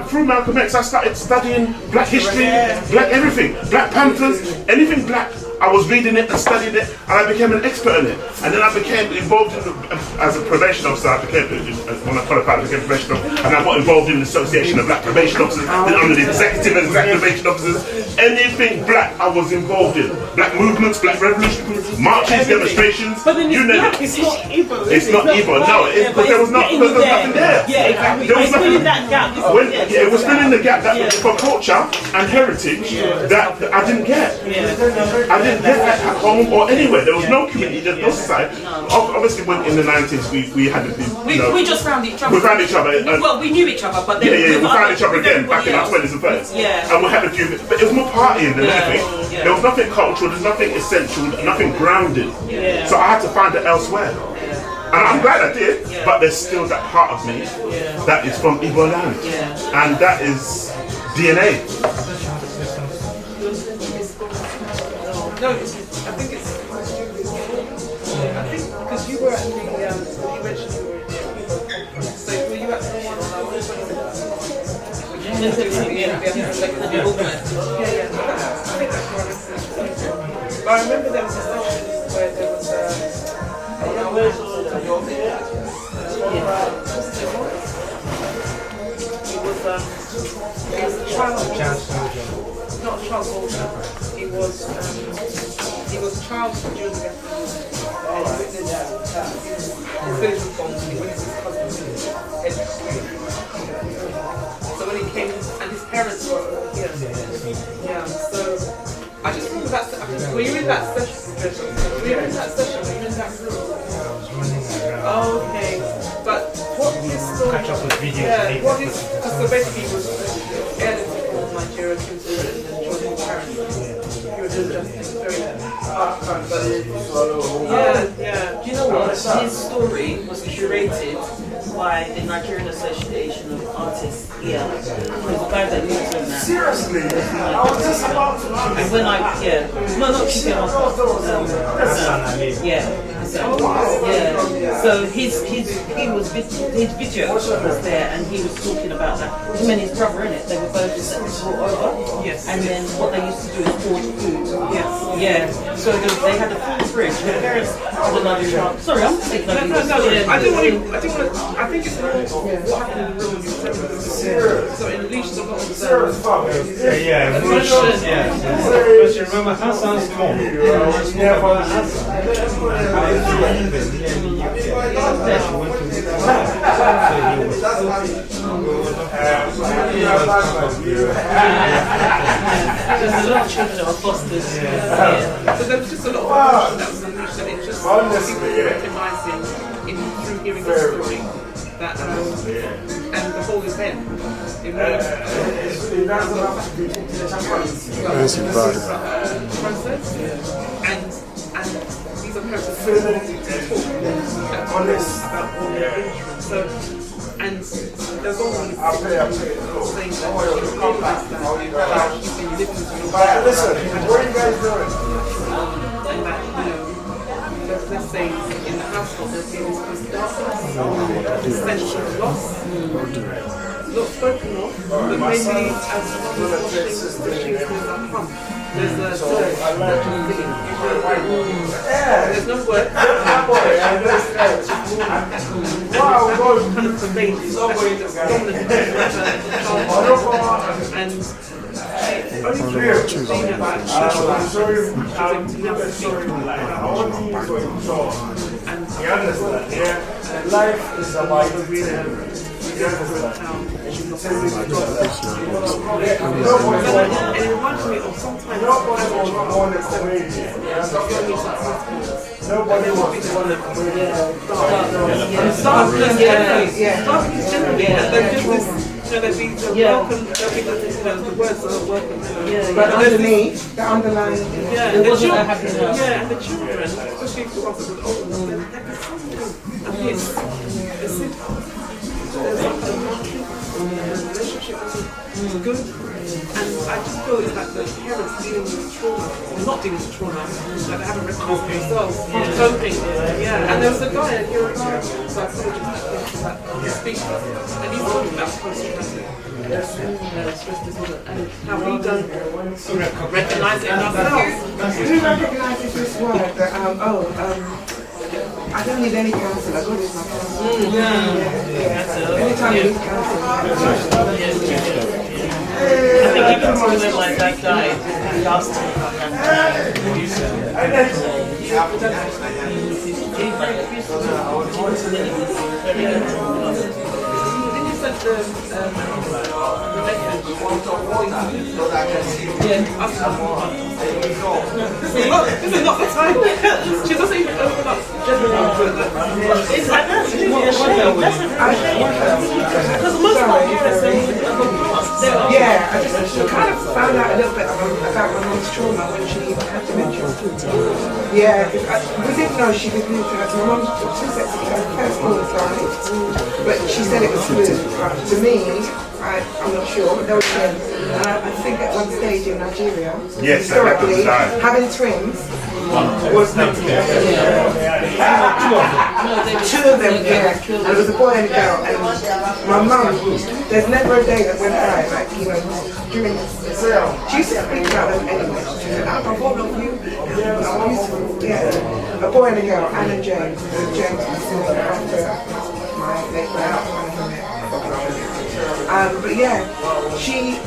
Through Malcolm X, I started studying black history, black everything, Black Panthers, anything black. I was reading it and studying it, and I became an expert in it. And then I became involved as a probation officer. When I qualified, I became a probation officer, and I got involved in the Association of Black Probation Officers, then under the Executive and Executive Probation Officers. Anything black, I was involved in. Black movements, black revolution, marches, demonstrations. But then you name it. It's not Igbo. It's not Igbo. No, because there was nothing there. Yeah, exactly. There was filling that gap. It was filling the gap for culture and heritage that I didn't get. I didn't get that at home or anywhere. There was no community, there was no society. Obviously, when in the 90s we had to be. We just found each other. We found each other. Well, we knew each other, but then we found each other again back in our 20s and 30s. Yeah. And we had a few, but it was more partying than anything. There was nothing cultural, there's nothing essential, nothing grounded. So I had to find it elsewhere. And I'm glad I did, but there's still that part of me that is from Igbo land. And that is DNA. No, I think it's. I think because you were at the. You mentioned you were. So were you at the one? Yeah. I think that's one. But I remember there was a session where there was a young man. He was a child. Not a child soldier. He was a child during the Revolution and witnessed his village was bombed and he witnessed his cousin executed. So when he came, and his parents were all here. Yeah, so I just remember that. Were you in that session? Were you in that session? Were you in that room? I was running around. Oh, okay. But what his story? Catch up with videos. Yeah, what his? So basically, he was heirloom from Nigeria to Britain and joined his parents. He was just very yeah. Do you know what? His story was curated by the Nigerian Association of Artists here. There's a guy that lives in that. Seriously? I was just about to ask. And when not Chicken So his video was there, and he was talking about that. Him and his brother in it, they were both brought over. Yes. And then what they used to do is order food. Yes. Yeah. So they had a food fridge. Their parents had another child. Sorry, I'm taking over. I think it's more what happened in the room. So in unleashed a lot of Emotions, Because you remember Hassan's mom. Never Hassan. There's a lot of children that are fostered. So there was just a lot of emotion that was unleashed, and it just people recognising through hearing the story that and the whole event. It made process, and these are parents that really wanting to talk about all their interests. So, and there's all these saying that she realised that she's been listening to your Listen, what are you guys doing? and that, let's say in the household there's been this darkness, this sense of loss, not spoken of, but maybe as mothers washing dishes with our pump, there's a dirt, there's no word, and kind of pervades that dominant and only through being at that church was able to never speak about and Life is a life. and it reminds me of sometimes Nobody wants to want to darkness generally, they're just this, there's these welcome, the words are welcome, But underneath, the underlying. and the children, and the children, especially the ones that were older, they're it's there's like a market, the relationship is good, and I just feel it's like the parents dealing with trauma, or not dealing with trauma, like they haven't recognised themselves, coping, and there was a guy, a psychologist that speaks, and he talked about post-traumatic stress disorder, and how we don't recognise it in ourselves. Who recognises this word that, I don't need any counsellor, God is my counsellor. Anytime you need counsellor. I think even when my dad died, last time This is not the time. She doesn't even open up generally. because most of my parents I just kind of found out a little bit about my mom's trauma when she had dementia. Yeah, we didn't know she did need to have. My mom took 2 sets of her first born died, but she said it was smooth. But to me, I'm not sure, but they were twins. And I think at one stage in Nigeria, historically, having twins was meant to be. Two of them, and it was a boy and a girl. And my mum, there's never a day that went by, like, during this. She used to speak about them anyway. She said, I got one of you. A boy and a girl, Anne and James. And James was still after my late brother. But yeah, she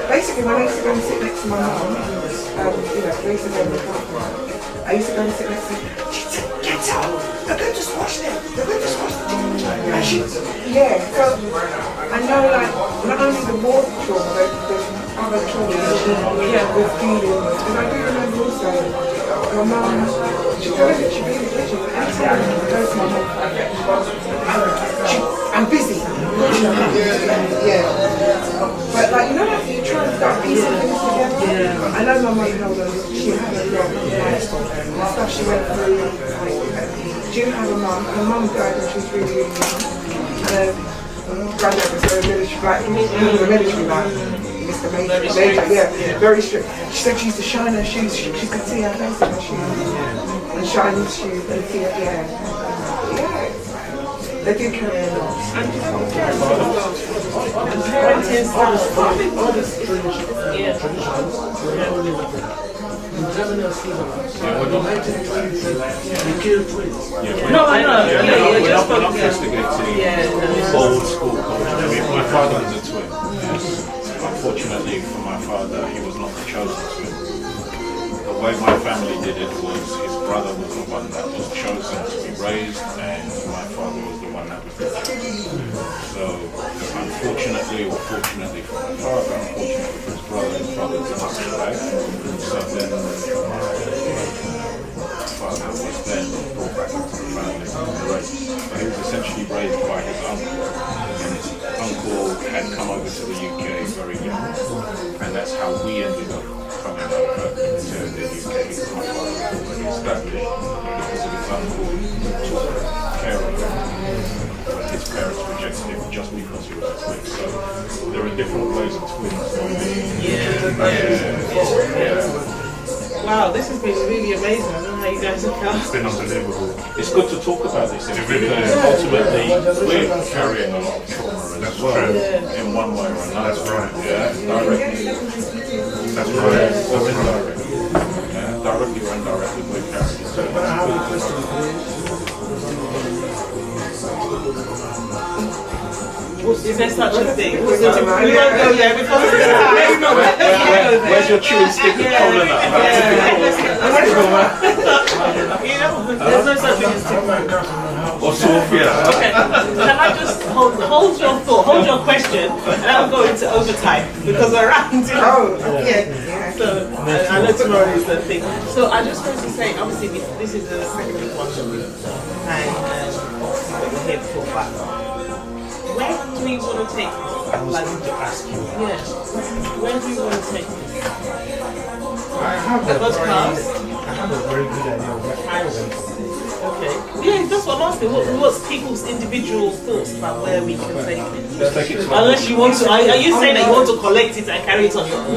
basically, when I used to go and sit next to my mum, we used to go and look after her. I used to go and sit next to her. She'd say, "Get out! They're going to squash them! They're going to squash them!" And so I know, like, not only the war trauma, but there's other trauma that we're dealing with. And I do remember also, my mum, she'd be in the kitchen, and anytime I go to my mum, I'm busy. But like, like you try and start piecing things together. I know my mum told us she had a lot of stuff she went through. She didn't have a mum. Her mum died when she was really, really young. Granddad was very military, like he was a military man. Mr. Major, very strict. She said she used to shine her shoes. She could see her face in her shoes. And shine her shoes and see her, they do carry a lot. And parenting styles. No, I know. We're not investigating old school culture. My father was a twin. unfortunately for my father, he was not the chosen twin. The way my family did it was his brother was the one that was chosen to be raised, and my father was the one that was the chosen. So unfortunately, or fortunately for my father, unfortunately for his brother did not survive. So then my father was then brought back into the family and raised. But he was essentially raised by his uncle. And his uncle had come over to the UK very young, and that's how we ended up coming over to the UK, because my father was already established, because of his uncle who took care of him when his parents rejected him just because he was a twin. So there are different ways of twins not being. Wow, this has been really amazing. I don't know how you guys have felt. It's been unbelievable. It's good to talk about this because ultimately we're carrying a lot of trauma as well in one way or another. That's right. Yeah, directly. That's right. Or indirectly. Yeah, directly or indirectly we're carrying it. So it's Is there such a thing? We won't go there because where's your chewing stick and cola nut? You know, there's no such thing as typical. Or Sophia. Okay, can I just hold your thought, hold your question, and I'll go into overtime because we're running to. So I know tomorrow is the thing. So I just wanted to say, obviously, this is the second one that we've done, and obviously we're here before, but where do we want to take this? I was going to ask you. Yeah. Where do we want to take this? I have a very good idea of where I went. Okay. Yeah, that's what I'm asking. What's people's individual thoughts about where we can take it? Let's take it to Unless you want to, are you saying that you want to collect it and carry it on your own?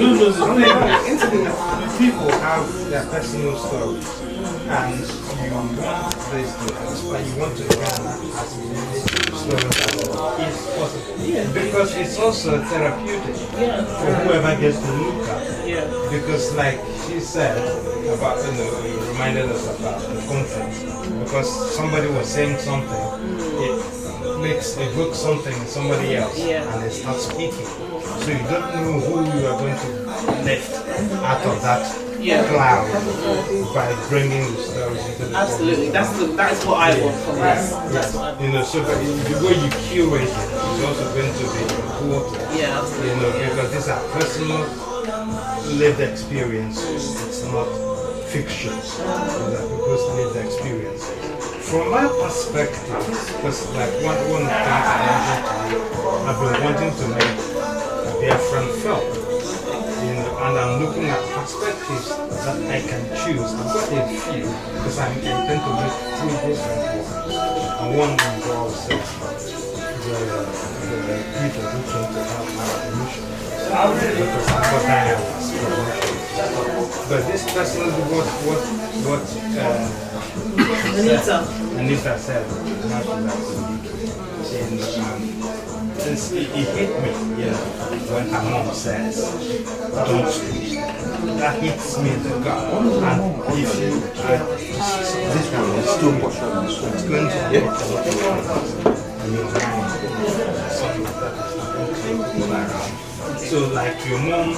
People have their personal stories, and you want this to explain, you want to explain as many stories as is possible. Because it's also therapeutic for whoever gets to look at it. Because like she said about, you reminded us about the conference. Because somebody was saying something, it evokes something in somebody else, and they start speaking. So you don't know who you are going to lift out of that cloud by bringing the stories into the Absolutely, that's what I want from this. You know, so the way you curate it is also going to be important. You know, because these are personal lived experiences. It's not fiction. These are people's lived experiences. From my perspective, because like one of the things I mentioned to you, I've been wanting to make a Biafran film. You know, and I'm looking at perspectives that I can choose. I've got a few because I intend to make 3 different ones. And one involves the people who came to help my mission. Because Adanna was promoted. But this person is what Anita said. It hit me, when her mom says, don't speak. That hits me in the gut. And if you, this one is too much. It's going to hit a lot of things. And your mind, something like that is not around. So like your mom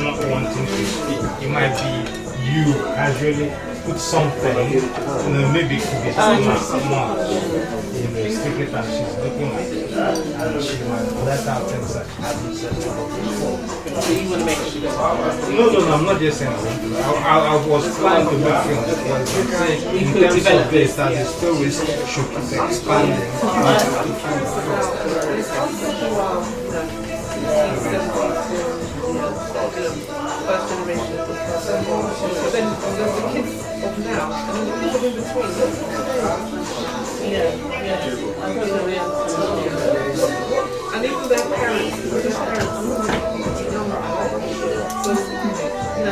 not wanting to speak, it might be you casually put something, maybe it could be smart, stick it and she's looking at it, and she might let out things that she hasn't said before. So you want to make sure No, I'm not just saying I was planning to make films, but in terms of this, that the stories should keep expanding. First generation of but then there's the kids of now, and the kids in between. And even their parents, because their parents are not younger. So,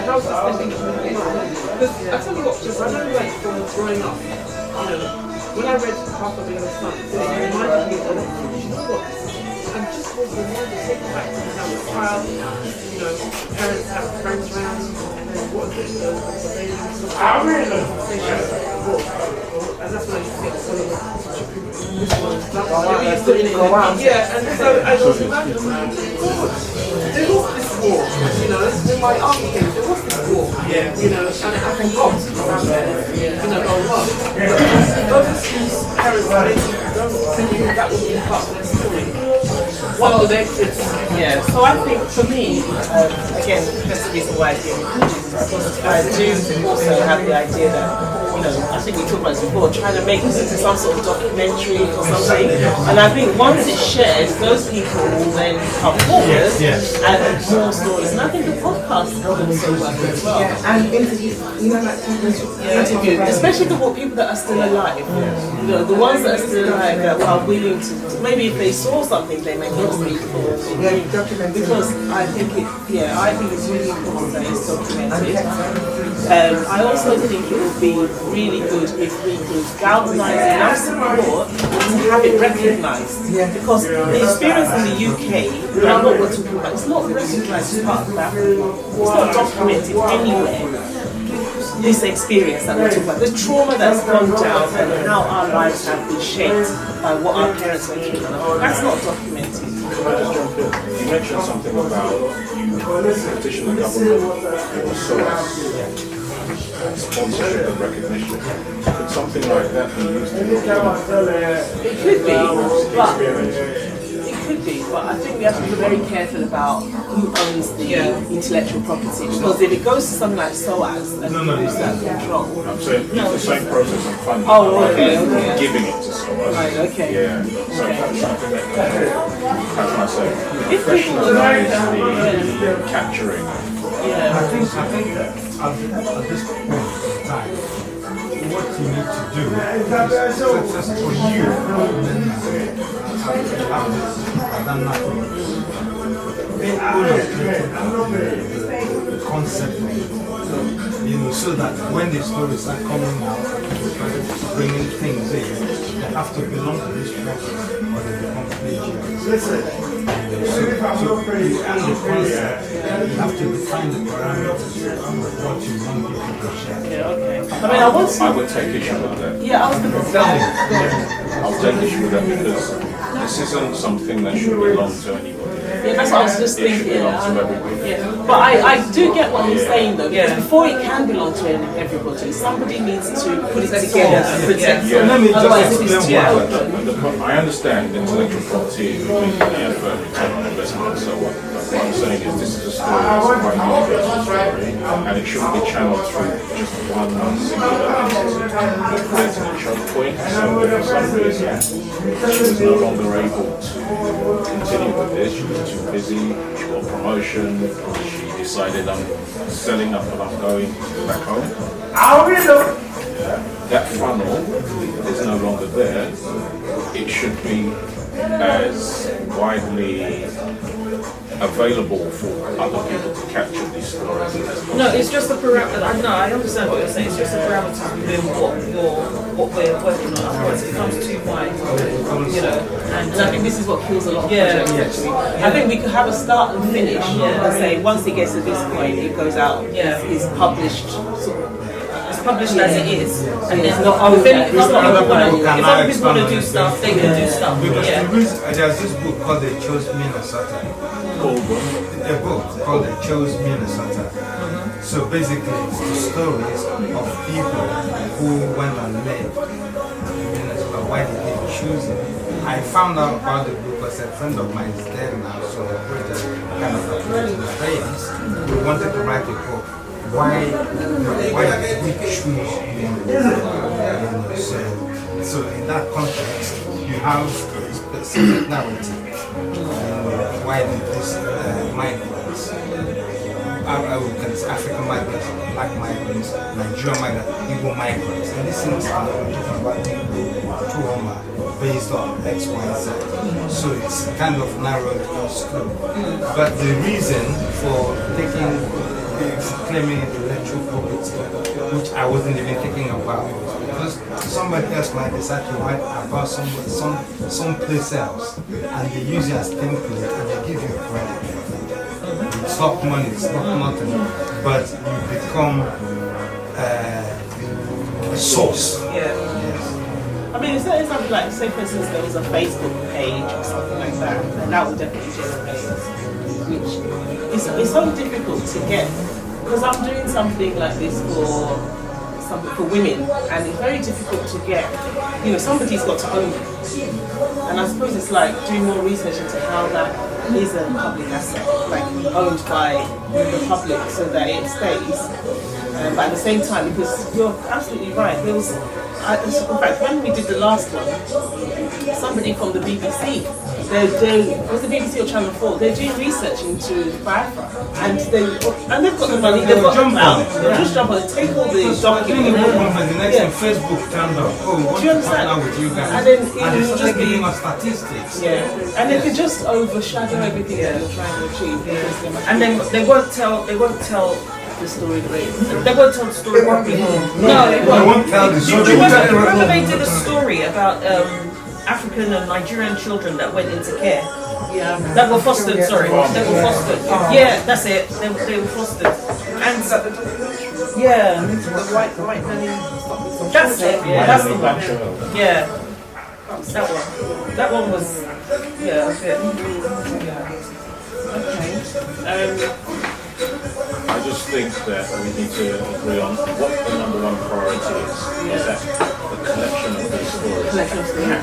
how's that spending because I tell you what, just I know like from growing up, when I read Half of the Other Sun, it reminded me of, what? I'm just was reminded to take back to when I was a child, parents have friends around, and then what is it, the baby and stuff. And that's when I used to get one of this one. Yeah, and so I was imagining, God, there's all this war? You know, in my architect, there was this war. You know, and I can go around there. You know, but those whose parents don't think that would be part of their story. What do they think? Yeah, so I think for me, again, that's the reason why I do because I do also have the idea that, you know, I think we talked about this before, trying to make this into some sort of documentary or something. And I think once it's shared, those people will then come forward and more stories. And I think the podcast will also work as well. And interviews, you know, like Interview, especially the people that are still alive. You know, the ones that are still alive that are willing to, maybe if they saw something, they may not speak for because I think it's really important that it's documented. I also think it would be really good if we could galvanise enough support to have it recognised. Because the experience in the UK, and what we're talking about, it's not recognised as part of Africa. It's not documented anywhere. This experience that we're talking about, the trauma that's gone down and how our lives have been shaped by what our parents went through, that's not documented. You mentioned something about you petition the government for sponsorship and recognition. Could something like that be used to It could be, but I think we have to be very careful about who owns the intellectual property, because if it goes to something like SOAS and lose that control. I'm saying it's the same process of funding. Giving it to SOAS. Right, okay. Yeah. So that's something that, how can I say, professionalize the capturing. I think that at this point in time, what you need to do is just for you have this Adanna concept, you know, so that when the stories are coming out, bringing things in, they have to belong to this process or they become plagiarized. So you and the concept, you have to define the parameters of what you want people to share. I would take issue with that. Yeah, I was going to say. I'll take issue with that because this isn't something that should belong to anybody. Yeah, that's what I was just It should thinking. belong to everybody. Yeah. But I do get what you're saying though, because before it can belong to everybody, somebody needs to put it together and protect it. Otherwise, if it's too open. I understand intellectual property, the effort, return on investment and so on. But what I'm saying is this is a story that's quite universal story and it shouldn't be channeled through just one singular entity. It creates a choke point, so for some reason she was no longer able to continue with this. She was too busy, she got promotion, she decided I'm selling up and I'm going back home. That funnel is no longer there. It should be as widely available for other people to capture these stories. No, it's just the parameter. I understand what you're saying. It's just the parameters within what we're working on. Otherwise, it becomes too wide. You know, and I think this is what kills a lot of projects. Actually, I think we could have a start and finish. And say once it gets to this point, it goes out. It's published. published as it is, and there's not other open. people want to do it. stuff, they can do stuff. Because Yeah. the reason, there's this book called They Chose Minnesota. A book called They Chose Minnesota. So basically, it's the stories of people who went and lived in Minnesota. Why did they choose it? I found out about the book because a friend of mine is dead now, so we just kind of approached the friends. We wanted to write a book. Why did we choose Minnesota? So in that context, you have a specific narrative. Why did this migrants? I would consider African migrants, black migrants, Nigerian migrants, Igbo migrants. And this is talking about trauma based on X, Y, Z. So it's kind of narrowed down scope. But the reason for claiming intellectual property, which I wasn't even thinking about, because somebody else might decide to write about someplace else, and they use it as template and they give you credit. It's not money, it's not nothing, but you become a source. Yeah. Yes. I mean, it's something like, say for instance, there was a Facebook page or something like that, and that would definitely generate, which it's so difficult to get, because I'm doing something like this for women, and it's very difficult to get, somebody's got to own it. And I suppose it's like doing more research into how that is a public asset, like owned by the public so that it stays. But at the same time, because you're absolutely right, there was, in fact, when we did the last one, somebody from the BBC, was the BBC or Channel 4, they're doing research into Biafra, and they've got the money, they've got the clout, they'll just jump on and take all the documents. The next thing, Facebook turned up, we want to partner with you guys. And then it it's will just giving us statistics. Yeah, and it could just overshadow everything that you're trying to achieve. And then they won't tell the story the way they won't tell the story properly. No, they won't tell the story. Remember they did a story about African and Nigerian children that went into care. Yeah. That were fostered, sorry. They were fostered. Yeah, that's it. They were fostered. And yeah. The white nanny. That's it. Yeah, that's the one. Yeah. That one. That one was yeah, good. Okay. I just think that we need to agree on what the number one priority is. Is that the collection of these stories,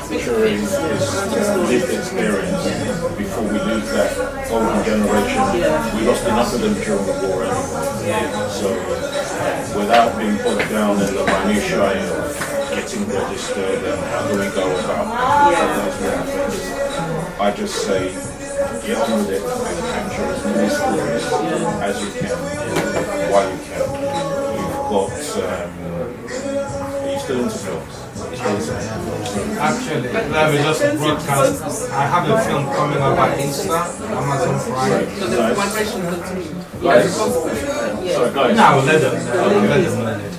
capturing this lived experience before we lose that golden generation. We lost enough of them during the war anyway. So without being bogged down in the minutiae of getting registered and how do we go about those things, I just say get on with it and capture as many stories as you can, while you can. You've got, are you still into films? Actually, let me just broadcast. I have a film coming up on Insta, Amazon Prime. So the migration continues. Sorry, guys. No, let them learn it.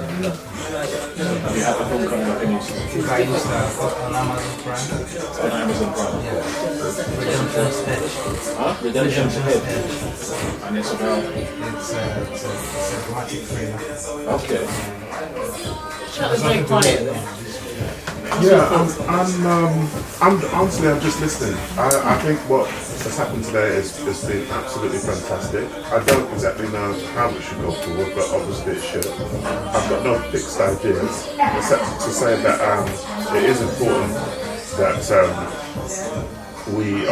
You have a film coming up in Insta. By Insta, on Amazon Prime. On Amazon Prime. Yeah. Redemption's Edge. Huh? Redemption's Edge. And it's about? It's a dramatic thriller. Okay. Chat was very quiet there. Yeah, I'm honestly, I'm just listening. I think what has happened today has been absolutely fantastic. I don't exactly know how it should go forward, but obviously it should. I've got no fixed ideas, except to say that it is important that we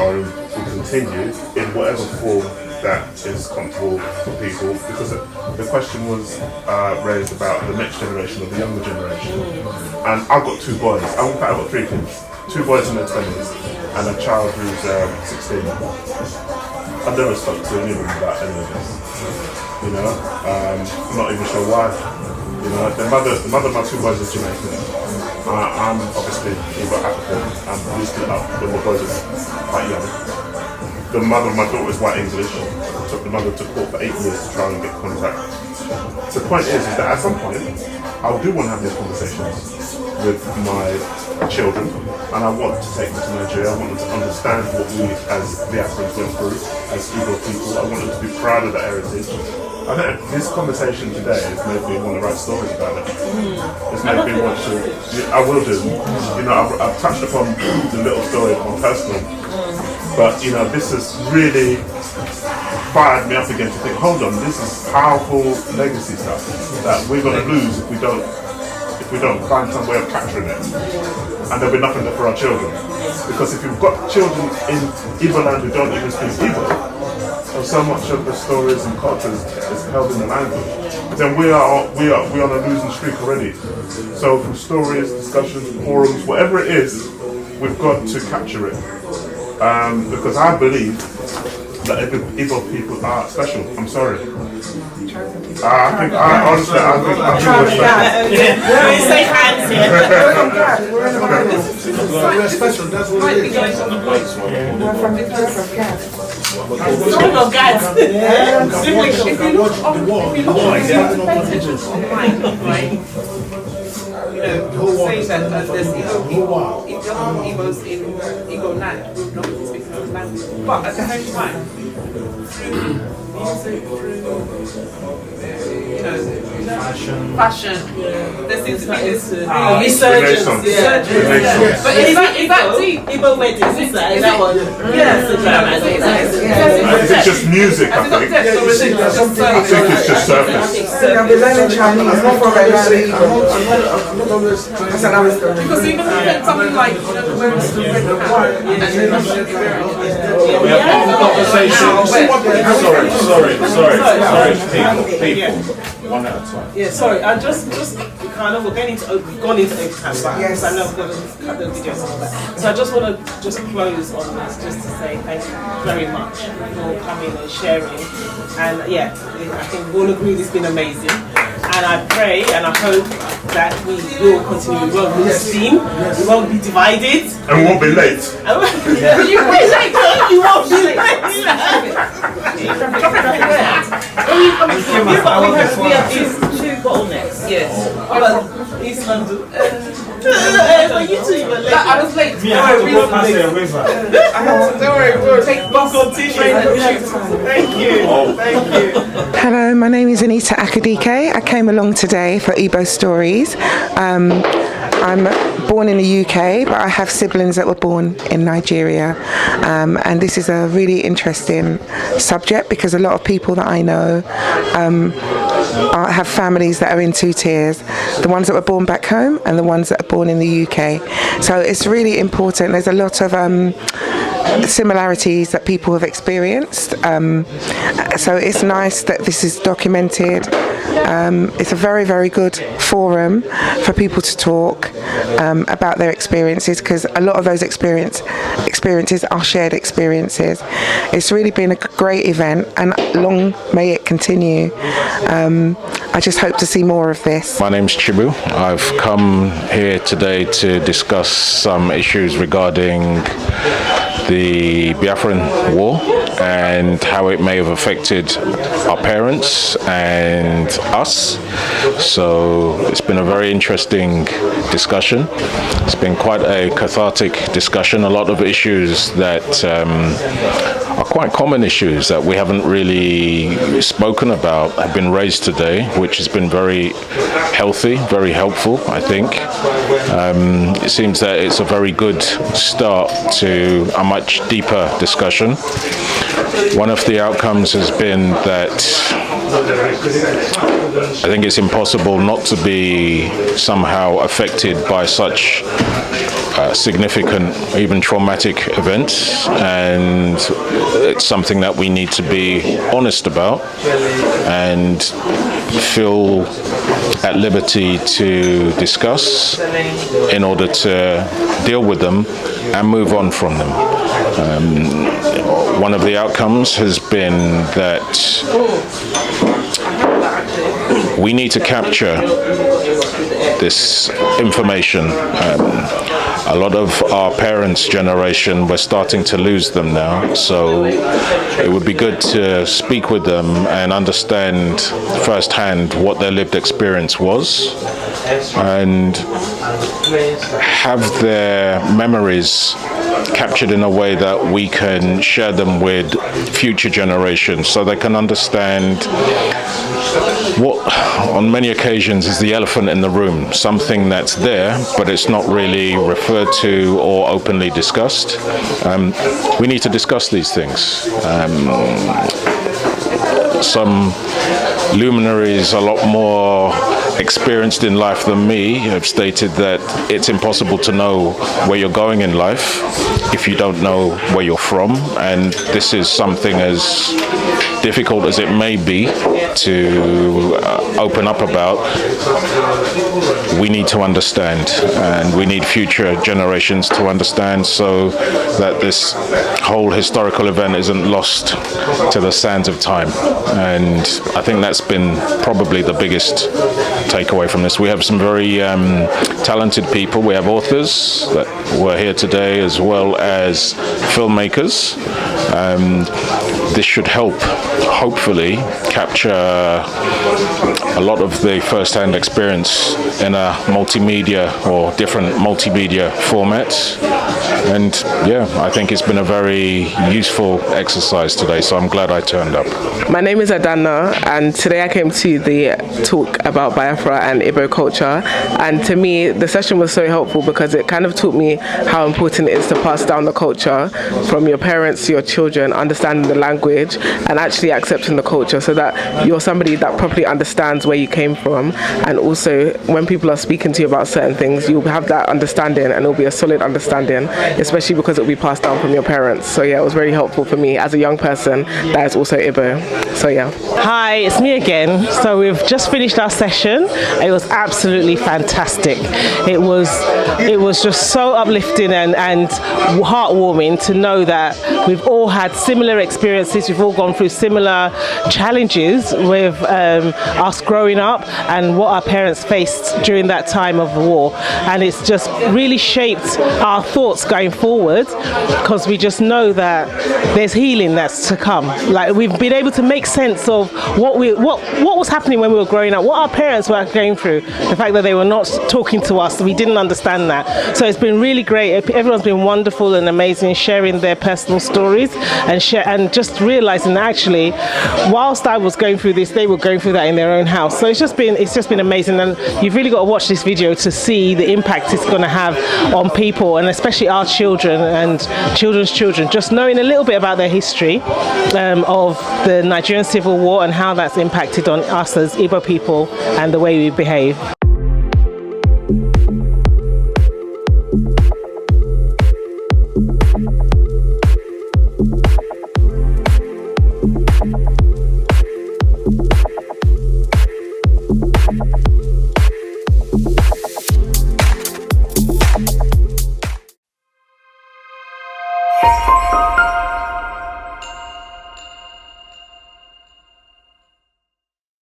continue in whatever form that is comfortable for people, because the question was raised about the next generation or the younger generation, and I've got two boys. I've got three kids, two boys in their 20s and a child who's 16. I've never spoken to anyone about any of this, I'm not even sure why. The mother of my two boys is Jamaican. I'm obviously African. We split up when the boys were quite young. The mother of my daughter is white English. Took the mother to court for 8 years to try and get contact. So the point is that at some point, I do want to have these conversations with my children, and I want to take them to Nigeria. I want them to understand what we as the Africans went through, as Igbo people. I want them to be proud of that heritage. I think this conversation today has made me want to write stories about it. It's made me want to. I will do. I've touched upon the little story of my personal. But this has really fired me up again to think, hold on, this is powerful legacy stuff that we're going to lose if we don't find some way of capturing it. And there'll be nothing for our children. Because if you've got children in Igbo land who don't even speak Igbo, and so much of the stories and cultures is held in the language, then we are on a losing streak already. So from stories, discussions, forums, whatever it is, we've got to capture it. Because I believe that Igbo people are special. I'm sorry. I think we're special. That's what it is. We're from the place of God. Say that there's Igbos in Igbo land, who don't speak those languages. But at the same time, through music, through fashion, there seems to be this resurgence. But is that deep? Igbo weddings, is that one? Yes. Is it just music? I think. I think it's just surface. I've been learning Chinese before I learned Igbo. That's another story. Because even something like when it's the red We have one conversation. Sorry, people. One at a time. Yeah, sorry, I just kind of, we're gone into overtime, but Yes. I know we're going to cut the videos and all that. So I just want to just close on this, just to say thank you very much for coming and sharing. And yeah, I think we all agree it's been amazing. And I pray and I hope that we will continue. We won't lose steam, we won't be divided. And we won't be late. You won't be late. You won't be late. We have these two bottlenecks. Yes. East London. But you two were late. I was late. Me, I have to go past the river. Don't worry, we'll take bus. Thank you. Thank you. Hello, my name is Anita Akadike. I came along today for Igbo Stories. I'm born in the UK, but I have siblings that were born in Nigeria. And this is a really interesting subject because a lot of people that I know have families that are in two tiers, the ones that were born back home and the ones that are born in the UK. So it's really important. There's a lot of similarities that people have experienced. So it's nice that this is documented. It's a very, very good forum for people to talk about their experiences, because a lot of those experiences are shared experiences. It's really been a great event, and long may it continue. I just hope to see more of this. My name's Chibu. I've come here today to discuss some issues regarding the Biafran War and how it may have affected our parents and us. So it's been a very interesting discussion. It's been quite a cathartic discussion. A lot of issues that are quite common issues that we haven't really spoken about have been raised today, which has been very healthy, very helpful, I think. It seems that it's a very good start to a much deeper discussion. One of the outcomes has been that I think it's impossible not to be somehow affected by such significant, even traumatic events, and it's something that we need to be honest about and feel at liberty to discuss in order to deal with them and move on from them. One of the outcomes has been that we need to capture this information. A lot of our parents' generation, we're starting to lose them now, so it would be good to speak with them and understand firsthand what their lived experience was and have their memories captured in a way that we can share them with future generations so they can understand what on many occasions is the elephant in the room, something that's there but it's not really referred to or openly discussed. We need to discuss these things. Some luminaries a lot more experienced in life than me have stated that it's impossible to know where you're going in life if you don't know where you're from, and this is something as difficult as it may be to open up about. We need to understand, and we need future generations to understand so that this whole historical event isn't lost to the sands of time. And I think that's been probably the biggest takeaway from this. We have some very talented people. We have authors that were here today as well as filmmakers. This should help hopefully capture a lot of the first-hand experience in a multimedia or different multimedia formats. And yeah, I think it's been a very useful exercise today, so I'm glad I turned up. My name is Adanna, and today I came to the talk about Biafra and Igbo culture. And to me, the session was so helpful because it kind of taught me how important it is to pass down the culture from your parents to your children, understanding the language and actually accepting the culture so that you're somebody that properly understands where you came from. And also, when people are speaking to you about certain things, you'll have that understanding, and it'll be a solid understanding, especially because it'll be passed down from your parents. So yeah, it was very helpful for me as a young person that is also Igbo. So yeah. Hi, it's me again. So we've just finished our session. It was absolutely fantastic. It was just so uplifting and heartwarming to know that we've all had similar experiences. We've all gone through similar challenges with us growing up and what our parents faced during that time of the war. And it's just really shaped our thoughts going forward, because we just know that there's healing that's to come. Like, we've been able to make sense of what was happening when we were growing up, what our parents were going through, the fact that they were not talking to us, we didn't understand that. So it's been really great. Everyone's been wonderful and amazing, sharing their personal stories and just realizing that actually, whilst I was going through this, they were going through that in their own house. So it's just been amazing, and you've really got to watch this video to see the impact it's going to have on people, and especially our children and children's children, just knowing a little bit about their history of the Nigerian Civil War and how that's impacted on us as Igbo people and the way we behave.